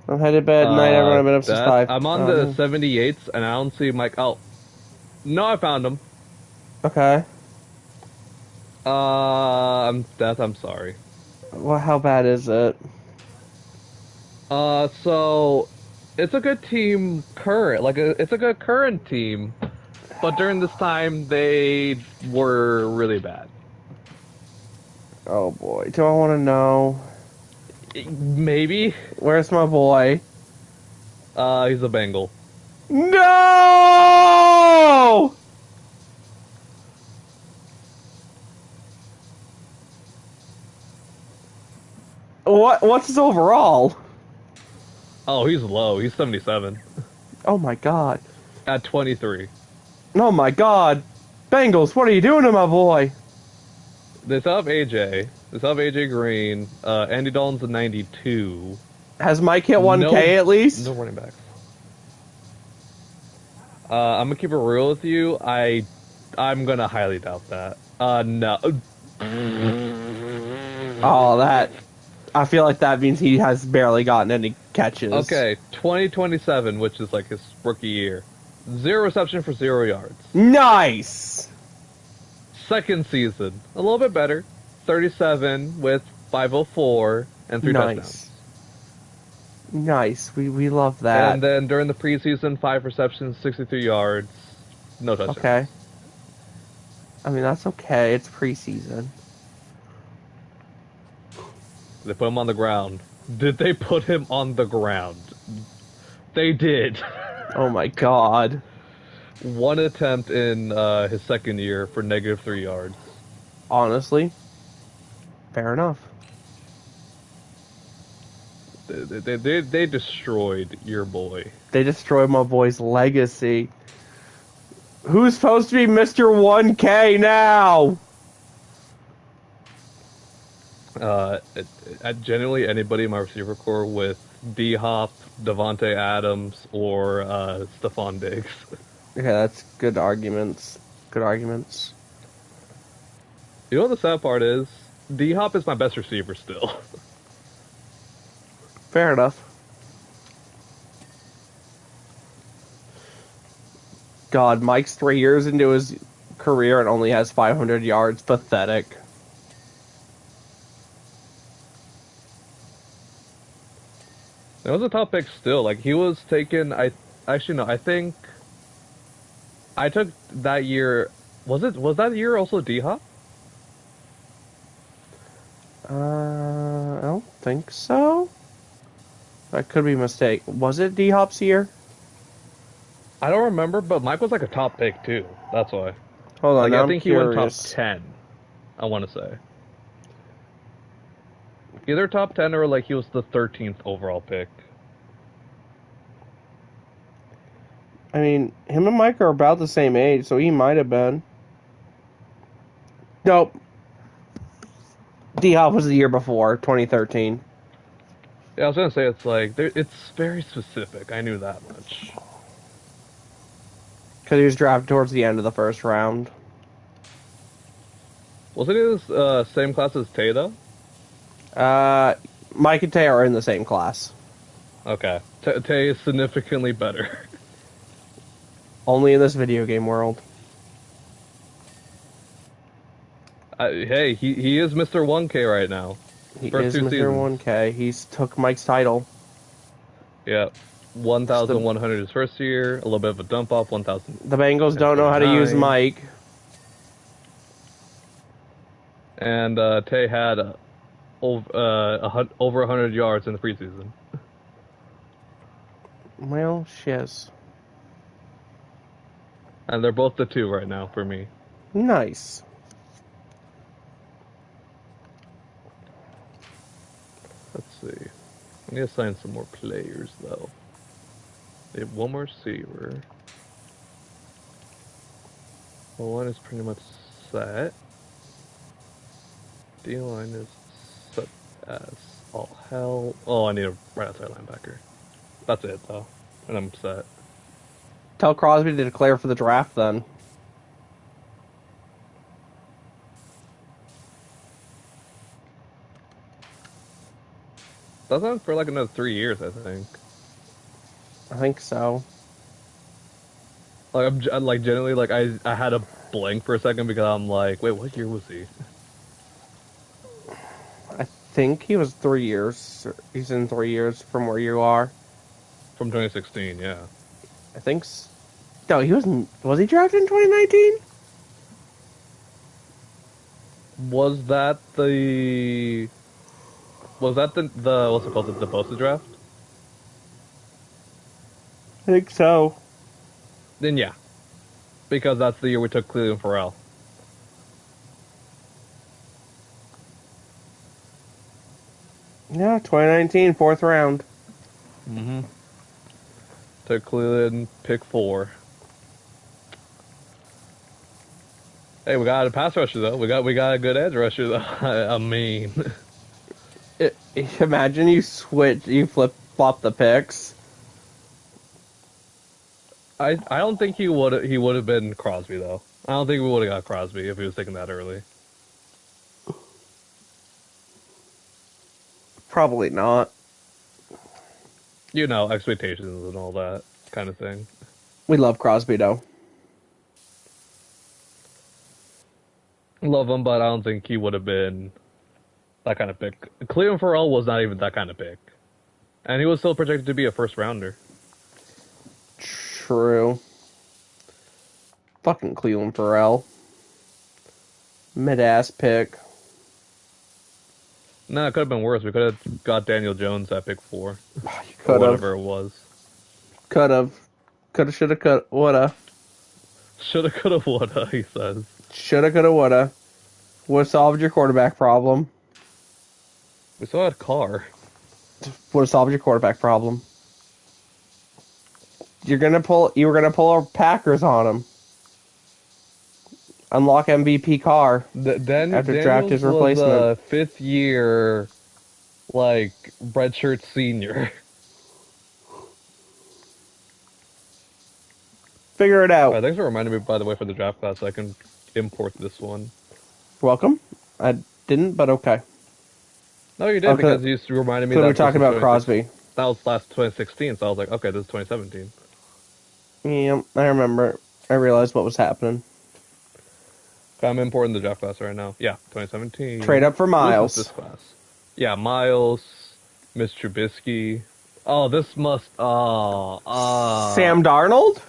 I'm headed to bed. Night, everyone. I've been up since Death. 5. I'm on Oh the no. 78s, and I don't see Mike. Oh, no, I found him. Okay. Death. I'm sorry. Well, how bad is it? So it's a good team current, it's a good current team, but during this time they were really bad. Oh boy, do I want to know? Maybe. Where's my boy? He's a Bengal. No! What's his overall? Oh, he's low. He's 77 Oh my god. at 23. Oh my god. Bengals, what are you doing to my boy? They still have AJ. They still have AJ Green. Andy Dalton's a 92. Has Mike hit 1K No, at least? no running backs. I'm gonna keep it real with you. I'm gonna highly doubt that. No. Oh, that. I feel like that means he has barely gotten any catches. Okay, 2027, which is like his rookie year. 0 reception for 0 yards. Nice! Second season, a little bit better. 37 with 504 and 3 touchdowns. Nice. We love that. And then during the preseason, 5 receptions, 63 yards, no touchdowns. Okay. I mean, that's okay. It's preseason. They put him on the ground. Did they put him on the ground? They did. Oh my god. 1 attempt in his second year for -3 yards. Honestly, fair enough. They destroyed your boy. They destroyed my boy's legacy. Who's supposed to be Mr. 1K now? Generally anybody in my receiver core with D Hop, Devontae Adams, or Stephon Diggs. Okay, that's good arguments. Good arguments. You know what the sad part is? D Hop is my best receiver still. Fair enough. God, Mike's 3 years into his career and only has 500 yards. Pathetic. That was a top pick still. Like he was taken. I think I took that year. Was that year also D Hop? I don't think so. I could be mistaken. Was it D-Hop's year? I don't remember, but Mike was like a top pick too. That's why. Hold on, Like now I think I'm he went top curious. 10. I want to say either top 10 or like he was the 13th overall pick. I mean, him and Mike are about the same age, so he might have been. Nope. D-Hop was the year before, 2013. Yeah, I was gonna say it's like it's very specific. I knew that much. Because he was drafted towards the end of the first round. Wasn't he the same class as Tay though? Mike and Tay are in the same class. Okay, Tay is significantly better. Only in this video game world. Hey, he is Mr. 1K right now. He First is 2 Mr. seasons. 1K. He's took Mike's title. Yeah, 1,100 his first year. A little bit of a dump off. 1,000. The Bengals don't know how to use Mike. And Tay had over 100 yards in the preseason. Well, shiz. And they're both the 2 right now for me. Nice. Let's see. I need to sign some more players, though. They have one more receiver. O-line is pretty much set. D-line is set as all hell. Oh, I need a right outside linebacker. That's it, though. And I'm set. Tell Crosby to declare for the draft then. That's on for like another 3 years, I think. I think so. Like, I'm like, genuinely, like, I had a blank for a second because I'm like, wait, what year was he? I think he was 3 years. He's in 3 years from where you are. From 2016, yeah. I think. No, he wasn't. Was he drafted in 2019? Was that the... Was that the what's it called, the posted draft? I think so. Then yeah. Because that's the year we took Cleveland Farrell. Yeah, 2019, 4th round. Mm-hmm. Took Cleveland, pick 4. Hey, we got a pass rusher though. We got a good edge rusher though. I mean, Imagine you flip-flop the picks. I don't think he would have been Crosby though. I don't think we would have got Crosby if he was taken that early. Probably not. You know, expectations and all that kind of thing. We love Crosby though. Love him, but I don't think he would have been that kind of pick. Cleveland Farrell was not even that kind of pick, and he was still projected to be a first rounder. True. Fucking Cleveland Farrell. Mid-ass pick. No, it could have been worse. We could have got Daniel Jones at pick 4. You Or could have. whatever it was. Could have. Could have, should have, could woulda. Shoulda, coulda, woulda, he says. Shoulda, coulda, woulda. Would have solved your quarterback problem. We still had Carr. Would have solved your quarterback problem. You were gonna pull our Packers on him. Unlock MVP Carr. After draft his replacement. Was a 5th year, like, redshirt senior. Figure it out. Alright, thanks for reminding me, by the way, for the draft class, so I can import this one. Welcome. I didn't, but okay. No, you did, because you reminded me that we were talking about Crosby. That was last 2016, so I was like, okay, this is 2017. Yeah, I remember. I realized what was happening. I'm importing the draft class right now. Yeah, 2017. Trade up for Miles. This class. Yeah, Miles, Miss Trubisky. Oh, this must. Sam Darnold?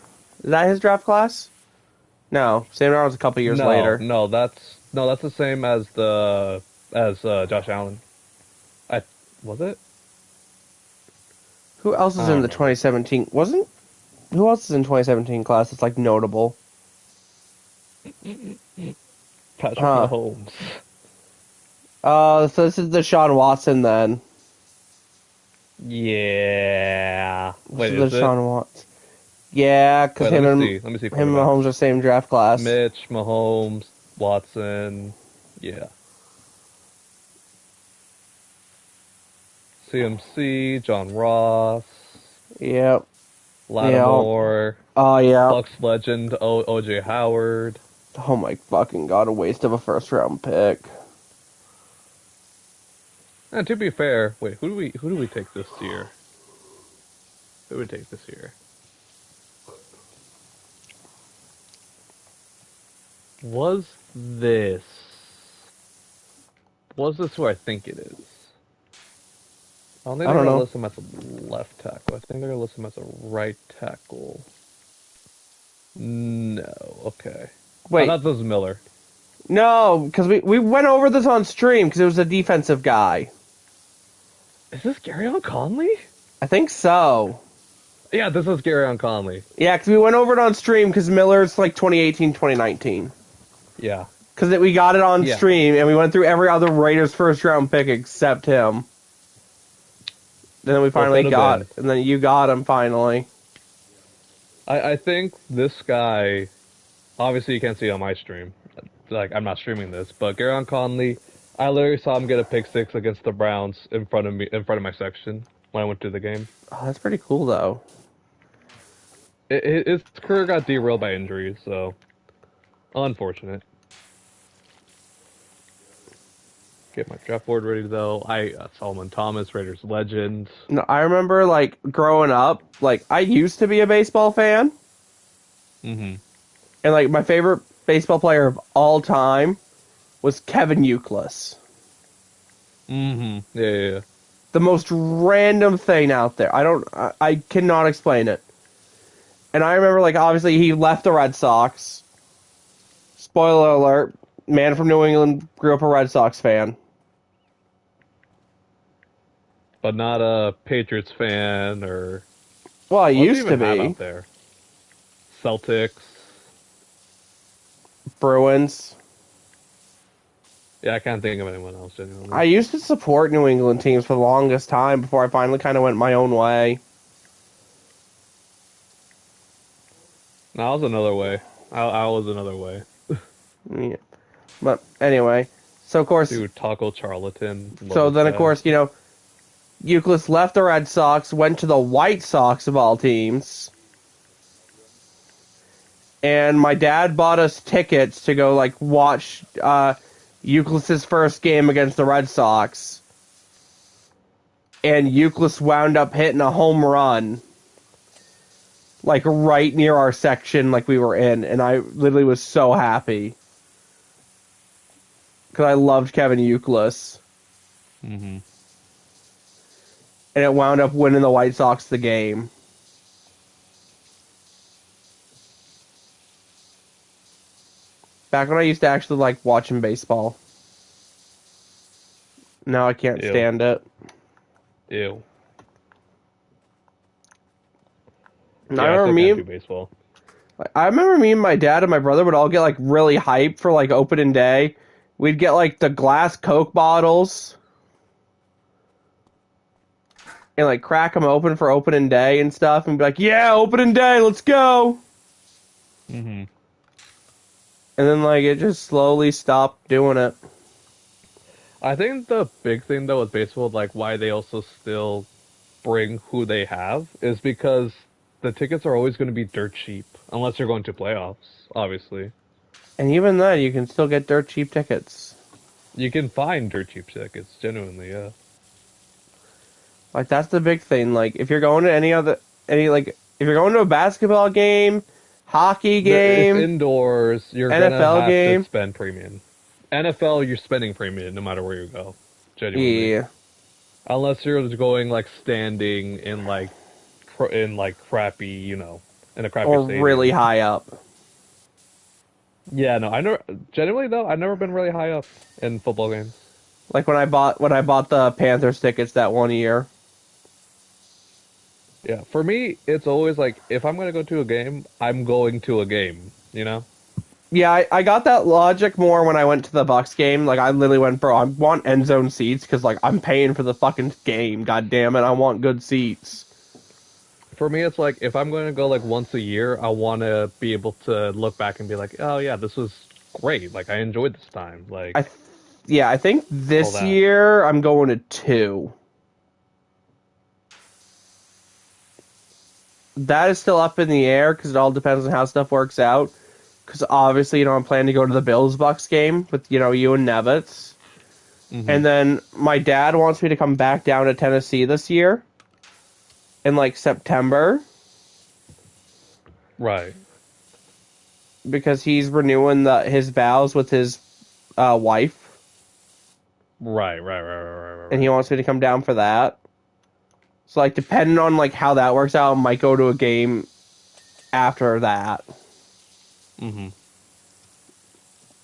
Is that his draft class? No, Sam Darnold's a couple years later. No, that's the same as Josh Allen. Was it? Who else is in the 2017? Who else is in 2017 class that's like notable? Patrick Mahomes. So this is Deshaun Watson then. Yeah. Wait, this is Deshaun Watson. Yeah, because him and Mahomes are the same draft class. Mitch, Mahomes, Watson. Yeah. CMC, John Ross. Yep. Lattimore. Oh, yeah. Bucks legend, O.J. Howard. Oh my fucking god, a waste of a first round pick. And to be fair, wait, who do we take this year? Who would take this year? Was this who I think it is? I don't think they're gonna list him as a left tackle. I think they're gonna list him as a right tackle. No, okay. Wait. I thought this was Miller. No, because we went over this on stream because it was a defensive guy. Is this Gary Conley? I think so. Yeah, this is Gary Conley. Yeah, because we went over it on stream because Miller's like 2018, 2019. Yeah. Because we got it on Yeah. stream and we went through every other Raiders first round pick except him. Then we finally got, and then you got him finally. I think this guy, obviously you can't see it on my stream. Like, I'm not streaming this, but Gary Conley, I literally saw him get a pick six against the Browns in front of my section when I went to the game. Oh, that's pretty cool though. His career got derailed by injuries, so unfortunate. Get my draft board ready though. Solomon Thomas, Raiders legend. No, I remember like growing up, like I used to be a baseball fan. Mm-hmm. And like my favorite baseball player of all time was Kevin Youkilis. Mm-hmm. Yeah. The most random thing out there. I cannot explain it. And I remember like obviously he left the Red Sox. Spoiler alert, man from New England, grew up a Red Sox fan. But not a Patriots fan or... Well, I What used to do you even have be. out there? Celtics. Bruins. Yeah, I can't think of anyone else genuinely. I used to support New England teams for the longest time before I finally kind of went my own way. No, I was another way. I was another way. Yeah. But anyway, so of course... Dude, Taco Charlatan. So then, of course, you know, Youkilis left the Red Sox, went to the White Sox of all teams. And my dad bought us tickets to go, like, watch Youkilis' first game against the Red Sox. And Youkilis wound up hitting a home run, like, right near our section, like, we were in. And I literally was so happy. Because I loved Kevin Youkilis. Mm-hmm. And it wound up winning the White Sox the game. Back when I used to actually like watching baseball. Now I can't stand it. Ew. Yeah, I remember baseball. I remember me and my dad and my brother would all get like really hyped for like opening day. We'd get like the glass Coke bottles and like crack them open for opening day and stuff and be like, yeah, opening day, let's go. Mm-hmm. And then like it just slowly stopped doing it. I think the big thing though with baseball, like why they also still bring who they have, is because the tickets are always going to be dirt cheap unless you're going to playoffs, obviously. And even then, you can still get dirt cheap tickets. You can find dirt cheap tickets, genuinely, yeah. Like that's the big thing. Like if you're going to if you're going to a basketball game, hockey game, It's indoors, you're NFL gonna have game. to spend premium. NFL, you're spending premium no matter where you go, genuinely. Yeah. Unless you're just going like standing in like crappy, you know, in a crappy Or stadium. really high up. Yeah, no, I never. Genuinely though, I've never been really high up in football games. Like when I bought the Panthers tickets that one year. Yeah, for me, it's always like if I'm gonna go to a game, I'm going to a game. You know. Yeah, I got that logic more when I went to the Bucks game. Like I literally went, bro, I want end zone seats because like I'm paying for the fucking game. God damn it, I want good seats. For me, it's like if I'm going to go like once a year, I want to be able to look back and be like, oh yeah, this was great. Like I enjoyed this time. Like I think this year I'm going to 2. That is still up in the air because it all depends on how stuff works out. Because obviously, you know, I'm planning to go to the Bills-Bucks game with, you know, you and Nevitz. Mm-hmm. And then my dad wants me to come back down to Tennessee this year. In, like, September. Right. Because he's renewing his vows with his wife. Right. And he wants me to come down for that. So, like, depending on, like, how that works out, I might go to a game after that. Mm-hmm.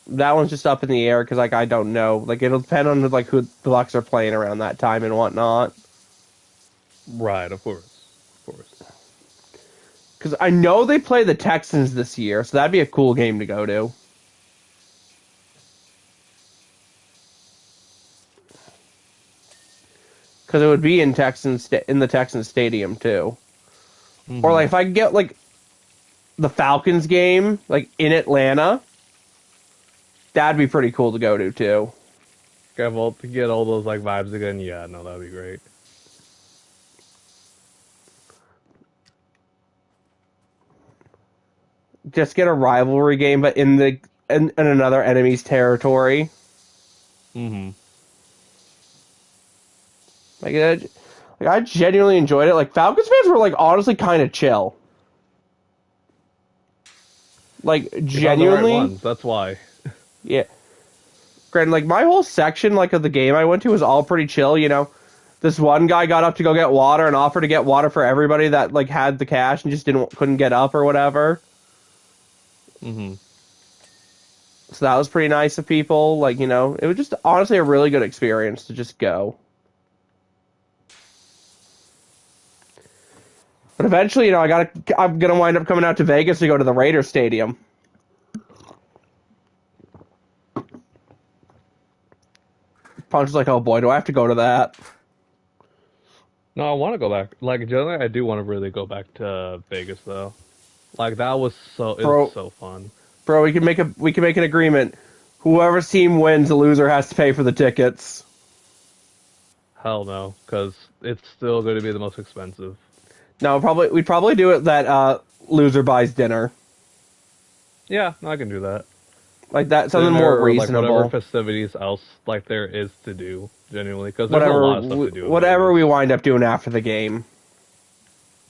That one's just up in the air because, like, I don't know. Like, it'll depend on, like, who the Bucks are playing around that time and whatnot. Right, of course. Of course. Because I know they play the Texans this year, so that'd be a cool game to go to. Because it would be in in the Texans stadium too. Or like if I could get like the Falcons game like in Atlanta, that'd be pretty cool to go to too. Okay, well, to get all those like vibes again, yeah, no, that'd be great. Just get a rivalry game, but in another enemy's territory. Mm-hmm. Like I genuinely enjoyed it. Like Falcons fans were like honestly kind of chill. Like You found the right genuinely, ones, that's why. yeah. Granted, like my whole section like of the game I went to was all pretty chill. You know, this one guy got up to go get water and offered to get water for everybody that like had the cash and just couldn't get up or whatever. Mm-hmm. So that was pretty nice of people. Like, you know, it was just honestly a really good experience to just go. But eventually, you know, I'm gonna wind up coming out to Vegas to go to the Raiders Stadium. Punch is like, oh boy, do I have to go to that? No, I want to go back. Like, generally, I do want to really go back to Vegas, though. Like, that was it Bro, was so fun. bro, we can make an agreement. Whoever's team wins, the loser has to pay for the tickets. Hell no, because it's still going to be the most expensive. No, we'd probably do it that loser buys dinner. Yeah, I can do that. Like that, something Dinner more or, like, reasonable. whatever festivities else, like, there is to do, genuinely, because there's a lot of stuff to do in Whatever Vegas. we wind up doing after the game.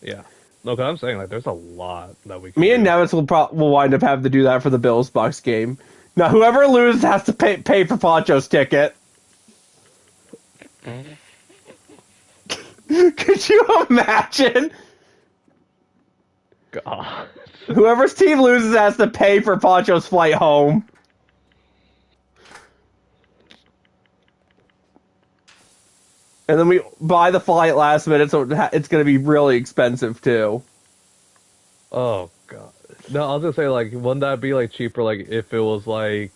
Yeah. No, because I'm saying, like, there's a lot that we can Me do. and Nevis will wind up having to do that for the Bills Bucks game. Now, whoever loses has to pay for Poncho's ticket. Could you imagine? God. Whoever's team loses has to pay for Poncho's flight home. And then we buy the flight last minute, so it's going to be really expensive too. Oh, God. No, I was gonna say, like, wouldn't that be, like, cheaper, like, if it was, like...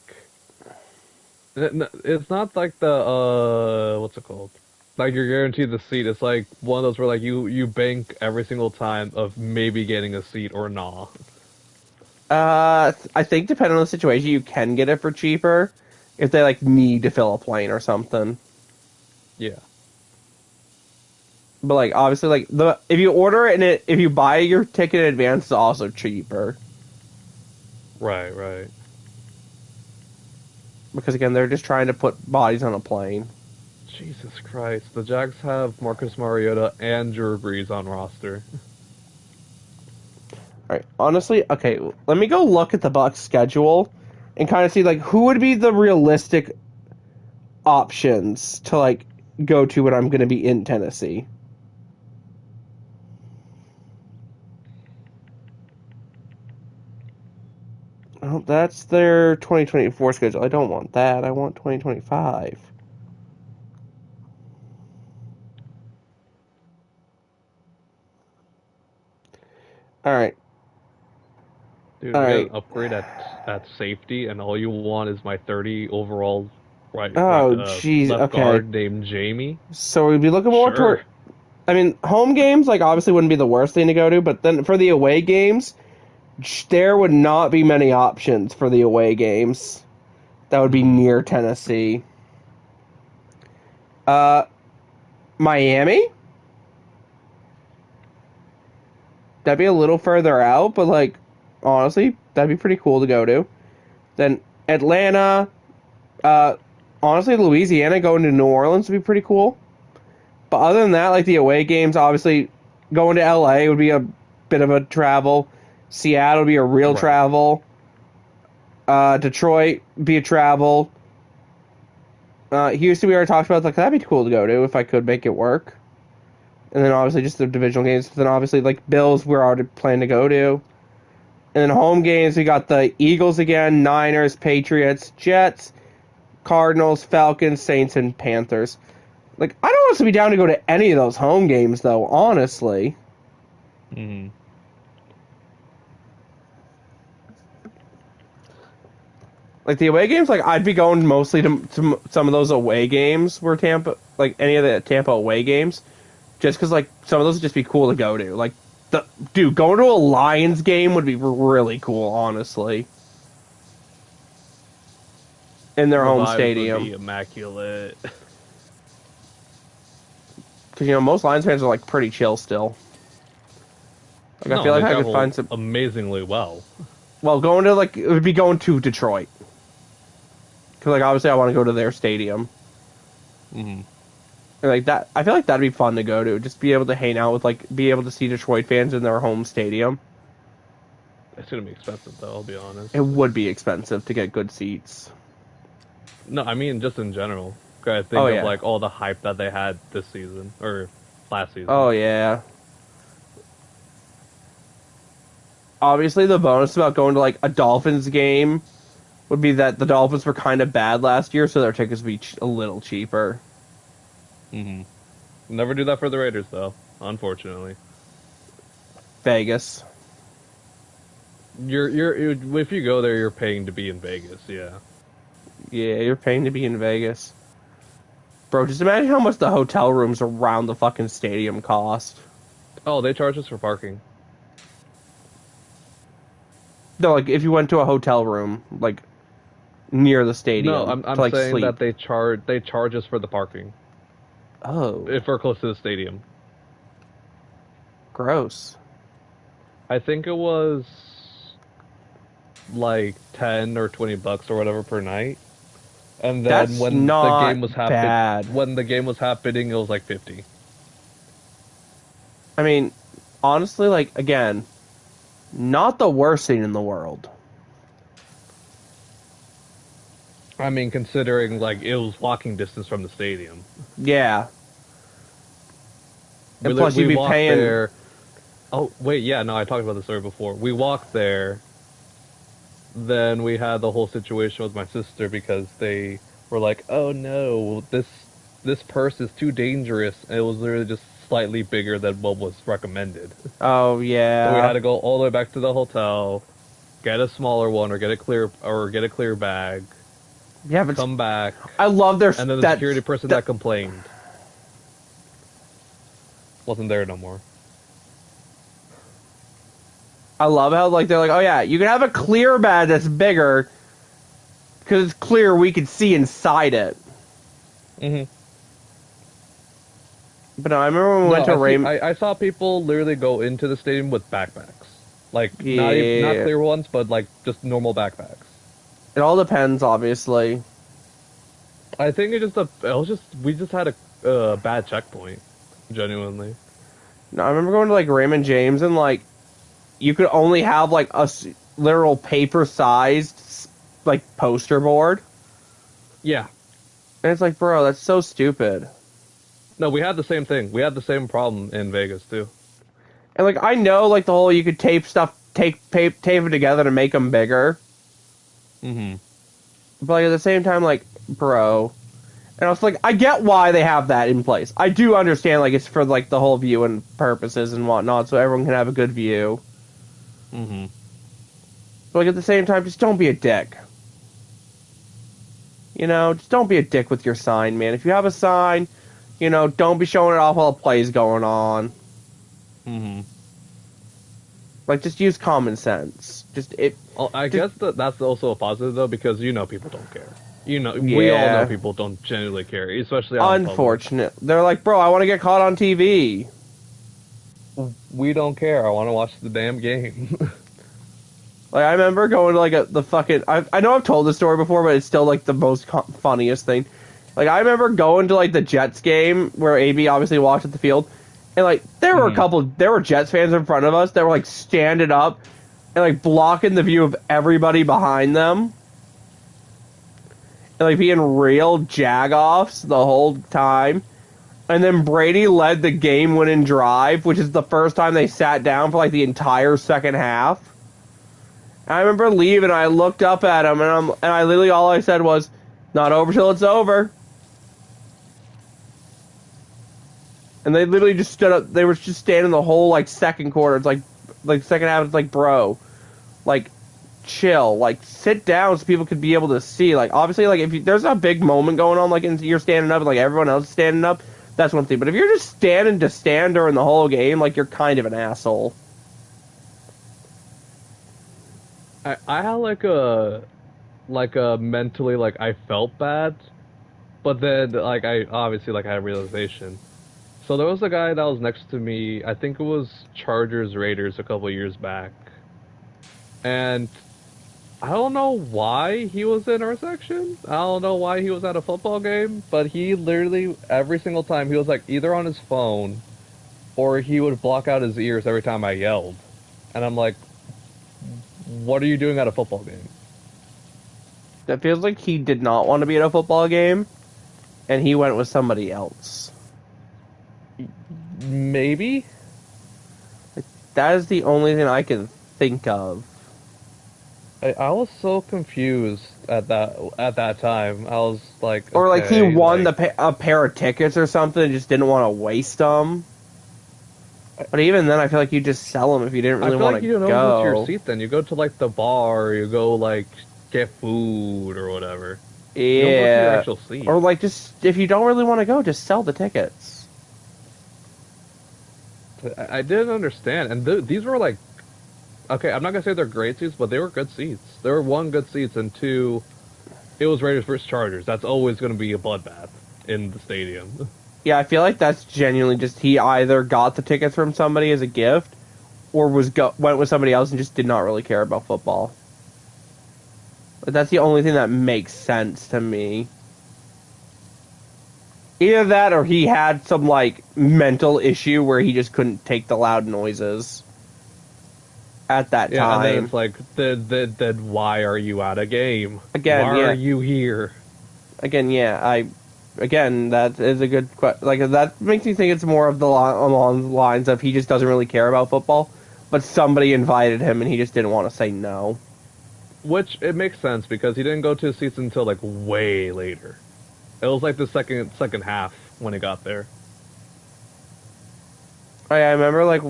It's not like the, what's it called? Like, you're guaranteed the seat. It's like one of those where, like, you bank every single time of maybe getting a seat or not. I think depending on the situation, you can get it for cheaper if they like need to fill a plane or something. Yeah. But like obviously, like if you order it and if you buy your ticket in advance, it's also cheaper Right, right. because again, they're just trying to put bodies on a plane. Jesus Christ. The Jags have Marcus Mariota and Drew Brees on roster. All right, honestly, okay, let me go look at the Bucks schedule and kind of see like who would be the realistic options to like go to when I'm going to be in Tennessee. Oh, that's their 2024 schedule. I don't want that. I want 2025. All right. Dude, All we got right. an upgrade at safety, and all you want is my 30 overall Oh, jeez. left Okay. guard named Jamie. So we'd be looking more Sure. toward. I mean, home games like obviously wouldn't be the worst thing to go to, but then for the away games, there would not be many options for the away games. That would be near Tennessee. Miami. That'd be a little further out, but like honestly, that'd be pretty cool to go to. Then Atlanta. Honestly, Louisiana going to New Orleans would be pretty cool. But other than that, like the away games, obviously going to LA would be a bit of a travel. Seattle would be a real Right. travel. Detroit be a travel. Houston we already talked about. Like that'd be cool to go to if I could make it work. And then obviously just the divisional games. Then obviously like Bills we're already planning to go to. And then home games, we got the Eagles again, Niners, Patriots, Jets, Cardinals, Falcons, Saints, and Panthers. Like, I don't want to be down to go to any of those home games, though, honestly. Mm-hmm. Like, the away games, like, I'd be going mostly to some of those away games where Tampa, like, any of the Tampa away games, just because, like, some of those would just be cool to go to. Like, dude, going to a Lions game would be really cool, honestly. In their The home vibes would stadium. be immaculate. Because, you know, most Lions fans are, like, pretty chill still. Like, No, I feel like they I could travel find some... amazingly well. Well, going to, like, it would be going to Detroit. Because, like, obviously I want to go to their stadium. Mm-hmm. And, like, that, I feel like that'd be fun to go to. Just be able to hang out with, like, be able to see Detroit fans in their home stadium. It's gonna be expensive, though, I'll be honest. It would be expensive to get good seats. No, I mean, just in general. I think of, like, all the hype that they had this season, or last season. Oh, yeah. Obviously, the bonus about going to, like, a Dolphins game would be that the Dolphins were kind of bad last year, so their tickets would be a little cheaper. Mm-hmm. Never do that for the Raiders, though, unfortunately. Vegas. You're if you go there, you're paying to be in Vegas, yeah. Yeah, you're paying to be in Vegas. Bro, just imagine how much the hotel rooms around the fucking stadium cost. Oh, they charge us for parking. No, like, if you went to a hotel room, like, near the stadium. No, I'm to, like, saying sleep. that they charge us for the parking. Oh. If we're close to the stadium. Gross. I think it was like 10 or $20 or whatever per night. And then That's when not the game was bad. when the game was happening, it was like 50. I mean, honestly, like, again, not the worst thing in the world. I mean, considering like it was walking distance from the stadium. Yeah. And plus, you'd be paying. There. Oh wait, yeah, no, I talked about this story before. We walked there. Then we had the whole situation with my sister because they were like, "Oh no, this purse is too dangerous." And it was literally just slightly bigger than what was recommended. Oh yeah. So we had to go all the way back to the hotel, get a smaller one, or get a clear bag. Yeah, but come back. I love their. And then the security person that complained wasn't there no more. I love how, like, they're like, oh yeah, you can have a clear bag that's bigger because it's clear we can see inside it. Mm-hmm. But no, I remember when we went to Raymond. I saw people literally go into the stadium with backpacks, like not clear ones, but like just normal backpacks. It all depends, obviously. I think we just had a bad checkpoint, genuinely. No, I remember going to, like, Raymond James and, like, you could only have, like, a literal paper-sized, like, poster board. Yeah. And it's like, bro, that's so stupid. No, we had the same thing. We had the same problem in Vegas, too. And, like, I know, like, the whole you could tape it together to make them bigger. Mm-hmm. But, like, at the same time, like, bro. And I was like, I get why they have that in place. I do understand, like, it's for, like, the whole viewing purposes and whatnot, so everyone can have a good view. Mm-hmm. But, like, at the same time, just don't be a dick. You know, just don't be a dick with your sign, man. If you have a sign, you know, don't be showing it off while a play's going on. Mm-hmm. Like, just use common sense. Well, I guess that's also a positive, though, because you know people don't care. You know, we all know people don't genuinely care, especially on unfortunate. They're like, bro, I want to get caught on TV. We don't care. I want to watch the damn game. Like, I remember going to, like, the fucking... I know I've told this story before, but it's still, like, the most funniest thing. Like, I remember going to, like, the Jets game, where AB obviously watched at the field, and, like, there were Jets fans in front of us that were, like, standing up and, like, blocking the view of everybody behind them. And, like, being real jag-offs the whole time. And then Brady led the game-winning drive, which is the first time they sat down for, like, the entire second half. I remember leaving. I looked up at him, and I literally all I said was, "Not over till it's over." And they literally just stood up. They were just standing the whole like second quarter. It's like second half. It's like, bro, like chill, like sit down so people could be able to see. Like obviously, like if there's a big moment going on, like and you're standing up, and, like everyone else is standing up, that's one thing. But if you're just standing to stand during the whole game, like you're kind of an asshole. I had like a mentally like I felt bad, but then like I obviously like had a realization. So there was a guy that was next to me. I think it was Chargers Raiders a couple years back, and I don't know why he was in our section. I don't know why he was at a football game, but he literally every single time he was like either on his phone or he would block out his ears every time I yelled. And I'm like, what are you doing at a football game? It feels like he did not want to be at a football game, and he went with somebody else. Maybe? That is the only thing I can think of. I was so confused at that time. I was like, Or like he okay, won like, a pair of tickets or something and just didn't want to waste them. But even then, I feel like you just sell them if you didn't I really feel want like to you don't go to your go. seat then. You go to like the bar, you go like get food or whatever. You don't go to your Yeah. actual seat. Or like just if you don't really want to go, just sell the tickets. I didn't understand, and these were like, okay, I'm not gonna say they're great seats, but they were good seats. There were one good seats, and two, it was Raiders versus Chargers. That's always gonna be a bloodbath in the stadium. Yeah, I feel like that's genuinely just he either got the tickets from somebody as a gift, or went with somebody else and just did not really care about football. But that's the only thing that makes sense to me. Either that, or he had some like mental issue where he just couldn't take the loud noises at that Yeah, and then time. it's like, then why are you at a game? Again, Why yeah. are you here? Again, yeah, again, that is a good question. Like that makes me think it's more of along the lines of he just doesn't really care about football, but somebody invited him and he just didn't want to say no. Which it makes sense because he didn't go to his seats until like way later. It was like the second half when he got there. I remember like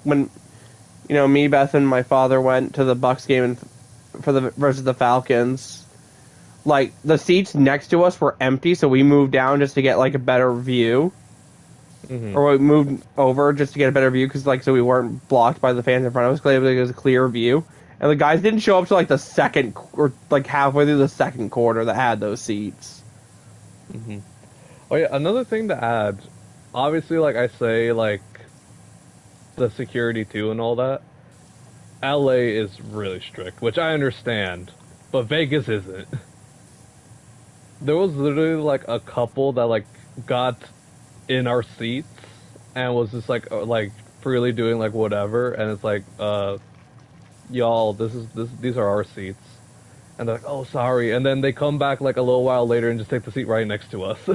when me, Beth, and my father went to the Bucks game for the versus the Falcons. Like the seats next to us were empty, so we moved down just to get like a better view. Mm-hmm. Or we moved over just to get a better view because like so we weren't blocked by the fans in front of us. Cause it was a clear view, and the guys didn't show up till like the second or like halfway through the second quarter that had those seats. Mm-hmm. Oh yeah, another thing to add, obviously, like I say, like the security too and all that. LA is really strict, which I understand, but Vegas isn't. There was literally like a couple that like got in our seats and was just like freely doing like whatever, and it's like, y'all, these are our seats, and they're like, oh sorry, and then they come back like a little while later and just take the seat right next to us.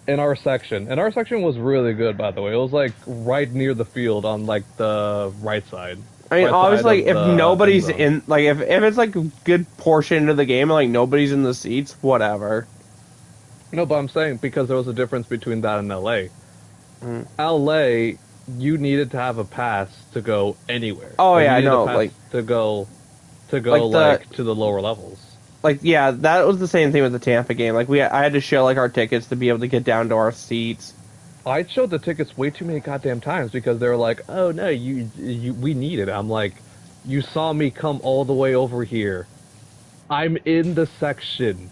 In our section. And our section was really good, by the way. It was like right near the field on like the right side. I mean, Right obviously, side if of the nobody's end zone. in, like, if it's like a good portion into the game and like nobody's in the seats, whatever. No, but I'm saying because there was a difference between that and LA. Mm. LA, you needed to have a pass to go anywhere. Oh Like, yeah, you I needed know. a pass Like, to go like to the lower levels. yeah, that was the same thing with the Tampa game. Like, I had to show like our tickets to be able to get down to our seats. I showed the tickets way too many goddamn times because they were like, "Oh no, we need it." I'm like, "You saw me come all the way over here. I'm in the section.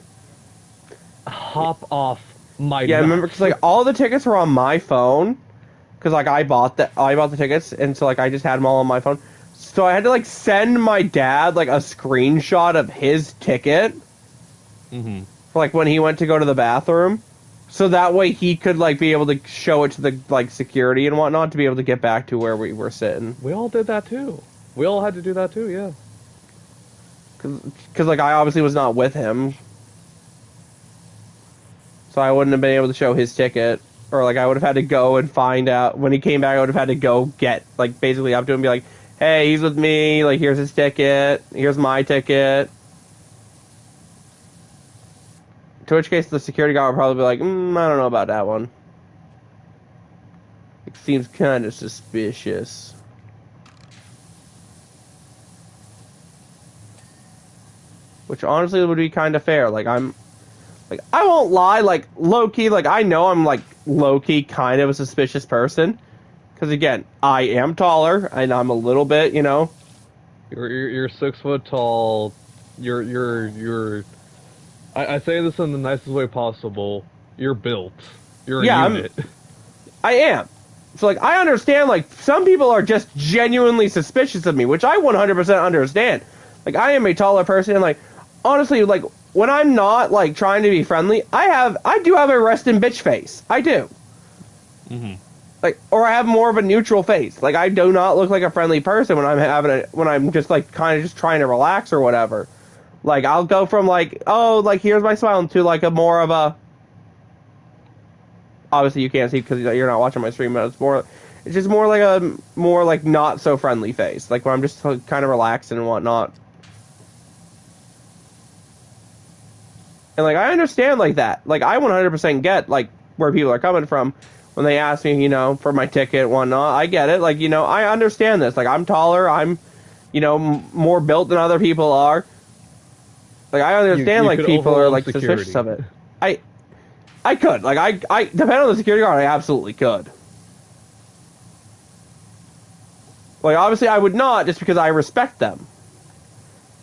Hop off my Yeah, I remember nuts." because like all the tickets were on my phone because like I bought the tickets and so like I just had them all on my phone. So I had to like send my dad like a screenshot of his ticket Mm-hmm. for like when he went to go to the bathroom. So that way he could like be able to show it to the like security and whatnot to be able to get back to where we were sitting. We all did that too. We all had to do that too. Yeah. Because like I obviously was not with him, so I wouldn't have been able to show his ticket. Or, like, I would have had to go and find out. When he came back, I would have had to go get, like, basically up to him and be like, hey, he's with me. Like, here's his ticket. Here's my ticket. To which case, the security guard would probably be like, I don't know about that one. It seems kind of suspicious. Which, honestly, would be kind of fair. Like, I won't lie, like, low-key, like, I know I'm, like, low-key kind of a suspicious person. Because, again, I am taller, and I'm a little bit, you know. You're 6 foot tall. You're. I say this in the nicest way possible. You're built. You're a unit. I am. So, like, I understand, like, some people are just genuinely suspicious of me, which I 100% understand. Like, I am a taller person, and, like, honestly, like, when I'm not, like, trying to be friendly, I do have a resting bitch face. I do. Mm-hmm. Like, or I have more of a neutral face. Like, I do not look like a friendly person when I'm just, like, kind of just trying to relax or whatever. Like, I'll go from, like, oh, like, here's my smile, to, like, a more of a... Obviously, you can't see because you're not watching my stream, but it's just more like a more, like, not so friendly face. Like, when I'm just kind of relaxing and whatnot. And, like, I understand, like, that. Like, I 100% get, like, where people are coming from when they ask me, you know, for my ticket and whatnot. I get it. Like, you know, I understand this. Like, I'm taller. I'm, you know, more built than other people are. Like, I understand, you like, people are, like, security. suspicious of it. I could. Like, I depending on the security guard, I absolutely could. Like, obviously, I would not, just because I respect them.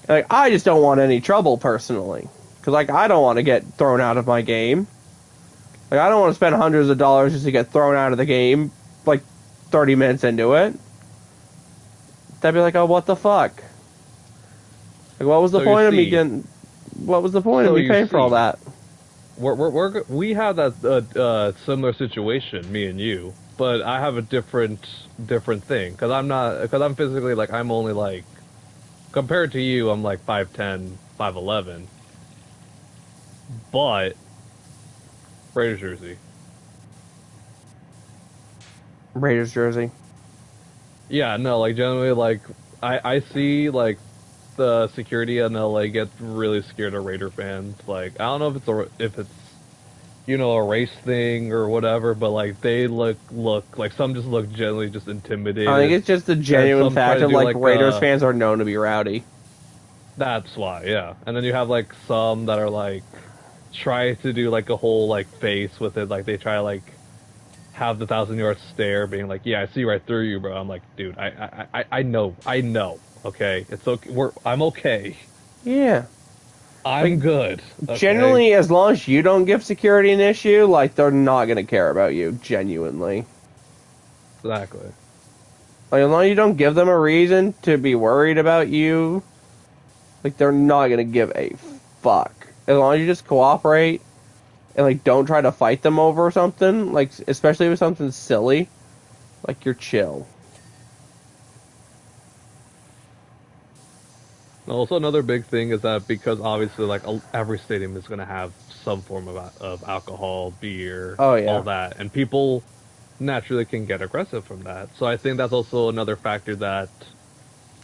Like, I just don't want any trouble, personally. Because, like, I don't want to get thrown out of my game. Like, I don't want to spend hundreds of dollars just to get thrown out of the game, like, 30 minutes into it. They'd be like, oh, what the fuck? Like, what was the point of me getting... What was the point of me paying for all that? We have that similar situation, me and you, but I have a different thing because I'm physically, like, I'm only, like, compared to you, I'm like 5'10", 5'11", but Raiders jersey. Yeah, no, like, generally, like, I see, like, the security in LA get really scared of Raider fans. Like, I don't know if it's you know, a race thing or whatever, but, like, they look like some just look generally just intimidated. I think it's just the genuine fact of, like, Raiders fans are known to be rowdy. That's why, yeah. And then you have, like, some that are, like, try to do, like, a whole, like, face with it. Like, they try to, like, have the 1,000-yard stare, being like, yeah, I see right through you, bro. I'm like, dude, I know, okay? It's okay, I'm okay. Yeah. I'm like, good. Okay? Generally, as long as you don't give security an issue, like, they're not going to care about you, genuinely. Exactly. Like, as long as you don't give them a reason to be worried about you, like, they're not going to give a fuck. As long as you just cooperate and, like, don't try to fight them over something, like, especially with something silly, like, you're chill. Also, another big thing is that because obviously, like, every stadium is going to have some form of alcohol, beer, all that, and people naturally can get aggressive from that. So I think that's also another factor that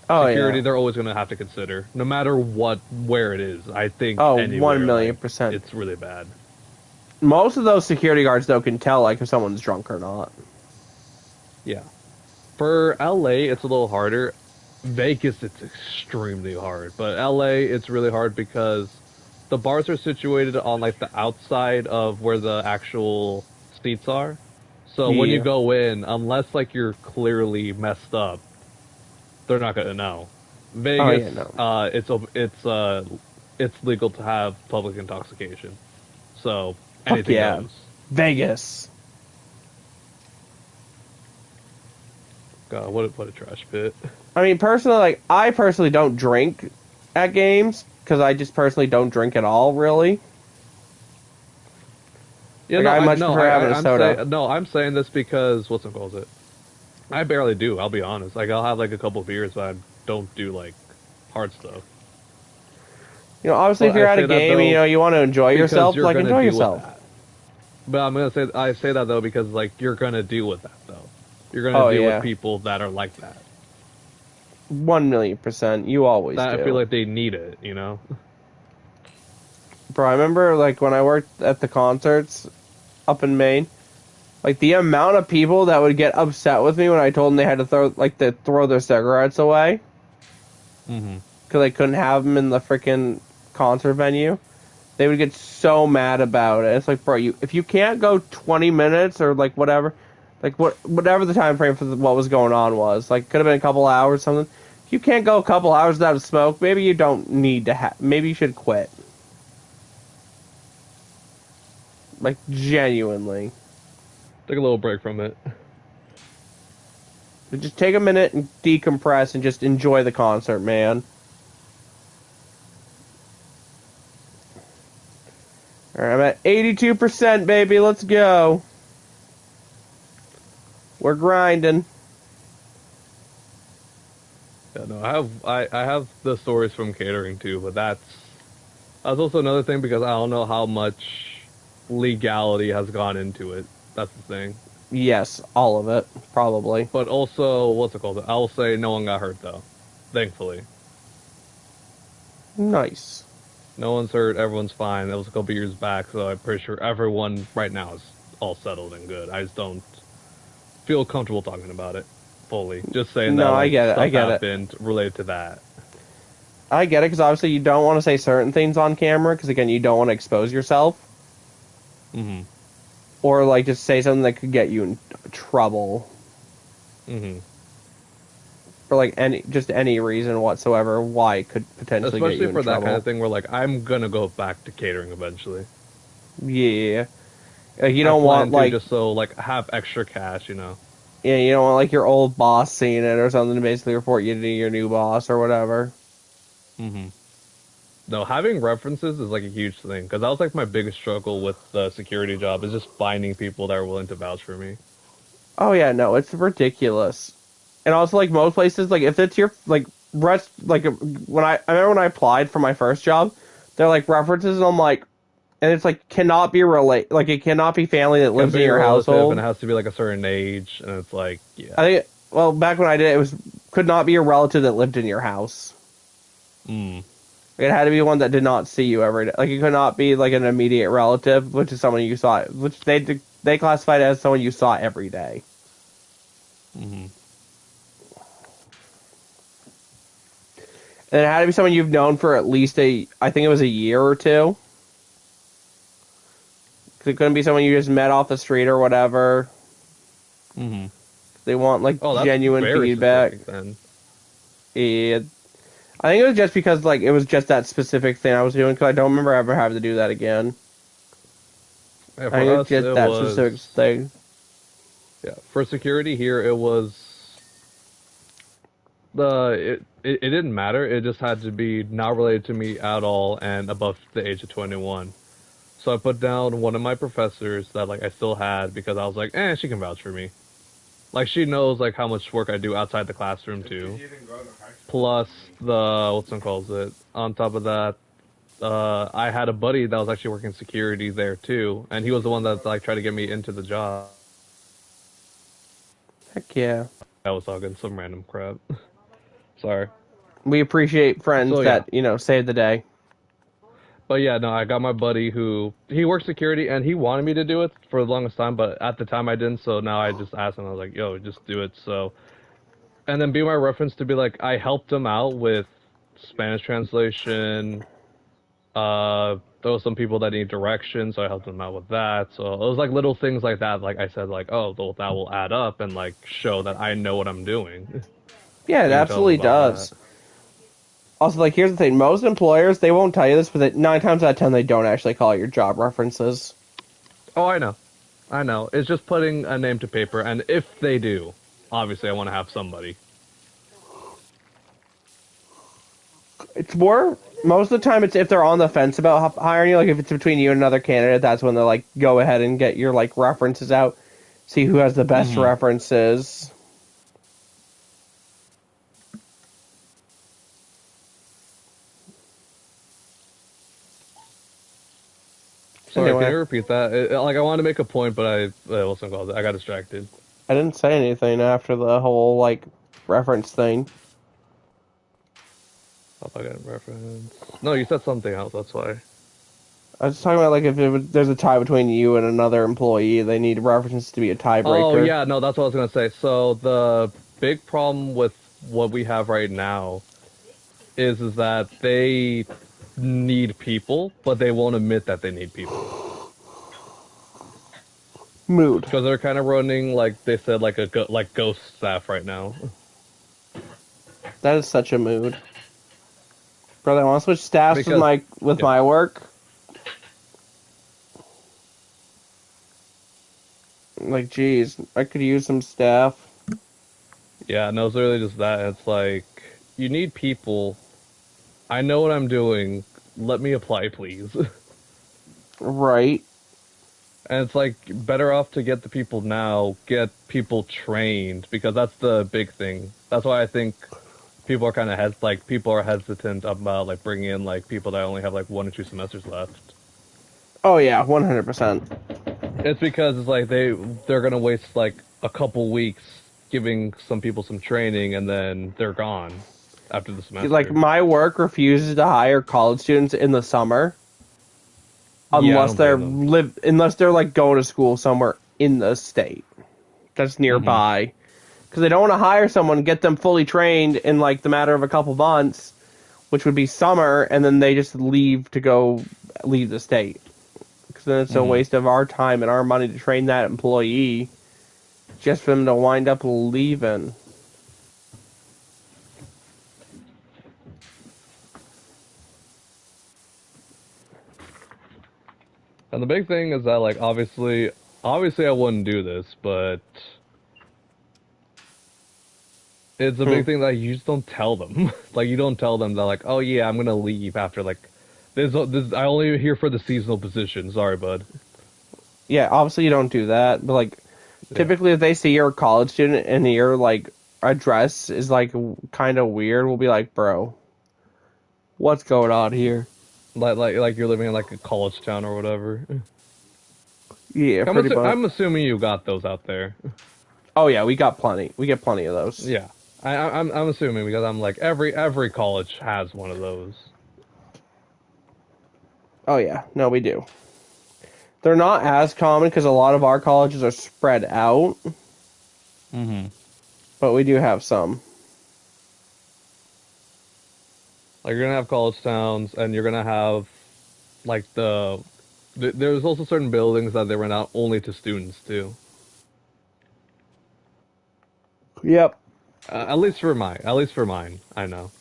security they're always going to have to consider, no matter where it is. I think 1,000,000%, like, it's really bad. Most of those security guards though can tell, like, if someone's drunk or not. Yeah, for LA it's a little harder. Vegas, it's extremely hard, but LA, it's really hard because the bars are situated on, like, the outside of where the actual seats are. So when you go in, unless, like, you're clearly messed up, they're not gonna know. Vegas, it's legal to have public intoxication, so anything goes. Vegas. God, what a trash pit. I mean, personally, like, I personally don't drink at games because I just personally don't drink at all, really. Yeah, like, I much prefer having a soda. I'm saying this because what's it called? I barely do. I'll be honest. Like, I'll have, like, a couple beers, but I don't do, like, hard stuff. You know, obviously, if you're at a game and, you know, you want to enjoy yourself, like, enjoy yourself. But I say that though because like you're gonna deal with that though. You're gonna Oh deal with yeah, people that are like that. 1,000,000%. You always That I feel do, like they need it, you know? bro. I remember like when I worked at the concerts up in Maine. Like the amount of people that would get upset with me when I told them they had to throw their cigarettes away Mm-hmm. because I couldn't have them in the freaking concert venue. They would get so mad about it. It's like, bro, if you can't go 20 minutes or like whatever, like whatever the time frame for what was going on was, like could have been a couple hours or something. If you can't go a couple hours without a smoke, maybe you don't need to have. Maybe you should quit. Like genuinely, Take a little break from it. just take a minute and decompress and just enjoy the concert, man. All right, I'm at 82%, baby. Let's go. We're grinding. Yeah, no, I have the stories from catering too, but that's also another thing because I don't know how much legality has gone into it. That's the thing. Yes, all of it, probably. But also, what's it called? I'll say no one got hurt though. Thankfully. Nice. No one's hurt, everyone's fine. That was a couple years back, so I'm pretty sure everyone right now is all settled and good. I just don't feel comfortable talking about it fully. Just saying that No, I like get it. I stuff get it. happened related to that. I get it because obviously you don't want to say certain things on camera because again you don't want to expose yourself Mm-hmm. or like just say something that could get you in trouble Mm-hmm. for like any reason whatsoever why it could potentially get Especially you in for that kind trouble. of thing where like I'm gonna go back to catering eventually. Yeah, like you I don't want plan to like just so like have extra cash, you know. yeah you don't want like your old boss seeing it or something to basically report you to your new boss or whatever. Mm-hmm. No, having references is like a huge thing because that was like my biggest struggle with the security job is just finding people that are willing to vouch for me. Oh yeah, no, it's ridiculous. And also like most places, like if it's your like rest like I remember when I applied for my first job, they're like references and I'm like and it's like cannot be like it cannot be family that Can lives in be a your relative and household. it has to be like a certain age, and it's like, yeah. I think well back when I did it, it was could not be a relative that lived in your house. Mm. It had to be one that did not see you every day. Like it could not be like an immediate relative, which is someone you saw, which they classified as someone you saw every day. Mm-hmm. And it had to be someone you've known for at least I think it was a year or two. 'Cause it couldn't be someone you just met off the street or whatever. Mm-hmm. They want like Oh, that's genuine very feedback. specific then. Yeah. I think it was just because like it was just that specific thing I was doing because I don't remember ever having to do that again. Yeah, I for think it was us just it that was, specific thing. yeah, for security here it was it didn't matter. It just had to be not related to me at all and above the age of 21. So I put down one of my professors that like I still had because I was like, she can vouch for me. Like she knows like how much work I do outside the classroom too. Plus the what's it calls it. On top of that, I had a buddy that was actually working security there too, and he was the one that like tried to get me into the job. Heck yeah. I was talking some random crap. Sorry. We appreciate friends So yeah. that, save the day. But yeah, no, I got my buddy who he worked security and he wanted me to do it for the longest time, but at the time I didn't, so now I just asked him, I was like, yo, just do it. So and then be my reference to be like I helped him out with Spanish translation. There was some people that need directions, so I helped them out with that. So it was like little things like that. Like I said, like oh, well, that will add up and like show that I know what I'm doing. Yeah, it So you can tell them absolutely about that. does. Also, like, here's the thing. Most employers, they won't tell you this, but 9 times out of 10, they don't actually call your job references. Oh, I know, I know. It's just putting a name to paper, and if they do, obviously I want to have somebody. It's more, most of the time, it's if they're on the fence about hiring you. Like, if it's between you and another candidate, that's when they're like, go ahead and get your, like, references out. See who has the best Mm-hmm. references. Sorry, can Anyway, you repeat that? Like, I wanted to make a point, but what's it called? I got distracted. I didn't say anything after the whole, like, reference thing. I thought I got a reference. No, you said something else, that's why. I was talking about, like, if there's a tie between you and another employee, they need references to be a Oh, tiebreaker. yeah, no, that's what I was gonna say. So, the big problem with what we have right now is that they need people, but they won't admit that they need people. Mood. Because they're kind of running, like they said, like like ghost staff right now. That is such a mood. Brother, I want to switch staffs with Because, my yeah. work. Like, geez, I could use some staff. Yeah, no, it's really just that. It's like, you need people. I know what I'm doing. Let me apply, please. Right. And it's like, better off to get the people now, get people trained, because that's the big thing. That's why I think people are kind of people are hesitant about like bringing in like people that only have like 1 or 2 semesters left. Oh, yeah, 100%. It's because it's like they're gonna waste like a couple weeks giving some people some training and then they're gone after the Like, semester. my work refuses to hire college students in the summer Yeah, I don't blame them. unless they're like going to school somewhere in the state that's Hmm. nearby. Because they don't want to hire someone, get them fully trained in like the matter of a couple months, which would be summer, and then they just leave the state. Because then it's a Hmm. waste of our time and our money to train that employee just for them to wind up leaving. And the big thing is that like obviously I wouldn't do this, but it's a Hmm. big thing that you just don't tell them. Like you don't tell them that like, oh yeah, I'm gonna leave after like this. I only here for the seasonal position. Sorry, bud. Yeah, obviously you don't do that, but like Yeah. typically if they see you're a college student and your like address is like kind of weird, we'll be like, bro, what's going on here? Like you're living in like a college town or whatever. Yeah, pretty much. I'm assuming you got those out there. Oh yeah, we got plenty. We get plenty of those. Yeah, I'm assuming because I'm like every college has one of those. Oh yeah, no, we do. They're not as common because a lot of our colleges are spread out, Mm-hmm. but we do have some. Like you're gonna have college towns, and you're gonna have like there's also certain buildings that they rent out only to students too. Yep. At least for mine, I know.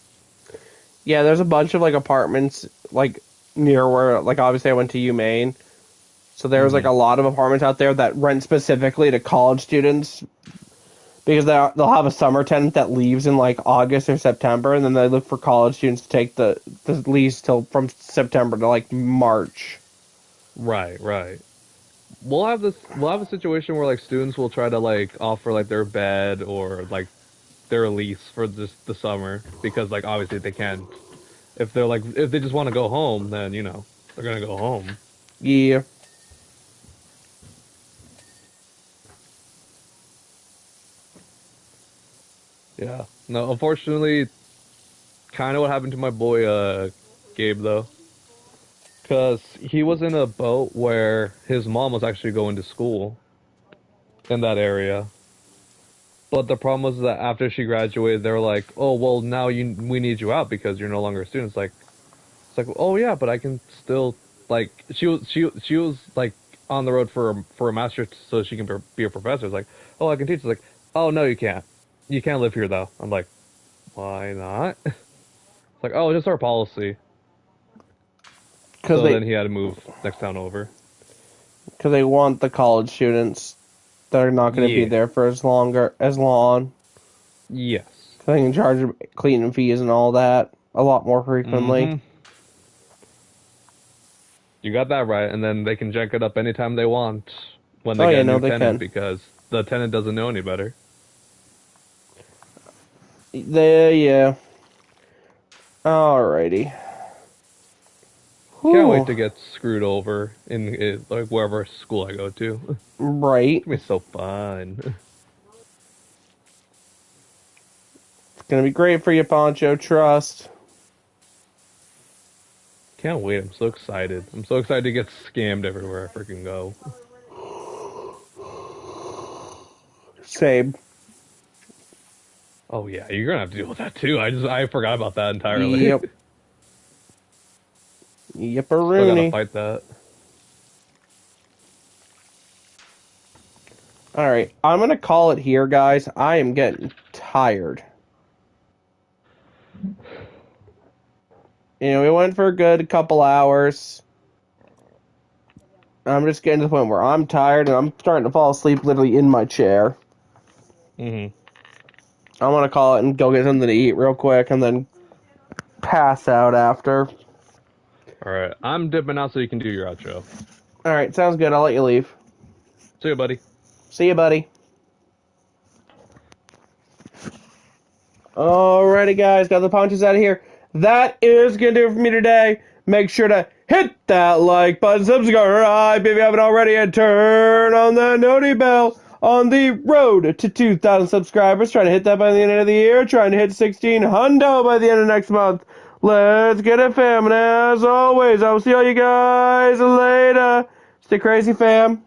Yeah, there's a bunch of like apartments like near where like obviously I went to UMaine. So there's like Mm-hmm. a lot of apartments out there that rent specifically to college students because they'll have a summer tenant that leaves in like August or September, and then they look for college students to take the lease till from September to like March. Right, right. We'll have a situation where like students will try to like offer like their bed or like their lease for just the summer because like obviously they can't if they just want to go home then they're gonna go home. Yeah. Yeah. No, unfortunately, kind of what happened to my boy Gabe though, because he was in a boat where his mom was actually going to school in that area. But the problem was that after she graduated, they were like, "Oh, well, now we need you out because you're no longer a student." It's like, "Oh yeah, but I can still like." She was like on the road for a master's so she can be a professor. It's like, "Oh, I can teach." It's like, "Oh no, you can't. You can't live here though." I'm like, "Why not?" It's like, "Oh, it's just our policy." Because So they then he had to move next town over. because they want the college students that are not going to be Yeah. there for as long. Yes. They can charge them cleaning fees and all that a lot more frequently. Mm-hmm. You got that right, and then they can jack it up anytime they want when they Oh get yeah, a no, new they tenant can. because the tenant doesn't know any better. They yeah. Alrighty. Can't wait Whew. to get screwed over in like wherever school I go to. It's Right. gonna be so fun. It's gonna be great for you, Poncho. Trust. Can't wait. I'm so excited. I'm so excited to get scammed everywhere I freaking go. Same. Oh yeah, you're gonna have to deal with that too. I forgot about that entirely. Yep. Still gotta Yipperoonie. fight that. All right, I'm gonna call it here, guys. I am getting tired. We went for a good couple hours. I'm just getting to the point where I'm tired and I'm starting to fall asleep literally in my chair. Hmm. I want to call it and go get something to eat real quick and then pass out after. All right, I'm dipping out so you can do your outro. All right, sounds good. I'll let you leave. See you, buddy. See you, buddy. Alrighty, guys, got the punches out of here. That is gonna do it for me today. Make sure to hit that like button, subscribe if you haven't already, and turn on the noti bell on the road to 2,000 subscribers. Trying to hit that by the end of the year. Trying to hit 16 hundo by the end of next month. Let's get it, fam. And as always, I will see all you guys later. Stay crazy, fam.